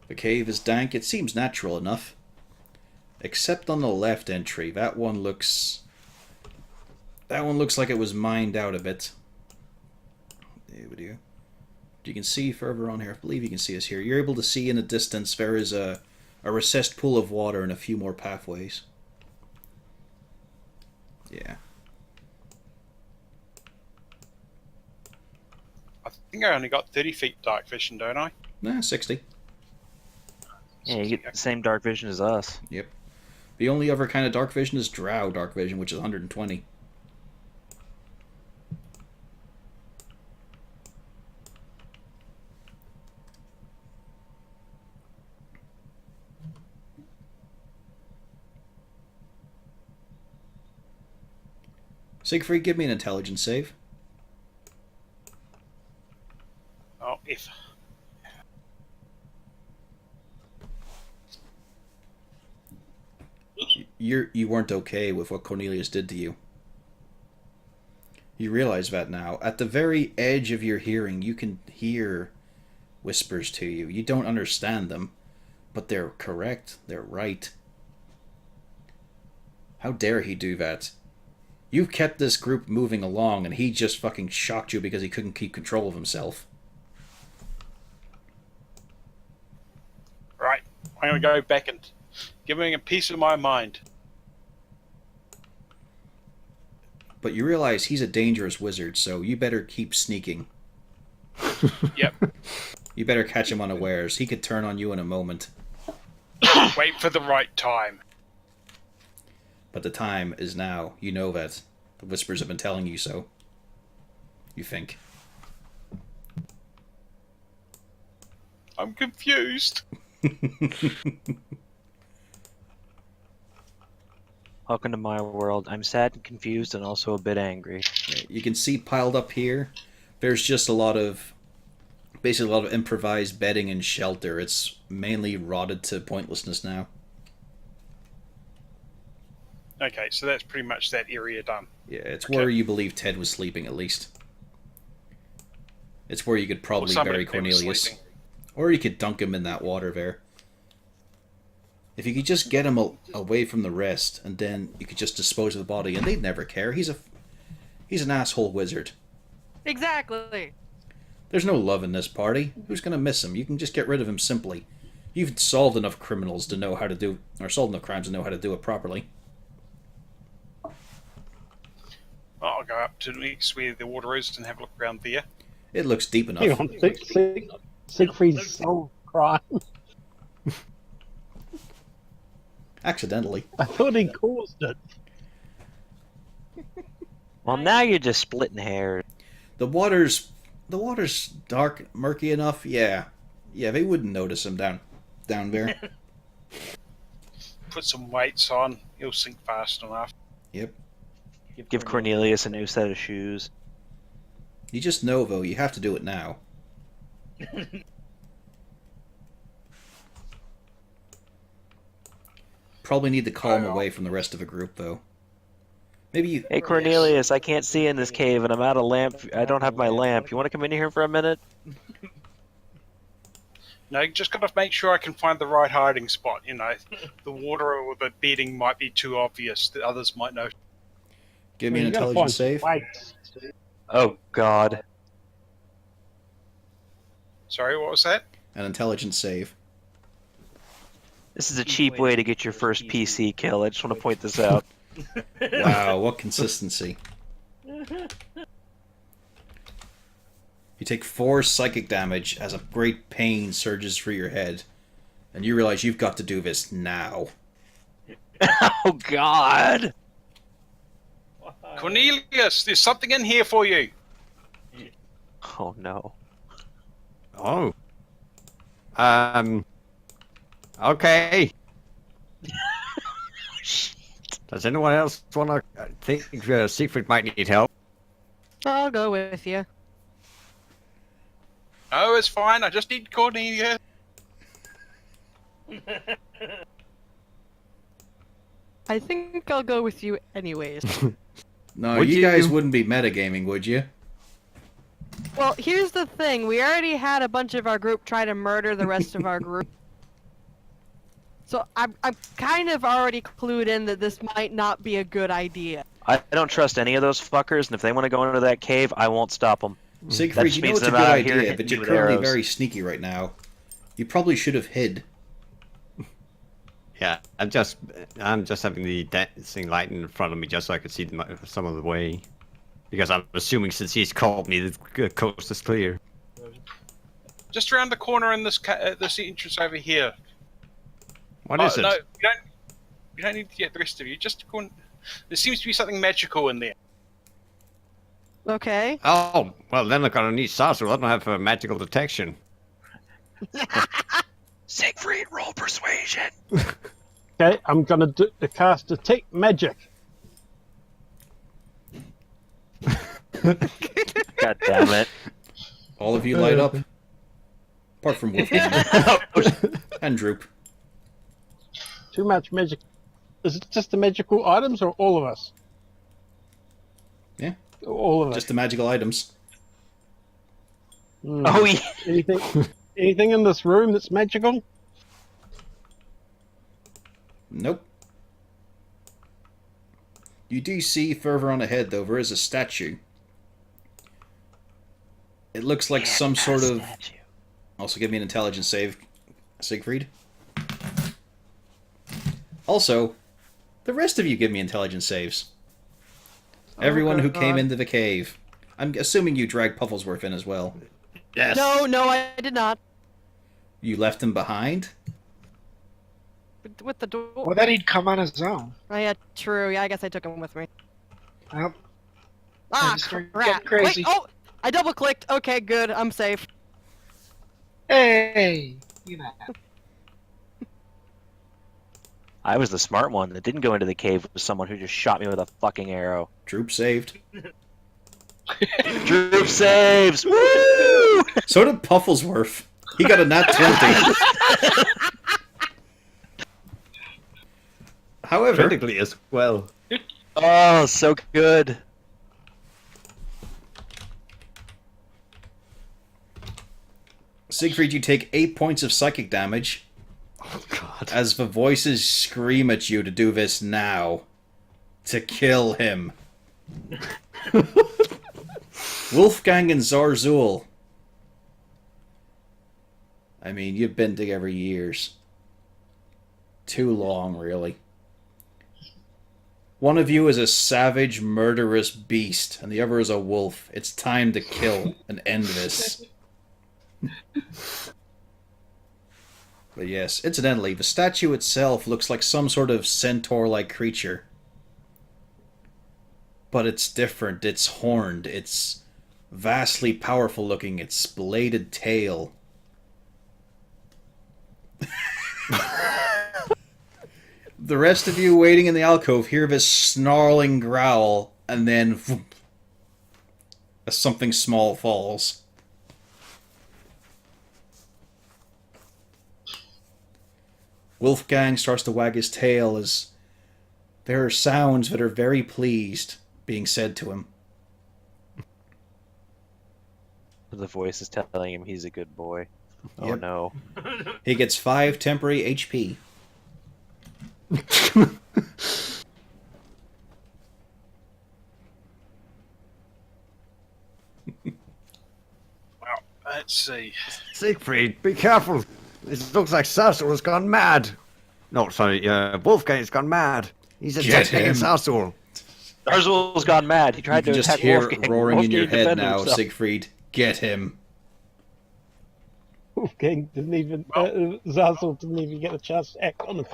The cave is dank. It seems natural enough. Except on the left entry. That one looks like it was mined out a bit. You can see further on here. I believe you can see us here. You're able to see in the distance there is a recessed pool of water and a few more pathways. Yeah. I think I only got 30 feet dark vision, don't I? Nah, 60. Yeah, you get the same dark vision as us. Yep. The only other kind of dark vision is drow dark vision, which is 120. Siegfried, give me an intelligence save. Oh, if. You weren't okay with what Cornelius did to you. You realize that now. At the very edge of your hearing, you can hear whispers to you. You don't understand them, but they're correct. They're right. How dare he do that? You've kept this group moving along, and he just fucking shocked you because he couldn't keep control of himself. Right, I'm going to go back and give him a piece of my mind. But you realize he's a dangerous wizard, so you better keep sneaking. Yep. You better catch him unawares. He could turn on you in a moment. Wait for the right time. But the time is now. You know that. The whispers have been telling you so. You think? I'm confused. Welcome to my world. I'm sad and confused and also a bit angry. You can see piled up here, there's just basically a lot of improvised bedding and shelter. It's mainly rotted to pointlessness now. Okay, so that's pretty much that area done. Yeah, it's Okay. where you believe Ted was sleeping, at least. It's where you could probably somebody bury was Cornelius. sleeping. Or you could dunk him in that water there. If you could just get him away from the rest, and then you could just dispose of the body, and they'd never care. He's an asshole wizard. Exactly. There's no love in this party. Who's gonna miss him? You can just get rid of him simply. You've solved enough criminals to know how to do, or solved enough crimes to know how to do it properly. I'll go up to next where the water is and have a look around there. It looks deep Hang enough. on, Siegfried's soul crime. Accidentally. I thought he caused it. Well, now you're just splitting hairs. The water's dark, murky enough. Yeah, they wouldn't notice him down there. Put some weights on, he'll sink fast enough. Yep. Give Cornelius a new set of shoes. You just know, though, you have to do it now. Probably need to call him away from the rest of the group, though. Maybe you... Hey Cornelius, I can't see in this cave and I'm out of lamp. I don't have my lamp. You want to come in here for a minute? No, you just gotta make sure I can find the right hiding spot. You know, the water or the bedding might be too obvious that others might know. Give me an You gotta intelligence find save. weights. Oh God. Sorry, what was that? An intelligence save. This is a cheap way to get your first PC kill. I just want to point this out. Wow, what consistency. You take 4 psychic damage as a great pain surges through your head, and you realize you've got to do this now. Oh God. Cornelius, there's something in here for you. Oh no. Oh. Okay. Does anyone else want to think Siegfried might need help? I'll go with you. Oh, it's fine. I just need Cornelius. I think I'll go with you anyways. No, Would you guys you? wouldn't be metagaming, would you? Well, here's the thing. We already had a bunch of our group try to murder the rest of our group. So I'm kind of already clued in that this might not be a good idea. I don't trust any of those fuckers, and if they want to go into that cave, I won't stop them. Siegfried, just you know means it's a they're good out here idea, hitting but you you're with currently arrows. very sneaky right now. You probably should have hid. Yeah, I'm just having the dancing light in front of me just so I could see some of the way. Because I'm assuming since he's called me, the coast is clear. Just around the corner in this this entrance over here. What is it? No, you don't need to get the rest of you. Just go on. There seems to be something magical in there. Okay. Oh, well then I'm gonna need sorcerer. I don't have magical detection. Siegfried, roll persuasion. Okay, I'm gonna cast detect magic. God damn it. All of you light up. Apart from Wolfgang and Droop. Too much magic. Is it just the magical items or all of us? Yeah. All of us. Just the magical items. Hmm. Oh yeah. Anything in this room that's magical? Nope. You do see further on ahead, though, there is a statue. It looks like some sort of... Statue. Also, give me an intelligence save, Siegfried. Also, the rest of you give me intelligence saves. Everyone who came God. into the cave. I'm assuming you dragged Pufflesworth in as well. Yes. No, I did not. You left him behind? With the door. Well, then he'd come on his own. Oh yeah, true. Yeah, I guess I took him with me. Well, Ah, just started crap. getting crazy. Wait, oh, I double clicked. Okay, good. I'm safe. Hey! You know. I was the smart one that didn't go into the cave with someone who just shot me with a fucking arrow. Droop saved. Droop saves! Woo! So did Pufflesworth. He got a nat 20. However, Critically as well. Oh, so good. Siegfried, you take 8 points of psychic damage Oh god. as the voices scream at you to do this now. To kill him. Wolfgang and Zarzul. I mean, you've been together years. Too long, really. One of you is a savage, murderous beast, and the other is a wolf. It's time to kill and end this. But yes, incidentally, the statue itself looks like some sort of centaur-like creature. But it's different. It's horned. It's vastly powerful looking. It's bladed tail. The rest of you waiting in the alcove hear this snarling growl, and then whoop, as something small falls. Wolfgang starts to wag his tail as there are sounds that are very pleased being said to him. The voice is telling him he's a good boy. Oh Yep. no. He gets 5 temporary HP. Well, let's see. Siegfried, be careful. It looks like Sarsul has gone mad. No, sorry, Wolfgang's gone mad. He's Get attacking him. Sarsul. Zarzul's gone mad. He You tried can to just attack hear Wolfgang. it roaring in your Wolfgang head defended now, himself. Siegfried. Get him. Wolfgang didn't even. Well- Zazzle didn't even get a chance to act on him.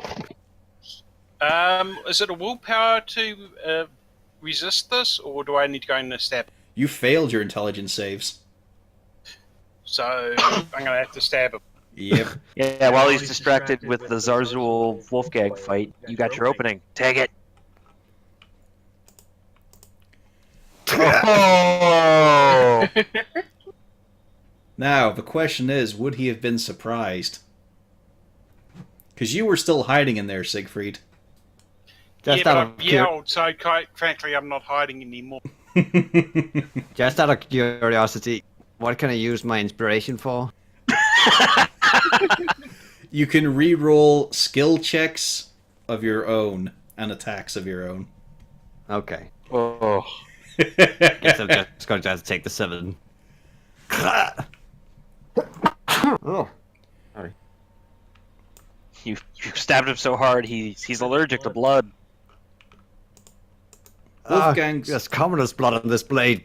Is it a willpower to resist this, or do I need to go in and stab? You failed your intelligence saves. So I'm going to have to stab him. Yep. Yeah, while he's distracted with the Zarzul Wolfgang fight, you got your opening. Take it. Oh! Now, the question is, would he have been surprised? Because you were still hiding in there, Siegfried. Just yeah, but out I've of yelled, so quite frankly, I'm not hiding anymore. just out of curiosity, what can I use my inspiration for? You can re-roll skill checks of your own and attacks of your own. Okay. Oh. Guess I'm just going to have to take the 7. Oh. Sorry. You stabbed him so hard, he's allergic to blood. Wolfgang's- There's commoners blood on this blade.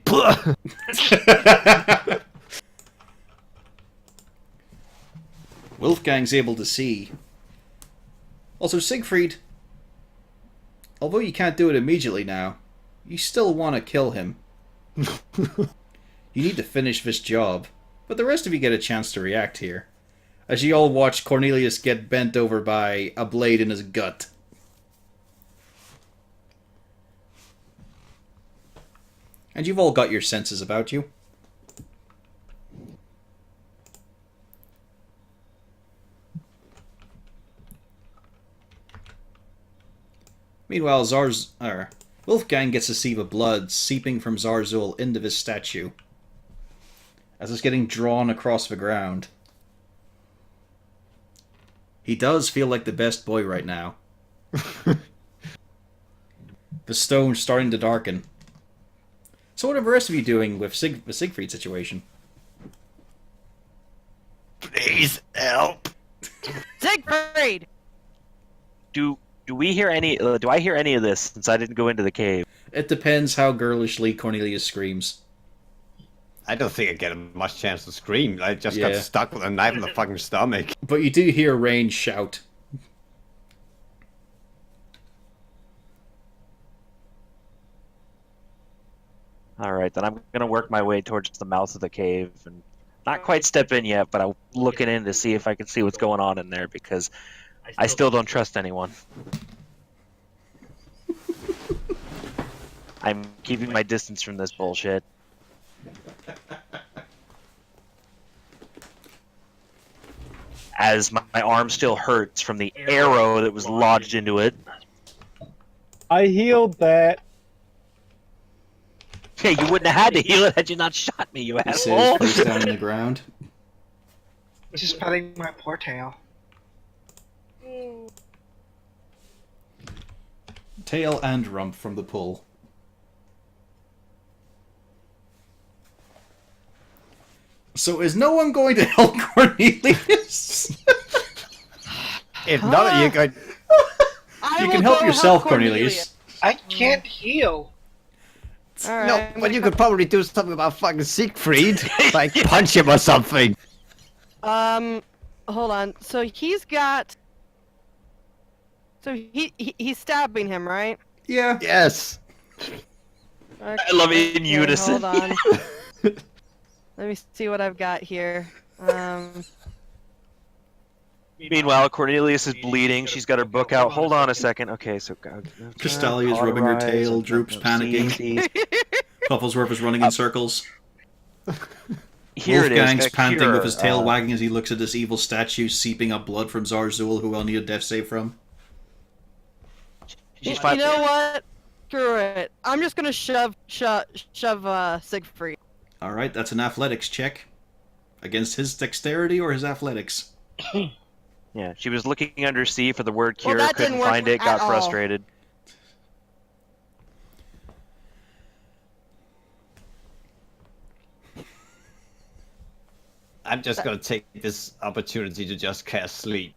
Wolfgang's able to see. Also, Siegfried, although you can't do it immediately now, you still want to kill him. You need to finish this job, but the rest of you get a chance to react here, as you all watch Cornelius get bent over by a blade in his gut. And you've all got your senses about you. Meanwhile, Wolfgang gets to see the blood seeping from Zarzul into this statue as it's getting drawn across the ground. He does feel like the best boy right now. The stone's starting to darken. So what are the rest of you doing with the Siegfried situation? Please help. Siegfried! Do we hear any? Do I hear any of this since I didn't go into the cave? It depends how girlishly Cornelius screams. I don't think I get much chance to scream. I just Yeah. got stuck with a knife in the fucking stomach. But you do hear Rain shout. All right, then I'm gonna work my way towards the mouth of the cave and not quite step in yet, but I'm looking in to see if I can see what's going on in there because I still don't trust anyone. I'm keeping my distance from this bullshit. As my arm still hurts from the arrow that was lodged into it. I healed that. Yeah, you wouldn't have had to heal it had you not shot me, you He says asshole. face down on the ground. Just petting my poor tail. Tail and rump from the pull. So is no one going to help Cornelius? If none of you could, I You will can help go yourself, Cornelius. I can't heal. All right, no, I'm but gonna you could probably do something about fucking Siegfried, like punch him or something. hold on. So he's got. So he's stabbing him, right? Yeah. Yes. Okay, I love it in unison. Hold on. Let me see what I've got here. Meanwhile, Cornelius is bleeding. She's got her book out. Hold on a second. Okay, so Castalia is rubbing her tail, Droop's panicking. Pufflesworth is running in circles. Here it is. Wolfgang's a panting cure. with his tail wagging as he looks at this evil statue seeping up blood from Zarzul, who I'll need a death save from. She's You fine. know what? Screw it. I'm just gonna shove Siegfried. Alright, that's an athletics check. Against his dexterity or his athletics? Yeah, she was looking under C for the word Well, cure, that couldn't didn't work find it, at got all. frustrated. I'm just gonna take this opportunity to just cast sleep.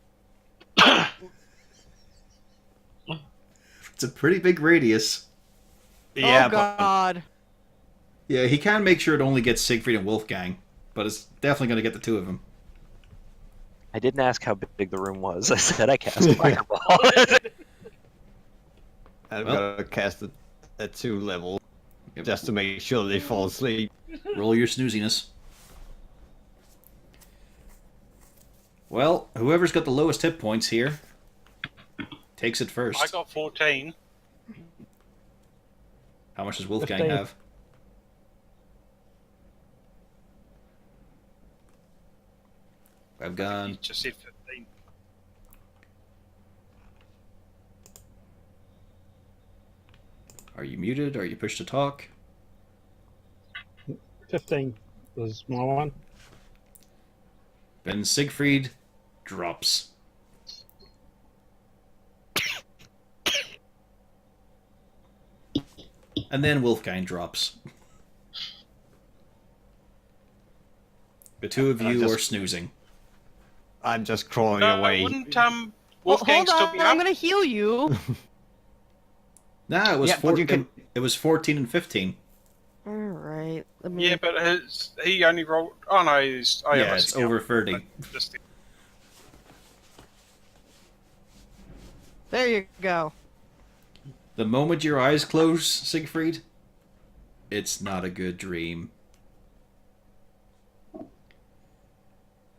It's a pretty big radius. Yeah, Oh God. Yeah, he can make sure it only gets Siegfried and Wolfgang, but it's definitely going to get the two of them. I didn't ask how big the room was. I said I cast a fireball. I'm Well. gonna cast it at 2 level Yep. just to make sure they fall asleep. Roll your snooziness. Well, whoever's got the lowest hit points here takes it first. I got 14. How much does Wolfgang 15. have? I've gone. You just said 15. Are you muted? Are you pushed to talk? 15 was my one. Then Siegfried drops. And then Wolfgang drops. The two of And I'm you just- are snoozing. I'm just crawling No, away. wouldn't Well, Wolfgang hold still on. be I'm up? gonna heal you. Nah, it was Yeah, but you can- it was 14 and 15. All right. Let me. Yeah, but he only rolled. Oh no, he's. Oh, Yeah, it's over 30. Just, There you go. The moment your eyes close, Siegfried, it's not a good dream.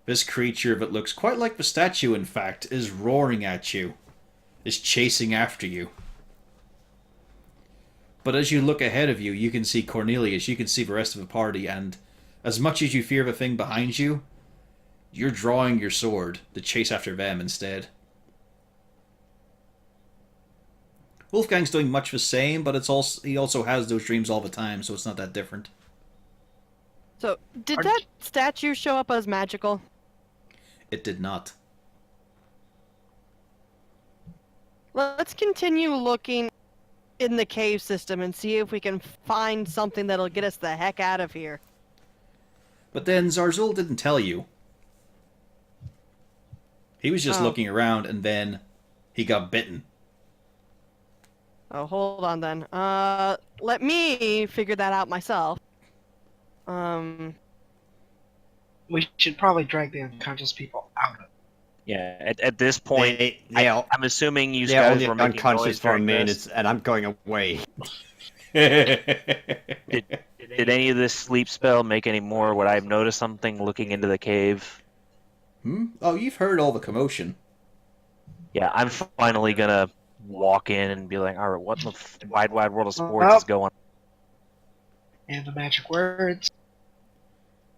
This creature that looks quite like the statue, in fact, is roaring at you, is chasing after you. But as you look ahead of you, you can see Cornelius, you can see the rest of the party, and as much as you fear the thing behind you, you're drawing your sword to chase after them instead. Wolfgang's doing much the same, but he also has those dreams all the time, so it's not that different. So, did that statue show up as magical? It did not. Let's continue looking in the cave system and see if we can find something that'll get us the heck out of here. But then Zarzul didn't tell you. He was just Oh. looking around, and then he got bitten. Oh, hold on then. Let me figure that out myself. We should probably drag the unconscious people out of it. Yeah, at this point, They're I'm assuming you they're guys only were making unconscious noise for a during minute, this. and I'm going away. Did any of this sleep spell make any more? Would I have noticed something looking into the cave? Oh, you've heard all the commotion. Yeah, I'm finally gonna walk in and be like, all right, what in the wide world of sports is going on? And the magic words.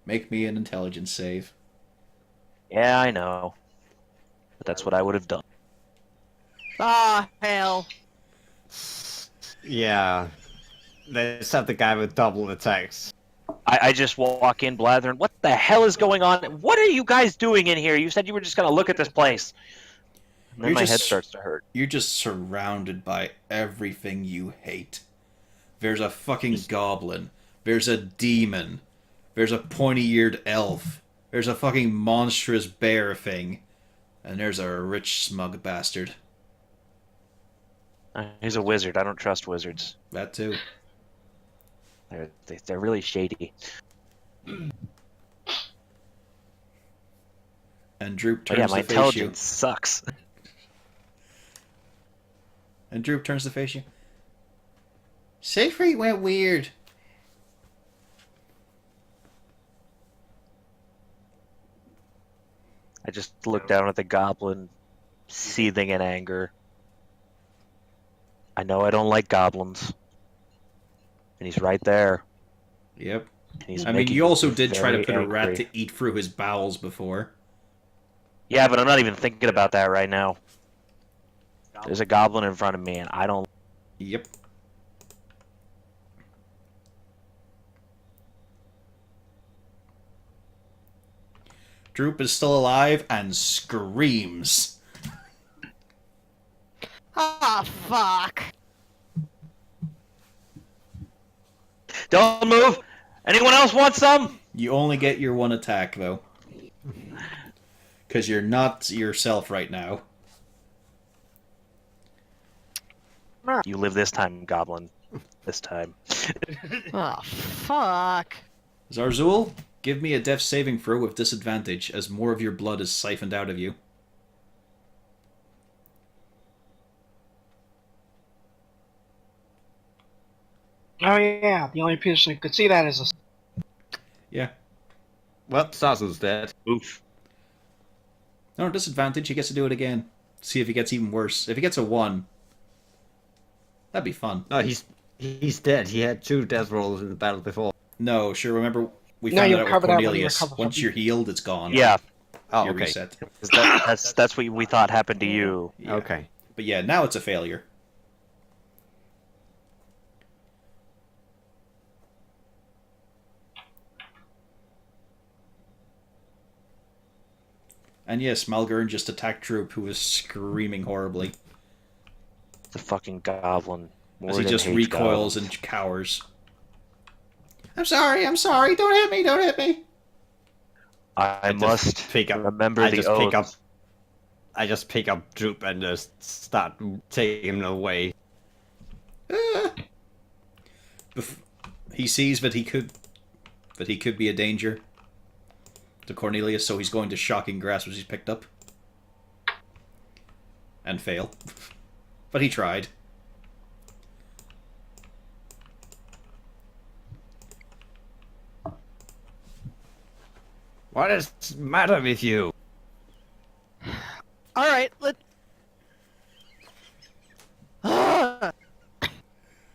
Make me an intelligence save. Yeah, I know. But that's what I would have done. Ah, hell. Yeah. Let's have the guy with double attacks. I just walk in blathering, what the hell is going on? What are you guys doing in here? You said you were just gonna look at this place. And then You're my head just- starts to hurt. You're just surrounded by everything you hate. There's a fucking goblin. There's a demon. There's a pointy-eared elf. There's a fucking monstrous bear thing. And there's a rich, smug bastard. He's a wizard. I don't trust wizards. That too. They're really shady. And Droop But turns yeah, my to face you. intelligence sucks. And Droop turns to face you. Siegfried went weird. I just look down at the goblin, seething in anger. I know I don't like goblins. And he's right there. Yep. And he's I mean, making you also me did try to very put a rat angry. to eat through his bowels before. Yeah, but I'm not even thinking about that right now. There's a goblin in front of me, and I don't... Yep. Droop is still alive and screams. Ah, fuck. Don't move! Anyone else want some? You only get your one attack, though. Because you're not yourself right now. You live this time, goblin. This time. Oh, fuck. Zarzul, give me a death saving throw with disadvantage, as more of your blood is siphoned out of you. Oh yeah, the only person who could see that is a... Yeah. Well, Zazu's dead. Oof. No, disadvantage, he gets to do it again. See if he gets even worse. If he gets a 1, that'd be fun. No, he's dead. He had 2 death rolls in the battle before. No, sure, remember, we No, found you that out with recover that when you Cornelius. recover from Once you're healed, it's gone. Yeah, Oh, You're okay. reset. 'cause that's what we thought happened to you. Yeah. Okay. But yeah, now it's a failure. And yes, Malgurn just attacked Droop, who was screaming horribly. The fucking goblin. As he Morden just hates recoils goblins. and cowers. I'm sorry, don't hit me, don't hit me! I must pick up. remember I the just oath. pick up. I just pick up Droop and just start taking him away. Ah. He sees that he could be a danger to Cornelius, so he's going to shocking grasp as he's picked up. And fail. But he tried. What is the matter with you? Alright, let...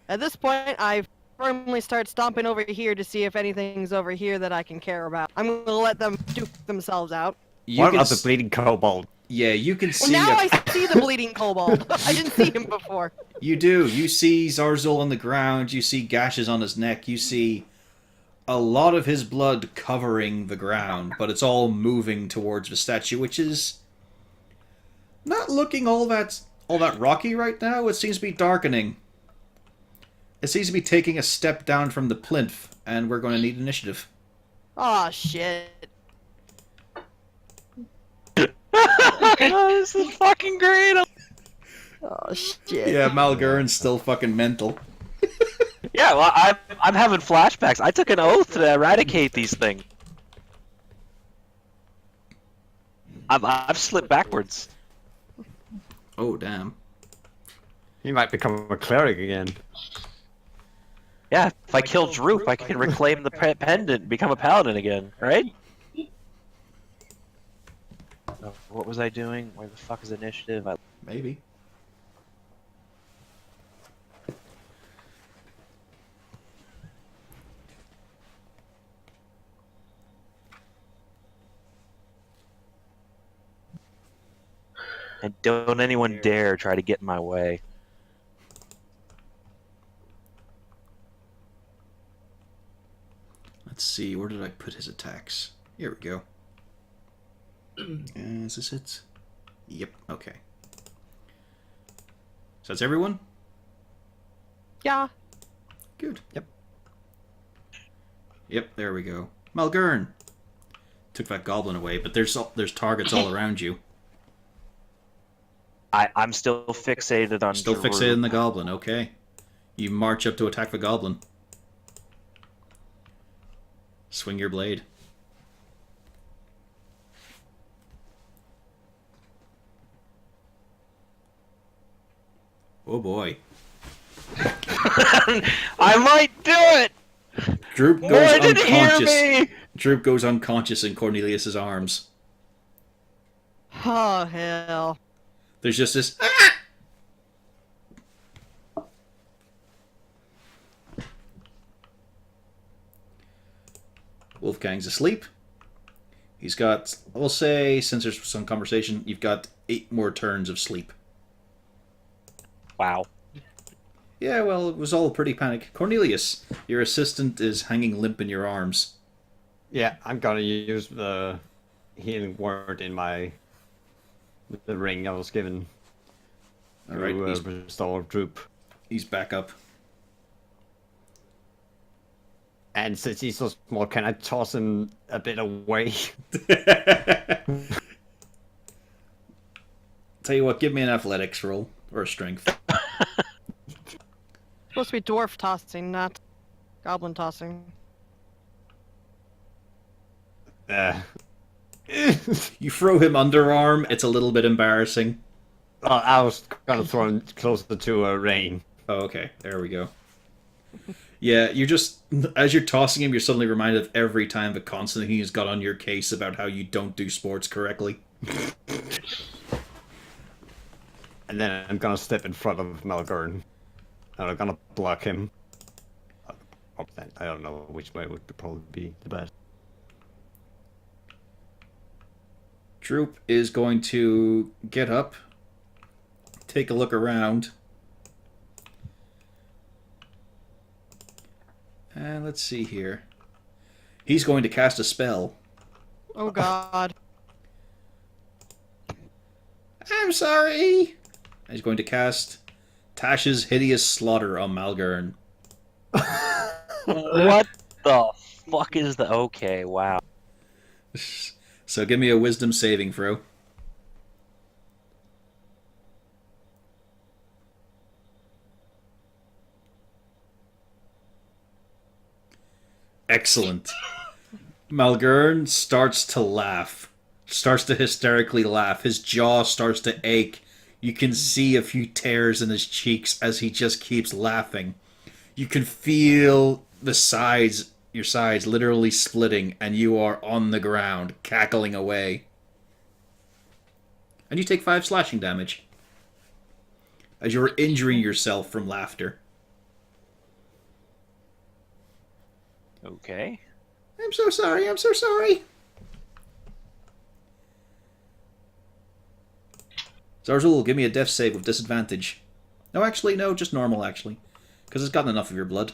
At this point, I firmly start stomping over here to see if anything's over here that I can care about. I'm gonna let them duke themselves out. You What can about the bleeding kobold? Yeah, you can Well, see... now I see the bleeding kobold. I didn't see him before. You do. You see Zarzul on the ground, you see gashes on his neck, you see a lot of his blood covering the ground, but it's all moving towards the statue, which is not looking all that rocky right now. It seems to be darkening. It seems to be taking a step down from the plinth, and we're going to need initiative. Aw, shit. Oh, this is fucking great. Oh, shit. Yeah, Malgurn's still fucking mental. Yeah, well, I'm having flashbacks. I took an oath to eradicate these things. I've slipped backwards. Oh, damn. He might become a cleric again. Yeah, if I kill Droop, I can reclaim the pendant and become a paladin again, right? Oh, what was I doing? Where the fuck is initiative? Maybe. And don't anyone dare try to get in my way. Let's see, where did I put his attacks? Here we go. Is this it? Yep, okay. So that's everyone? Yeah. Good. Yep, there we go. Malgern! Took that goblin away, but there's targets all around you. I'm still fixated on Still Droop. fixated on the goblin, okay. You march up to attack the goblin. Swing your blade. Oh boy. I might do it! Droop goes Boy, did he hear unconscious. me! Droop goes unconscious in Cornelius's arms. Oh, hell. There's just this... Wolfgang's asleep. He's got, we'll say, since there's some conversation, you've got 8 more turns of sleep. Wow. Yeah, well, it was all pretty panic. Cornelius, your assistant is hanging limp in your arms. Yeah, I'm gonna use the healing word in the ring I was given All right, to restore Droop. he's back up. And since he's so small, can I toss him a bit away? Tell you what, give me an athletics roll or a strength. Supposed to be dwarf tossing, not goblin tossing. You throw him underarm, it's a little bit embarrassing. I was gonna throw him closer to Rain. Oh, okay, there we go. Yeah, you're just, as you're tossing him, you're suddenly reminded of every time that Constantine's got on your case about how you don't do sports correctly. And then I'm gonna step in front of Malgern. And I'm gonna block him. I don't know which way would probably be the best. Droop is going to get up, take a look around. And let's see here. He's going to cast a spell. Oh, God. I'm sorry! He's going to cast Tash's Hideous Slaughter on Malgern. What the fuck is the... Okay, wow. So give me a wisdom saving throw. Excellent. Malgern starts to laugh. Starts to hysterically laugh. His jaw starts to ache. You can see a few tears in his cheeks as he just keeps laughing. You can feel the sides, your sides literally splitting, and you are on the ground, cackling away. And you take 5 slashing damage as you're injuring yourself from laughter. Okay. I'm so sorry, I'm so sorry. Zarzul, give me a death save with disadvantage. No, actually, no, just normal, actually. Because it's gotten enough of your blood.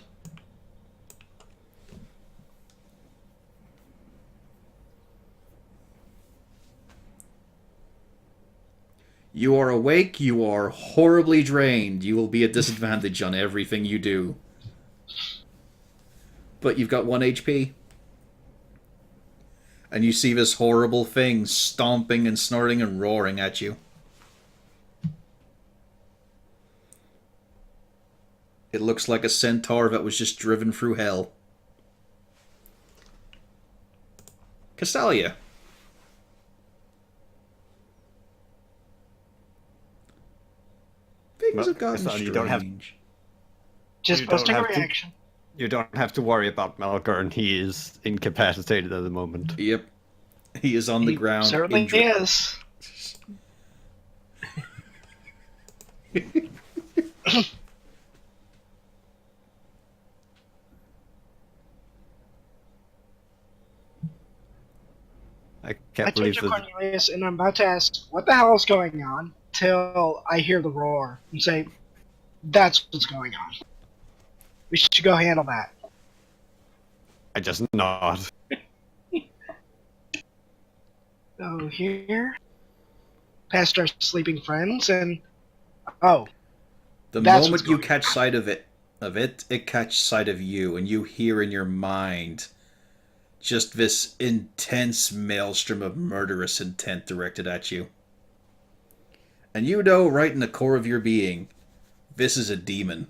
You are awake, you are horribly drained. You will be at disadvantage on everything you do. But you've got 1 HP. And you see this horrible thing stomping and snorting and roaring at you. It looks like a centaur that was just driven through hell. Castalia. Things Well, have gotten Castalia, strange. you don't have- Just You don't posting a have to- reaction. You don't have to worry about Malgorn. He is incapacitated at the moment. Yep. He is on the He ground. certainly injured. is. I I can't turn believe to that. Cornelius and I'm about to ask, what the hell is going on? Till I hear the roar and say, that's what's going on. We should go handle that. I just nod. So here, past our sleeping friends, and oh, The That's moment what's you going catch sight of it catches sight of you, and you hear in your mind just this intense maelstrom of murderous intent directed at you. And you know right in the core of your being, this is a demon.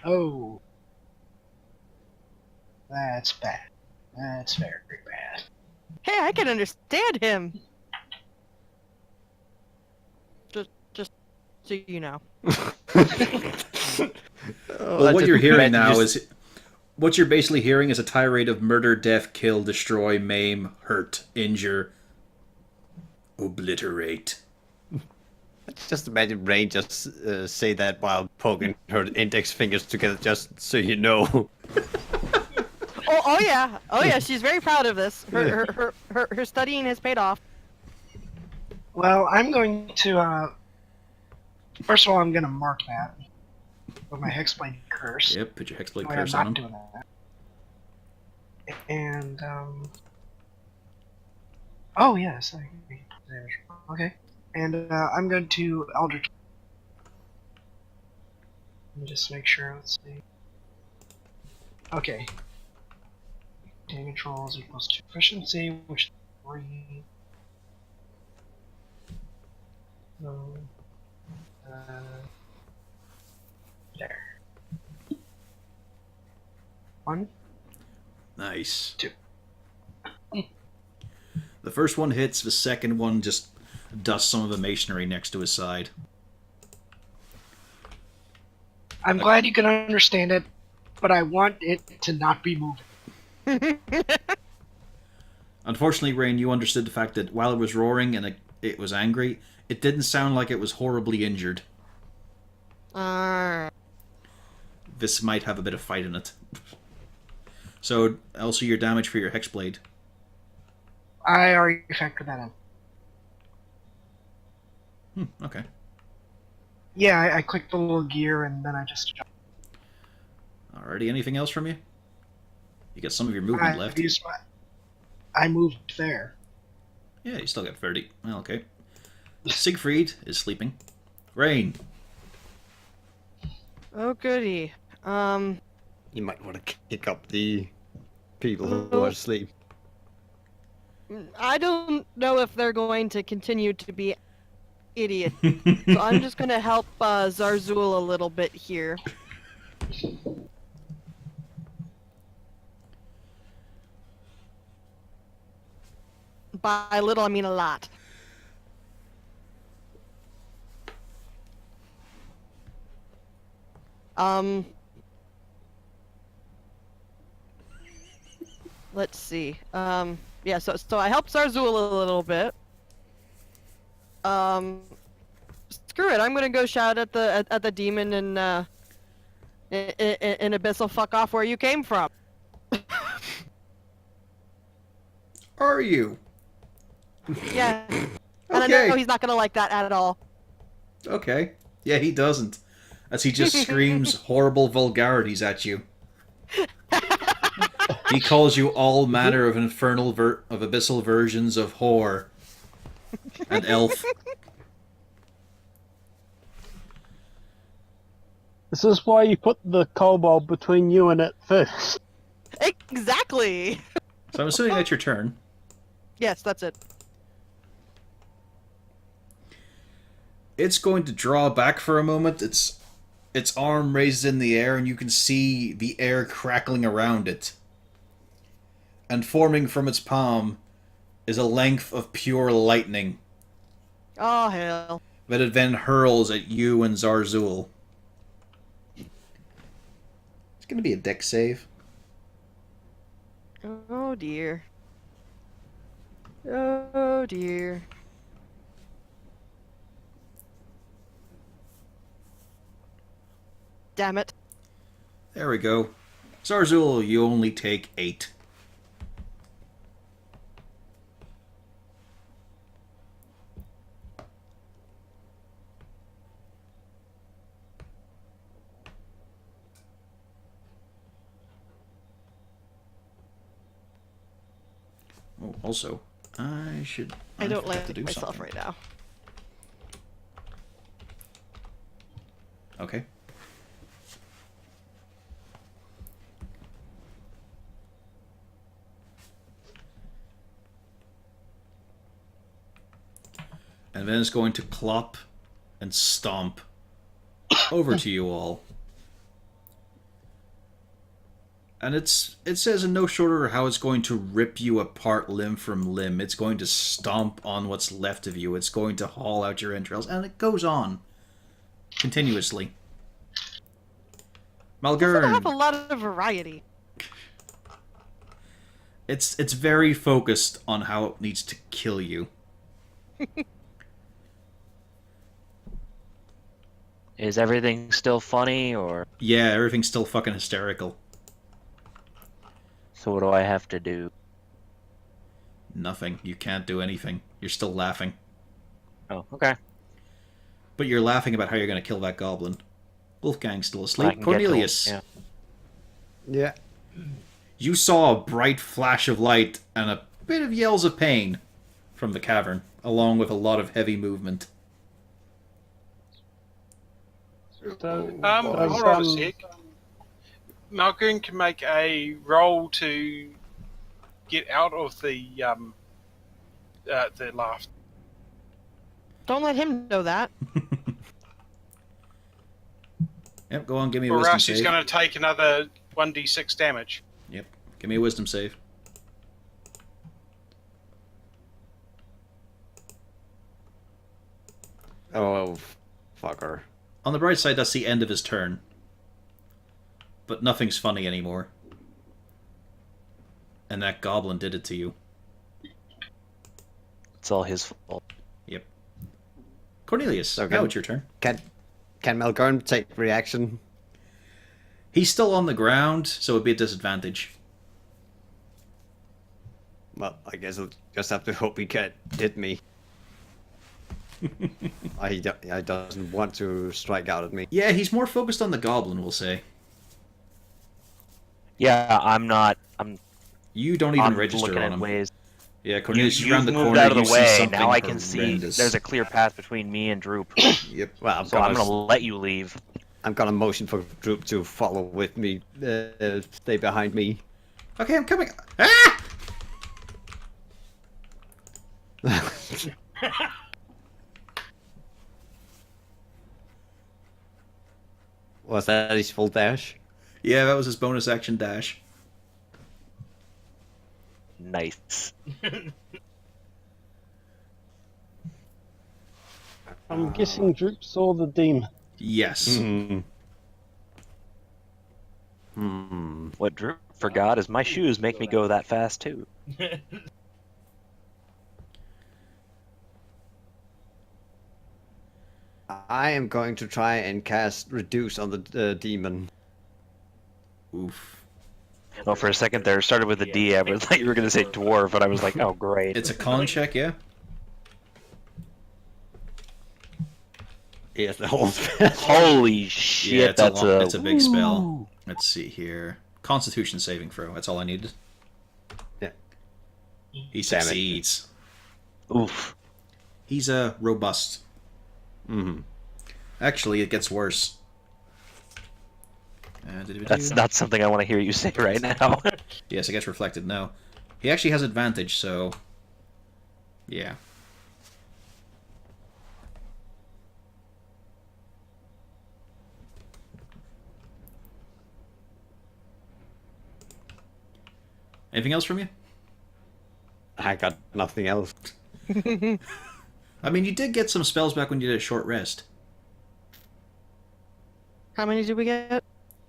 oh, that's bad. That's very bad. Hey, I can understand him. Just so you know. Well, what you're hearing now is... What you're basically hearing is a tirade of murder, death, kill, destroy, maim, hurt, injure, obliterate. Just imagine Rain just say that while poking her index fingers together, just so you know. Oh yeah. She's very proud of this. Her studying has paid off. Well, I'm going to, first of all, I'm going to mark that with my Hexblade Curse. Yep, put your Hexblade I'm curse not on him. doing that. And, oh, yes. Okay. And, I'm going to Eldritch. Let me just make sure. Let's see. Okay. Damage rolls equals to efficiency, which is 3. So, there. 1. Nice. 2. The first one hits, the second one just dusts some of the masonry next to his side. I'm glad you can understand it, but I want it to not be moving. Unfortunately, Rain, you understood the fact that while it was roaring and it was angry, it didn't sound like it was horribly injured. This might have a bit of fight in it. So, also your damage for your Hexblade. I already factored that in. Okay. Yeah, I clicked the little gear and then I just jumped. Alrighty, anything else from you? You got some of your movement left. I moved there. Yeah, you still got 30. Well, okay. Siegfried is sleeping. Rain. Oh goody. You might want to kick up the people who are asleep. I don't know if they're going to continue to be idiots. So I'm just going to help Zarzul a little bit here. By little, I mean a lot. Let's see. Yeah, so I helped Zarzul a little bit. Screw it. I'm gonna go shout at the demon and in Abyssal fuck off where you came from. Are you? Yeah. And I Okay. know he's not gonna like that at all. Okay. Yeah, he doesn't. As he just screams horrible vulgarities at you. He calls you all manner of infernal of abyssal versions of whore and elf. This is why you put the kobold between you and it first. Exactly. So I'm assuming that's your turn. Yes, that's it. It's going to draw back for a moment. Its arm raises in the air, and you can see the air crackling around it. And forming from its palm is a length of pure lightning Oh hell. that it then hurls at you and Zarzul. It's going to be a deck save. Oh dear. Oh dear. Damn it. There we go. Zarzul, you only take 8. Oh, also, I don't forgot like to do myself something. right now. Okay. And then it's going to clop and stomp over to you all. And it says in no short order how it's going to rip you apart limb from limb. It's going to stomp on what's left of you. It's going to haul out your entrails. And it goes on. Continuously. Doesn't have a Malgern, lot of variety. it's very focused on how it needs to kill you. Is everything still funny, or Yeah, everything's still fucking hysterical. so what do I have to do? Nothing. You can't do anything. You're still laughing. Oh, okay. But you're laughing about how you're going to kill that goblin. Wolfgang's still I asleep. can get to- Cornelius, yeah. Yeah. you saw a bright flash of light and a bit of yells of pain from the cavern, along with a lot of heavy movement. So, Hold on a sec. Malgoon can make a roll to get out of the laugh. Don't let him know that. Yep, go on, give me a Or wisdom else he's save. going to take another 1d6 damage. Yep, give me a wisdom save. Oh, fucker. On the bright side, that's the end of his turn. But nothing's funny anymore. And that goblin did it to you. It's all his fault. Yep. Cornelius, Okay. now it's your turn. Can Malgorn take reaction? He's still on the ground, so it'd be a disadvantage. Well, I guess I'll just have to hope he can't hit me. I doesn't want to strike out at me. Yeah, he's more focused on the goblin, we'll say. Yeah, I'm not. You don't even I'm register looking on at him. ways. Yeah, Cornelius, you You've round the moved corner, out of you the see way. something Now I can see. horrendous. There's a clear path between me and Droop. Yep. Well, I'm So I'm gonna, gonna let you leave. I'm gonna motion for Droop to follow with me, stay behind me. Okay, I'm coming. Ah! Was that his full dash? Yeah, that was his bonus action dash. Nice. I'm guessing Droop saw the demon. Yes. What Droop forgot is my shoes make me go that fast too. I am going to try and cast Reduce on the demon. Oof. Oh, for a second there, it started with a D. I was like, you were gonna say dwarf, but I was like, oh great. It's a con check, yeah? Yes, the whole spell. Holy shit, Yeah, it's that's it's a big spell. Let's see here. Constitution saving throw, that's all I needed. Yeah. He Damn it. succeeds. Oof. He's robust. Mm-hmm. Actually, it gets worse. That's not something I want to hear you say right now. Yes, it gets reflected now. He actually has advantage, so... Yeah. Anything else from you? I got nothing else. I mean, you did get some spells back when you did a short rest. How many did we get?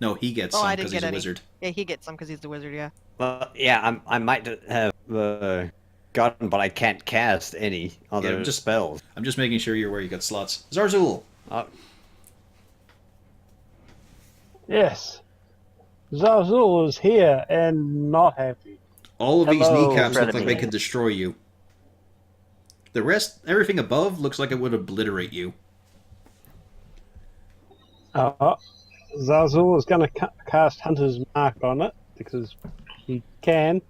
No, he gets Oh, some I didn't because he's get a any. wizard. Yeah, he gets some because he's the wizard. Yeah. Well, yeah, I might have gotten, but I can't cast any other just- spells. I'm just making sure you're where you got slots. Zarzul! Yes. Zarzul is here and not happy. All of these Hello, kneecaps look like frenemy. they could destroy you. The rest, everything above, looks like it would obliterate you. Zarzul is going to cast Hunter's Mark on it because he can.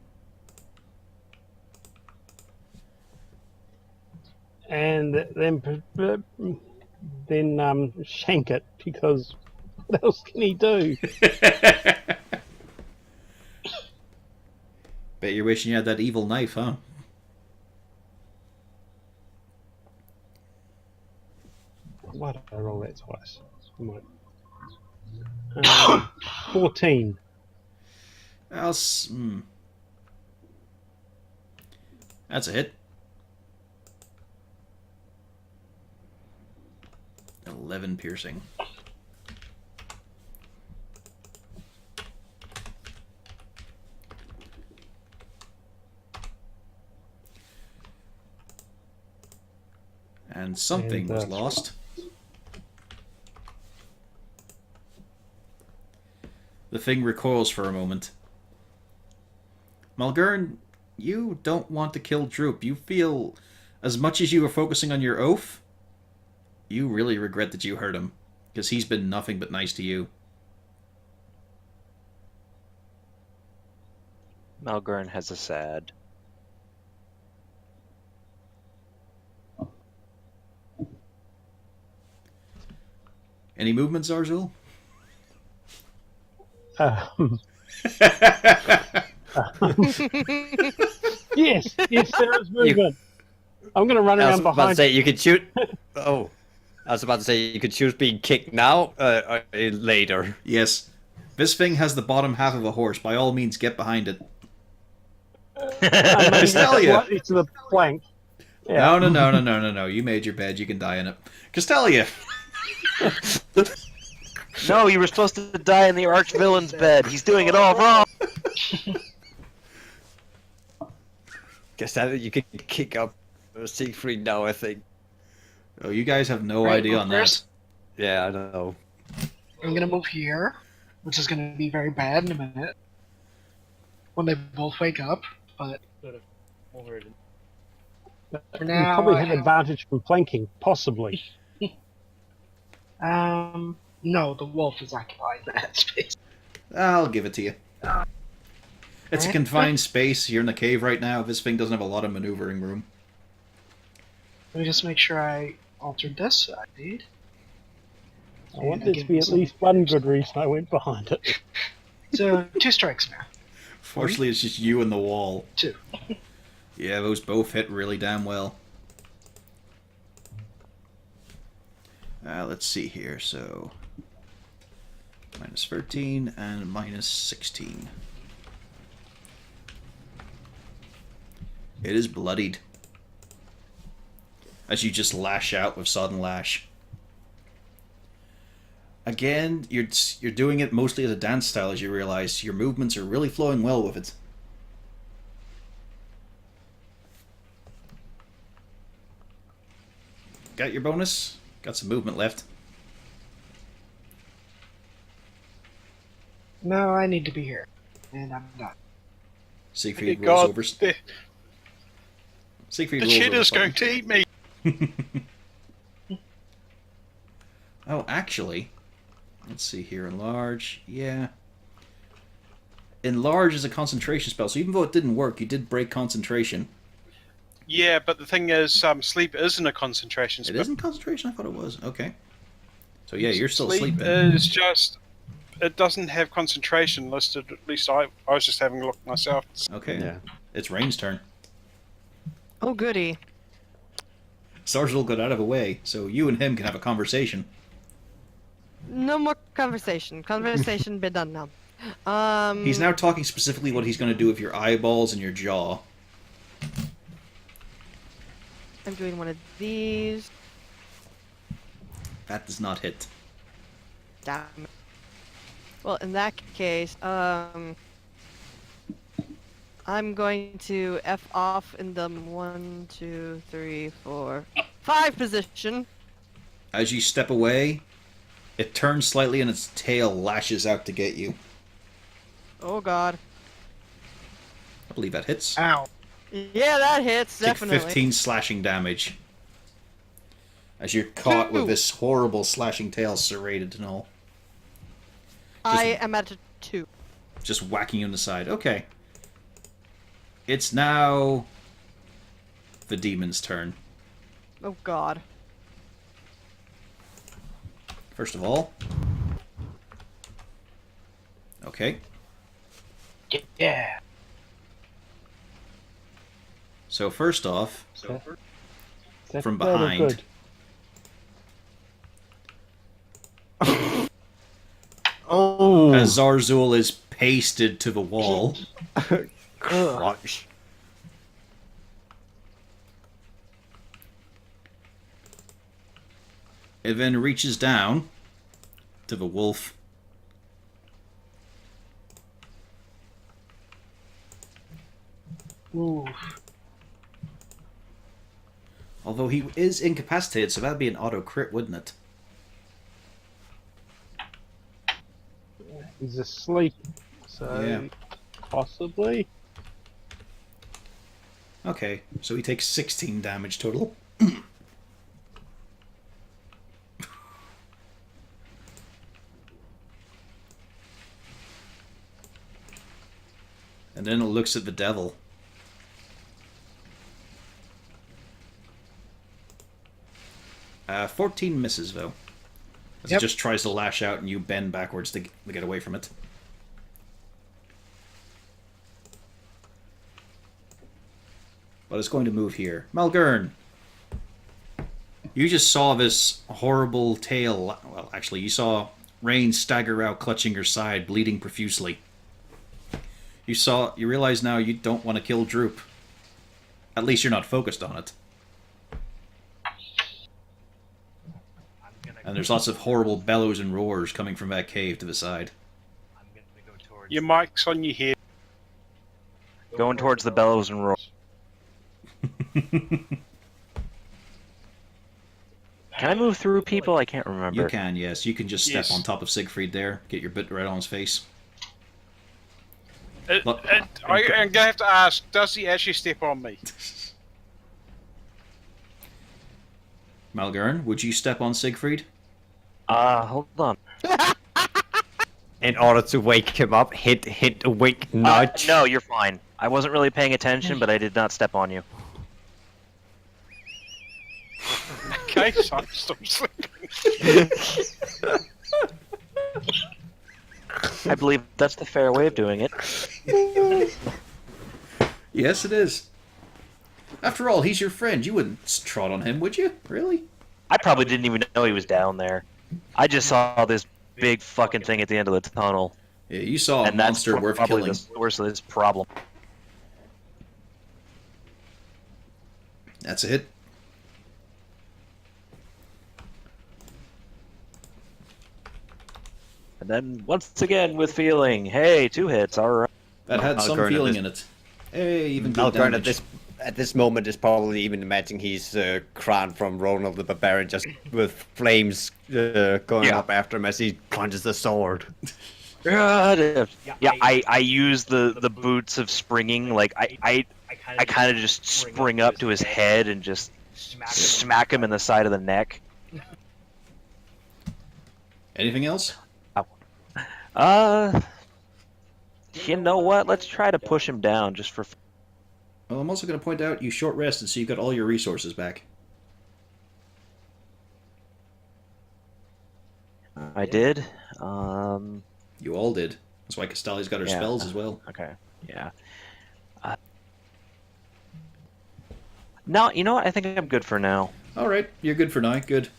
And then shank it because what else can he do? Bet you're wishing you had that evil knife, huh? Why did I roll that twice? 14. That's a hit. 11 piercing. And something was lost. The thing recoils for a moment. Malgern, you don't want to kill Droop. You feel, as much as you are focusing on your oath, you really regret that you hurt him. Because he's been nothing but nice to you. Malgern has a sad. Any movements, Zarzul? Yes, there is movement. I'm going to run I was around about to behind. say you could shoot. Oh, I was about to say you could choose being kicked now or later. Yes. This thing has the bottom half of a horse. By all means, get behind it. Castelia! Slightly to the flank. Yeah. No. You made your bed. You can die in it. Castelia! No, you were supposed to die in the arch-villain's bed. He's doing it all wrong. Guess that you could kick up Siegfried now. I think. Oh, you guys have no Right, idea on that. Chris? Yeah, I don't know. I'm gonna move here, which is gonna be very bad in a minute. When they both wake up, but for You now, probably I have have- advantage from flanking, possibly. no, the wolf is occupying that space. I'll give it to you. It's a confined space. You're in the cave right now. This thing doesn't have a lot of maneuvering room. Let me just make sure I altered this. I did. I want there to be at least one good reason I went behind it. So 2 strikes now. Fortunately, it's just you and the wall. 2. Yeah, those both hit really damn well. Let's see here. So, minus 13 and minus 16. It is bloodied. As you just lash out with Sudden Lash. Again, you're doing it mostly as a dance style, as you realize. Your movements are really flowing well with it. Got your bonus? Got some movement left. No, I need to be here. And I'm not. Siegfried Thank rolls God, over. Siegfried the rolls over cheddar's button. going to eat me. Oh, actually, let's see here. Enlarge, yeah. Enlarge is a concentration spell, so even though it didn't work, you did break concentration. Yeah, but the thing is, sleep isn't a concentration It spell. isn't concentration? I thought it was. Okay. So yeah, you're still Sleep sleeping. is just... It doesn't have concentration listed. At least I was just having a look myself. Okay. Yeah. It's Rain's turn. Oh, goody. Sargil got out of the way, so you and him can have a conversation. No more conversation. Conversation be done now. He's now talking specifically what he's going to do with your eyeballs and your jaw. I'm doing one of these. That does not hit. Damn it. Well, in that case, I'm going to F off in the 1, 2, 3, 4, 5 position. As you step away, it turns slightly and its tail lashes out to get you. Oh god. I believe that hits. Ow. Yeah, that hits, Take definitely. 15 slashing damage. As you're caught with this horrible slashing tail serrated and all. I am at a 2. Just whacking you in the side. Okay. It's now the demon's turn. Oh god. First of all. Okay. Yeah. So first off, That's from better behind. good. Oh, As Zarzul is pasted to the wall. crunch. It then reaches down to the wolf. Ooh. Although he is incapacitated, so that'd be an auto crit, wouldn't it? He's asleep, so Yeah. possibly. Okay, so he takes 16 damage total. And then it looks at the devil. Uh, 14 misses, though. As Yep. it just tries to lash out and you bend backwards to get away from it. But it's going to move here. Malgern! You just saw this horrible tail. Well, actually, you saw Rain stagger out, clutching her side, bleeding profusely. You realize now you don't want to kill Droop. At least you're not focused on it. And there's lots of horrible bellows and roars coming from that cave to the side. Your mic's on your head. Going towards the bellows and roar. Can I move through people? I can't remember. You can, yes. You can just step Yes. on top of Siegfried there, get your bit right on his face. Look, I'm going to have to ask, does he actually step on me? Malgern, would you step on Siegfried? Hold on. In order to wake him up, hit a wink nudge. No, you're fine. I wasn't really paying attention, but I did not step on you. Okay, so I'm still sleeping. I believe that's the fair way of doing it. Yes, it is. After all, he's your friend. You wouldn't trot on him, would you? Really? I probably didn't even know he was down there. I just saw this big fucking thing at the end of the tunnel. Yeah, you saw a And that's monster worth probably killing. the source of this problem. That's a hit. And then, once again, with feeling. Hey, 2 hits, alright. That had some Malgern at feeling this- in it. Hey, even good Malgern damage. at this moment is probably even imagining he's crowned from Ronald the Barbarian, just with flames going Yeah. up after him as he plunges the sword. Yeah, I use the boots of springing. Like, I kind of just spring up to his head and just smack him in the side of the neck. Anything else? You know what? Let's try to push him down just for... Well, I'm also going to point out you short rested, so you got all your resources back. I did. You all did. That's why Castali's got her Yeah. spells as well. Okay. Yeah. No, you know what? I think I'm good for now. Alright, you're good for now. Good.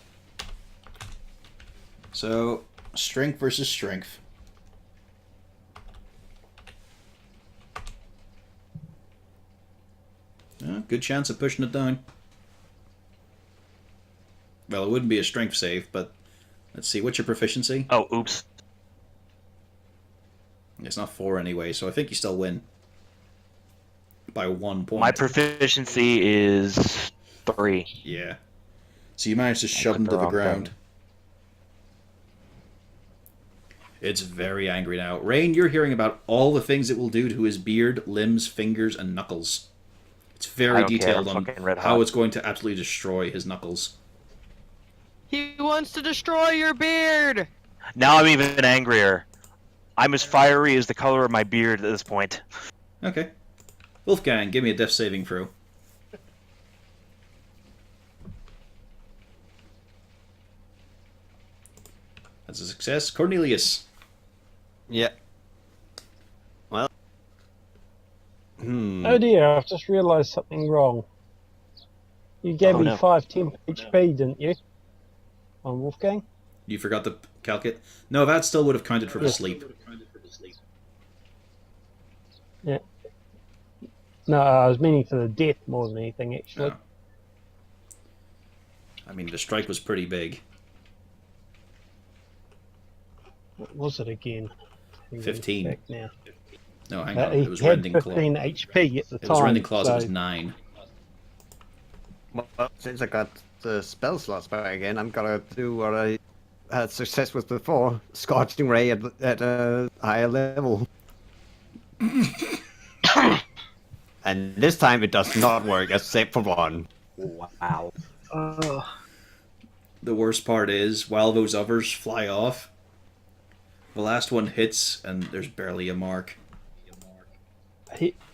So, strength versus strength. Good chance of pushing it down. Well, it wouldn't be a strength save, but let's see. What's your proficiency? Oh, oops. It's not 4 anyway, so I think you still win. By 1 point. My proficiency is 3. Yeah. So you managed to shove him put to the the wrong ground. thing. It's very angry now. Rain, you're hearing about all the things it will do to his beard, limbs, fingers, and knuckles. It's I very don't care, detailed I'm on fucking red how hot. it's going to absolutely destroy his knuckles. He wants to destroy your beard! Now I'm even angrier. I'm as fiery as the color of my beard at this point. Okay. Wolfgang, give me a death saving throw. That's a success. Cornelius. Yeah. Well. Oh dear, I've just realised something wrong. You gave Oh, me no. 5 temp HP, didn't you? On Wolfgang? You forgot to calc it? No, that still would have counted for the Yes. sleep. Yeah. No, I was meaning for the death more than anything, actually. No. I mean, the strike was pretty big. What was it again? Hang on, 15. back now. No, hang on. He It was had rending claw. 15 HP at the It time. was rending claws. so It was 9. Well, since I got the spell slots back again, I'm gonna do what I had success with before: Scorching Ray at a higher level. And this time it does not work, except for one. Wow. The worst part is, while those others fly off, the last one hits and there's barely a mark.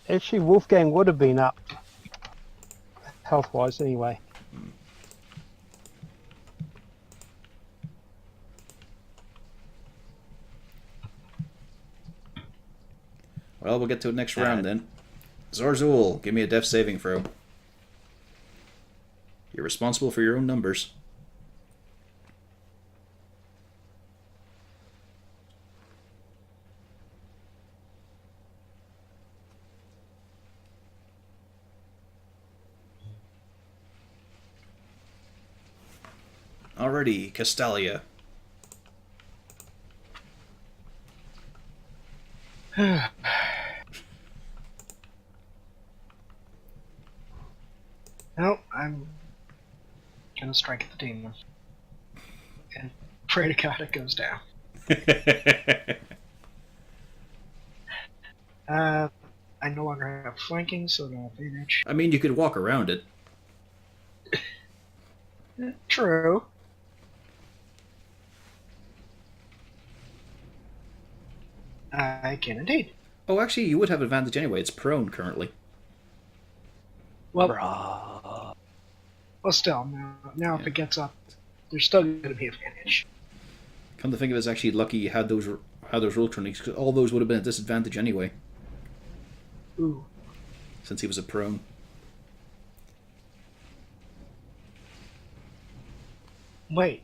Actually, Wolfgang would have been up, health-wise anyway. Well, we'll get to it next round then. Zorzul, give me a death saving throw. You're responsible for your own numbers. Alrighty, Castalia. No, I'm gonna strike at the demon. And pray to God it goes down. I no longer have flanking, so no advantage. I mean, you could walk around it. True. I can indeed. Oh, actually, you would have advantage anyway. It's prone currently. Well, Bruh. well, still, now if it gets up, there's still going to be advantage. Come to think of it, it's actually lucky you had those roll techniques, because all those would have been at disadvantage anyway, Ooh. since he was a prone. Wait.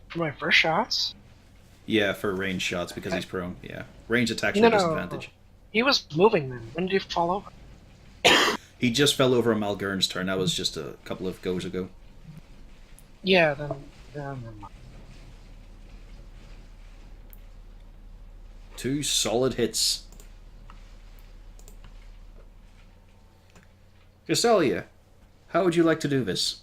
For my first shots? Yeah, for range shots, because he's prone. Yeah. Range attacks are No, a no. disadvantage. He was moving then. When did he fall over? He just fell over on Malgern's turn. That was just a couple of goes ago. Yeah, then never mind. 2 solid hits. Castalia, how would you like to do this?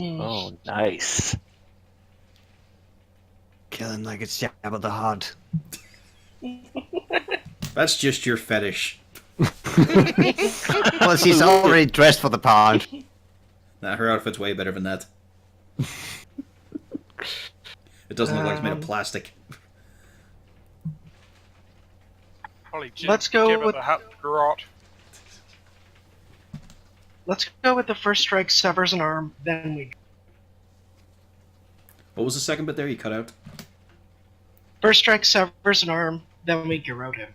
Oh, nice. Kill him like it's Jabba the Hutt. That's just your fetish. Well, she's already dressed for the part. Nah, her outfit's way better than that. It doesn't look like it's made of plastic. Holy Let's go Jabba with- the Hutt rot. Let's go with the first strike severs an arm, then we... What was the second bit there you cut out? First strike severs an arm, then we garrote him.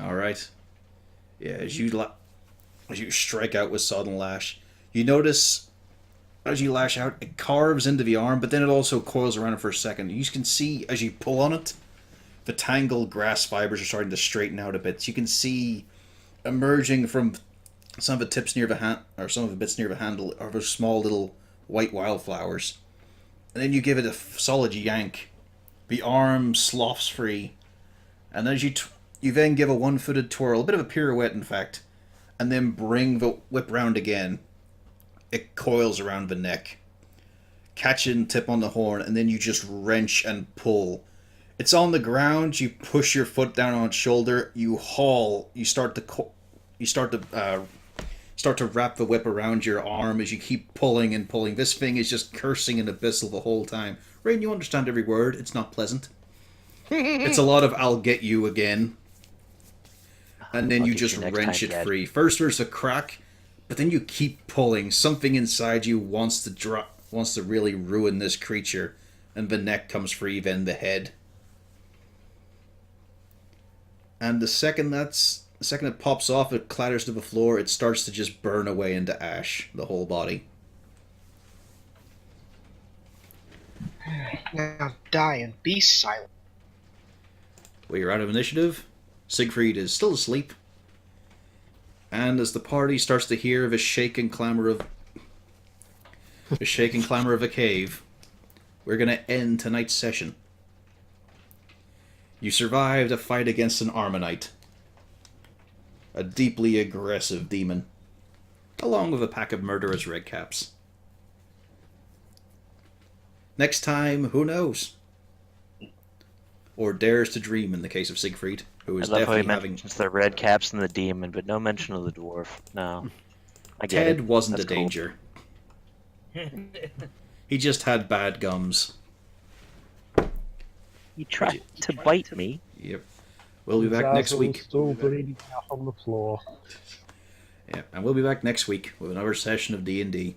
Alright. Yeah, as you strike out with Sodden Lash, you notice as you lash out, it carves into the arm, but then it also coils around it for a second. You can see, as you pull on it, the tangled grass fibers are starting to straighten out a bit. So you can see emerging from some of the tips near the hand, or some of the bits near the handle, are those small little white wildflowers. and then you give it a solid yank. The arm sloughs free, and as you then give a one-footed twirl, a bit of a pirouette, in fact, and then bring the whip round again. It coils around the neck, catching tip on the horn, and then you just wrench and pull. It's on the ground. You push your foot down on its shoulder. You haul. You start to wrap the whip around your arm as you keep pulling and pulling. This thing is just cursing in abyssal the whole time. Rain, you understand every word. It's not pleasant. It's a lot of "I'll get you again," and then I'll you get just you next wrench time, it Dad. free. First there's a crack, but then you keep pulling. Something inside you wants to really ruin this creature, and the neck comes free, then the head. And the second it pops off, it clatters to the floor, it starts to just burn away into ash, the whole body. Now die and be silent. We are out of initiative. Siegfried is still asleep. And as the party starts to hear the shaking clamor of a cave, we're going to end tonight's session. You survived a fight against an Armonite, a deeply aggressive demon, along with a pack of murderous redcaps. Next time, who knows? Or dares to dream in the case of Siegfried, who is I love how he definitely having... mentions the red caps and the demon, but no mention of the dwarf. No. I get Ted it. wasn't That's a cool. danger. He just had bad gums. He tried to bite me. Yep. We'll be back next Zazzle's week. Still bleeding out on the floor. Yeah, and we'll be back next week with another session of D&D.